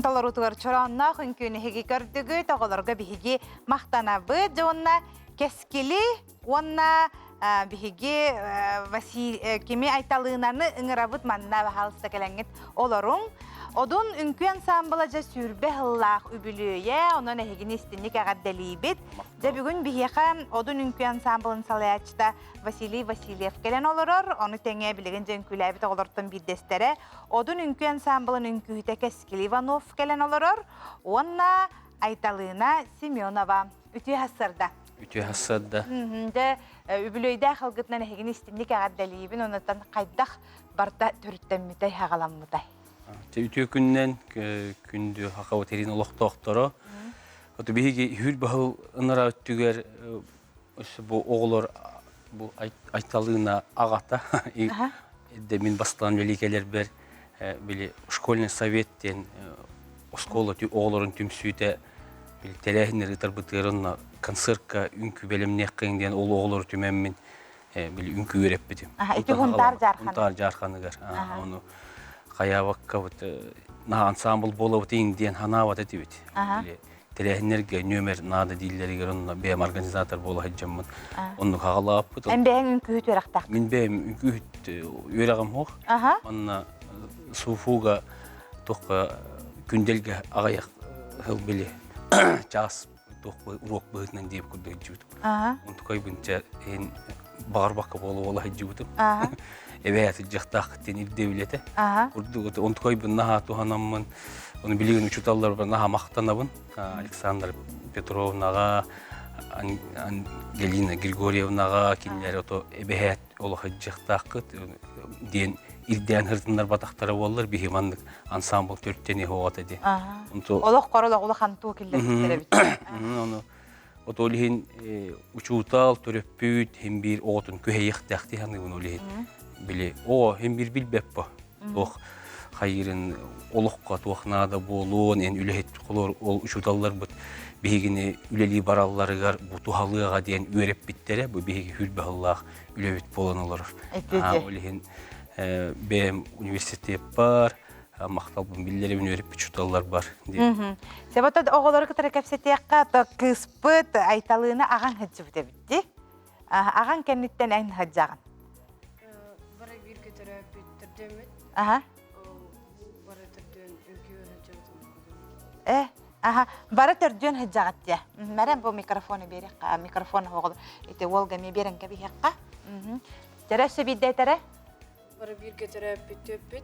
Speaker 1: солорутугар чоронна хүнкүнү хиги көрдүгү тоголорго биһиги мактанабыт жонна кескили онна биһиги кими айталыынаны ыңырабыт манна бахалыста келеңит олоруң Odun ünkü ensamblaca sürbe hıllaq übülüye, onun ehigini istinlik ağaddelibit. Ja bugün bihiqa odun ünkü ensamblın salayaçta Vasiliy Vasilyev gelen olurur. Onu tenge biligin ünkülebit olurtun bir destere. Odun ünkü ensamblın ünkühüte Keskil Ivanov gelen olurur. Onna aytalığına Semyonova. Ütü hasırda.
Speaker 6: Ütü hasırda.
Speaker 1: Übülüyde xalgıtnan ehigini istinlik ağaddelibin. Ondan qaydaq barda törütten mütay hağalan
Speaker 6: Ütü günden gündü haqavu terin oluq doktoru. Otu bihi hür bahıl ınara öttüger bu oğulur bu aytalığına ağata. Demin basılan velikeler bir bili şkolni sovetten oskola oğulurun tümsüyde bili telehinleri tarbıtırınna konsertka ünkü belimne qıyındiyen oğulur tümemmin bili ünkü öğrep bidim.
Speaker 1: İki huntar jarxanı.
Speaker 6: Huntar jarxanıgar. Onu Kayavakka na ansambl bolavut indiyen hanavata tibit. Telehinlerge nömer nada dilleri görünna benim organizatör bola hacamın. Onu kağalap bıtıl.
Speaker 1: En beğen ünkühüt veraktak.
Speaker 6: Min beğen ünkühüt öğregim hoq. Anna sufuga toqa gündelge ağayak hıl bili çağız toqa urok bığıtnan deyip kudu hacıbıtım. Onu kaybınca en bağır bakka bola hacıbıtım. Evet, jaqtaq tenir devlete. Urdu onu koybun naha tuhanamın. Onu bilgin uçutallar var naha maqtanabın. Aleksandr Petrovnaga, Angelina Grigorievnaga kinler oto ebehet oluq jaqtaq den irden hırtınlar bataqtara bollar bihimanlık ansambl törtteni hoğat edi.
Speaker 1: Oluq qoroloq uluq hantu killer bit.
Speaker 6: Onu otolihin uçutal töröppüt hem bir otun köheyiqtaqti hanı bunu olihin. Bile o hem bir bilbep bu. Toq hayırın oluqqa toqnada bolun en ülehet qolor ol uçutallar bu bihigini üleli barallarıgar bu tuhalığa diyen öğrep bittere bu bihigi hülbahallaq ülevit bolan olur. Olihin benim üniversite var. Maqtalbın billerimin öğrep uçutallar var.
Speaker 1: Sebata oğulları kıtara kapsetiyaqqa to kıspıt aytalığına ağan hıcıbı debitti. Ağan kenditten en hıcağın. Aha. Bara tördüğün hıcağıt ya. Meren bu mikrofonu beri, mikrofonu hoğul. İte Volga mi beren kabi haqqa. Jara söbidde tere?
Speaker 12: Bara bir terapi töpüt.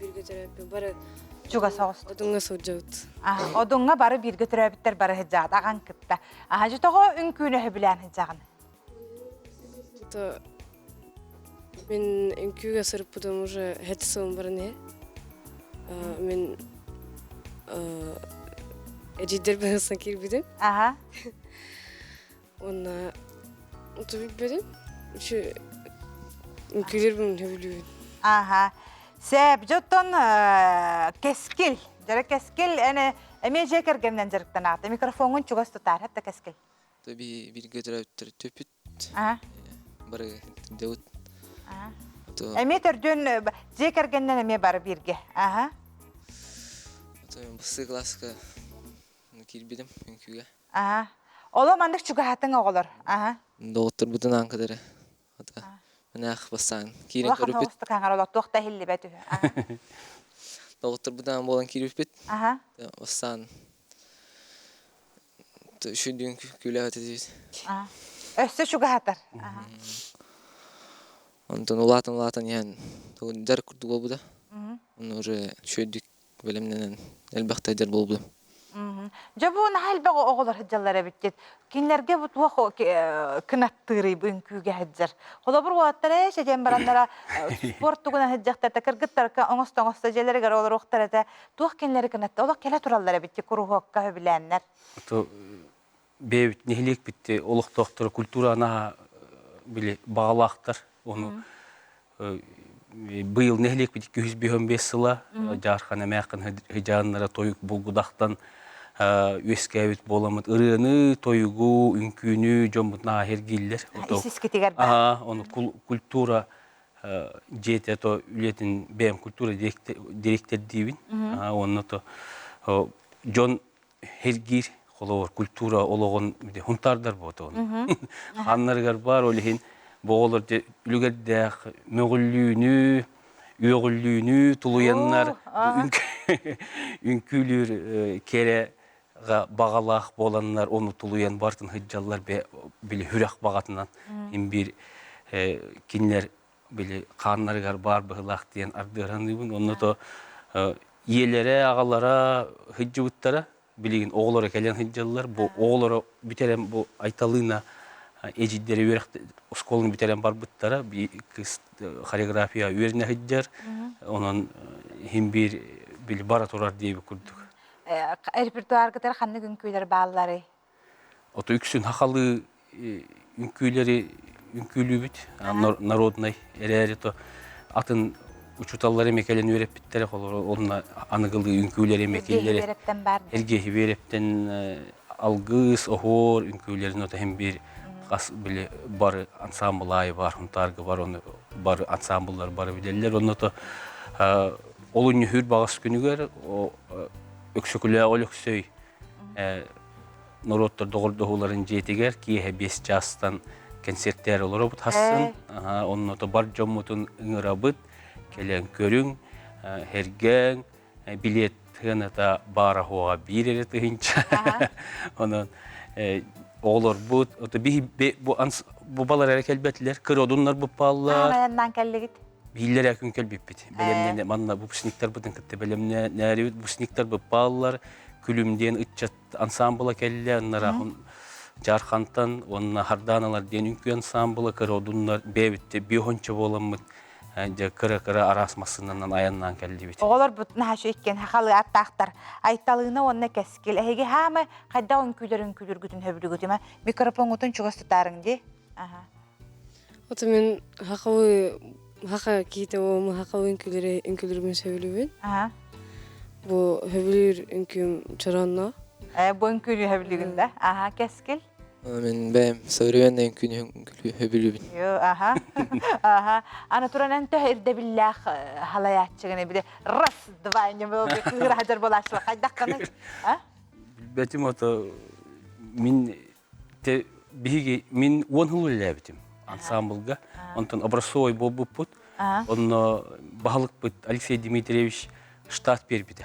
Speaker 12: Bir terapi bara
Speaker 1: Juga soğust.
Speaker 12: Odunga soğut.
Speaker 1: Odunga bara bir terapitter bara hıcağıt ağan kıtta. Jitoğu ünküne hübilen hıcağın.
Speaker 12: Мен үnküge сырып потом уже хэтсом барне. Мен эдидер басын кирбидим. Онна утубидим. Şu үnkülер бун хөбүлүбүн.
Speaker 1: Sep jotton keskil. Jara keskil ene eme jeker gemden jarıktan atı. Mikrofonun çugas tutar hatta keskil.
Speaker 6: Tabii bir götürüp töpüt. Bara Davut.
Speaker 1: Eme tördün jekergenden eme bara birge.
Speaker 6: Bısı klaska kirbidim ünküge.
Speaker 1: Ola mandık çuga hatın oğulur.
Speaker 6: Doktor budun ankadere. Menaq basan. Kirin körüpüt.
Speaker 1: Ola xanı kangar ola toqta hilli betü.
Speaker 6: Doktor budan bolan kirüpüt. Basan. Şu dünkü gülehat ediyoruz.
Speaker 1: Össe çuga hatar.
Speaker 6: Ondan ulatan yani dar kurdu oldu. Onu şöydük bölümden elbette eder oldu.
Speaker 1: Jabu nahal bağı oğulur hıcallara bitket. Kinlerge bu tuğu kınattırı bu ünküge hıccar. Ola bir vaatlara şejem baranlara sport tuğuna hıccakta takırgıtlar oğusta jelere gara olur oğtarata tuğu kinleri kınattı. Ola kele turallara bitti kuru hoqqa höbilenler.
Speaker 6: Beyt nehlik bitti. Oluq doktor kultura naha bile bağlaqtır. Onu bu yıl nehlik bitti 215 yıla jarxana maqın hıcanlara toyuk bulgudaqtan üskevit bolamıt ırığını, toyugu, ünkünü, jombut naher giller.
Speaker 1: İsiz kitiger.
Speaker 6: Onu kultura жете то үлетін бәм культура директор дейбін. Онны то Джон Хергир қолауыр культура олығын хунтардар боты оны. Ханнарғар бар олығын боғылыр үлгердәқ мөғіллүйіні, үйіғіллүйіні, тулуяннар үнкүлір кере бағалақ боланlar, оны тулуян бартын хыджалар білі хүрәқ бағатынан бір кинлер білі қаннарғар бар бұғылақ дейін ардығырандығын. Оны то иелері, ағалара, хыджығыттара білеген оғылары кәлен хыджалар. Оғылары бітерен айталына ежиддері өріқті сколын бітерен бар бұттара. Хореография өріне хыджар. Онын бір білі бара тұрар дейбі күрдік.
Speaker 1: Репертуаргытар қанны күнкүйлер бағалары?
Speaker 6: Ото үксін хақалы үнкүйлері үнкүйлі бүт, народнай, әрәрі то атын учуталлары мекелен өреп біттері қолыр, онына анығылы үнкүйлері мекелері. Әргейі верептен алғыз, оғыр үнкүйлерін ота hem бір қас білі бары ансамблайы бар, хунтарғы бар, бары ансамблар бары біделер. Оны то олын үхір бағас күнігер, өксөкілі олықсөй народтар доғырдығыларын жетігер, кейі 5 жастан концерттер олар бұд хасын. Оның ота бар жоммутын ұңыра бұд, келен көрің, hergen, билет ғаната бара хоға бір әрі тұхынша. Оның олар бұд, бұ балар әрі кәлбәтілер, кір одынлар бұп балар.
Speaker 1: Аяннан кәлігіт?
Speaker 6: Биллер әкін кәл беппет. Белемне манна бу сниктар бутын кытты белемне нәребит бу сниктар бу баллар күлүмден ытчат ансамбла келле аннара жархантан онна харданалар ден үнкү ансамбла кыродуннар бебитте бихонча боламмыт. Жа кыра арасмасынан аяннан келди бит.
Speaker 1: Оголор бутун хашы иккен хакалы аттактар айталыгына онна кескил. Эге хама кайда үнкүлөр күтүн хөбүлүгүтүмө микрофон утун чугастарың ди.
Speaker 12: Ото мен Хақа кейті оғымы хақа үнкілерімен сөйлеуін. Бұ хөбілер үнкім чаранна.
Speaker 1: Бұ үнкілер хөбілігінде. Кәскіл?
Speaker 8: Мен бәйім современный үнкілер хөбілігін.
Speaker 1: Ана тұранан төх ирде биллах халаятчығыны біде раз, два, не бұл қығыр хажар болашылы. Қайдақ қаны?
Speaker 6: Бәтім ота, мен 10 хыл өлі ансамблга, онтон образцовый бол бұппыт, онно бағылық бұт Алексей Дмитриевич штат бербіді.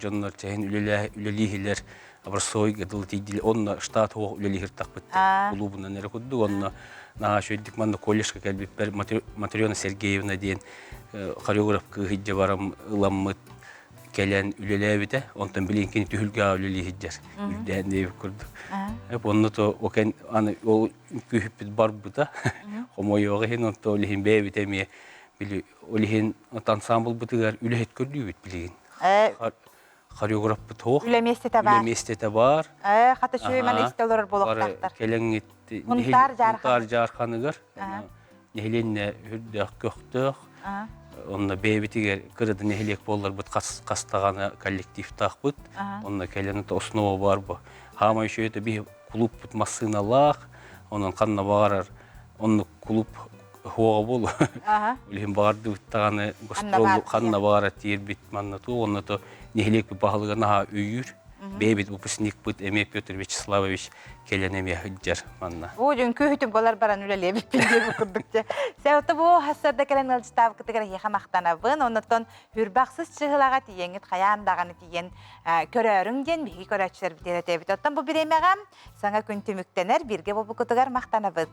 Speaker 6: Жонлар чайын үлелігілер образцовый ғадылы тейділі, онно штат оғы үлелігір тақпыт клубынан әрі құдды, онно наға шөйдік манны коллежға кәлбеппер Матрена Сергеевна дейін хореограф күйді барам ұламмыт кәлен үлеләбіді, онтон білінкені түхілге үлелігілер үлдән дейбі күрдік. Онны то окен ол күйіппіт бар бұда, хомой оғын онты олығын бәйбіт әме білі олығын ансамбл бұтығар үләйт көрді өт білігін. Хореограф бұт оқ. Үлеместеті бар.
Speaker 1: Қаты шөймен істелер болуқтақтар.
Speaker 6: Кәлен
Speaker 1: Мұнтар
Speaker 6: жарқанығар. Нехеленне үрдіқ көқтіқ. Онна бәйбітігер кырыды нехелек болар бұт қастағаны коллектив тақ бұт. Онна кәленіті основа бар бұ. Хама еще это би клуб под массына лах, он канна барар, он клуб хуа болу. Улим барды таганы гострол канна бара тирбит маннату, он то нехлек бахалга на үйүр. Бебит выпускник бут Эмек Петр Вячеславович келенеме хыджар манна.
Speaker 1: Бужун көйтүм болар баран үлеле биттиге курдукча. Сәуты бу хассарда келен алыстап кытыгар яха мактанабын, оннотон хүрбаксыз чыгылага тиеңит каяндаганы тиен көрөрүңден биги көрөчүлөр битерете бит. Оттон бу биремегам саңа күн түмүктенер бирге бу кытыгар мактанабыт.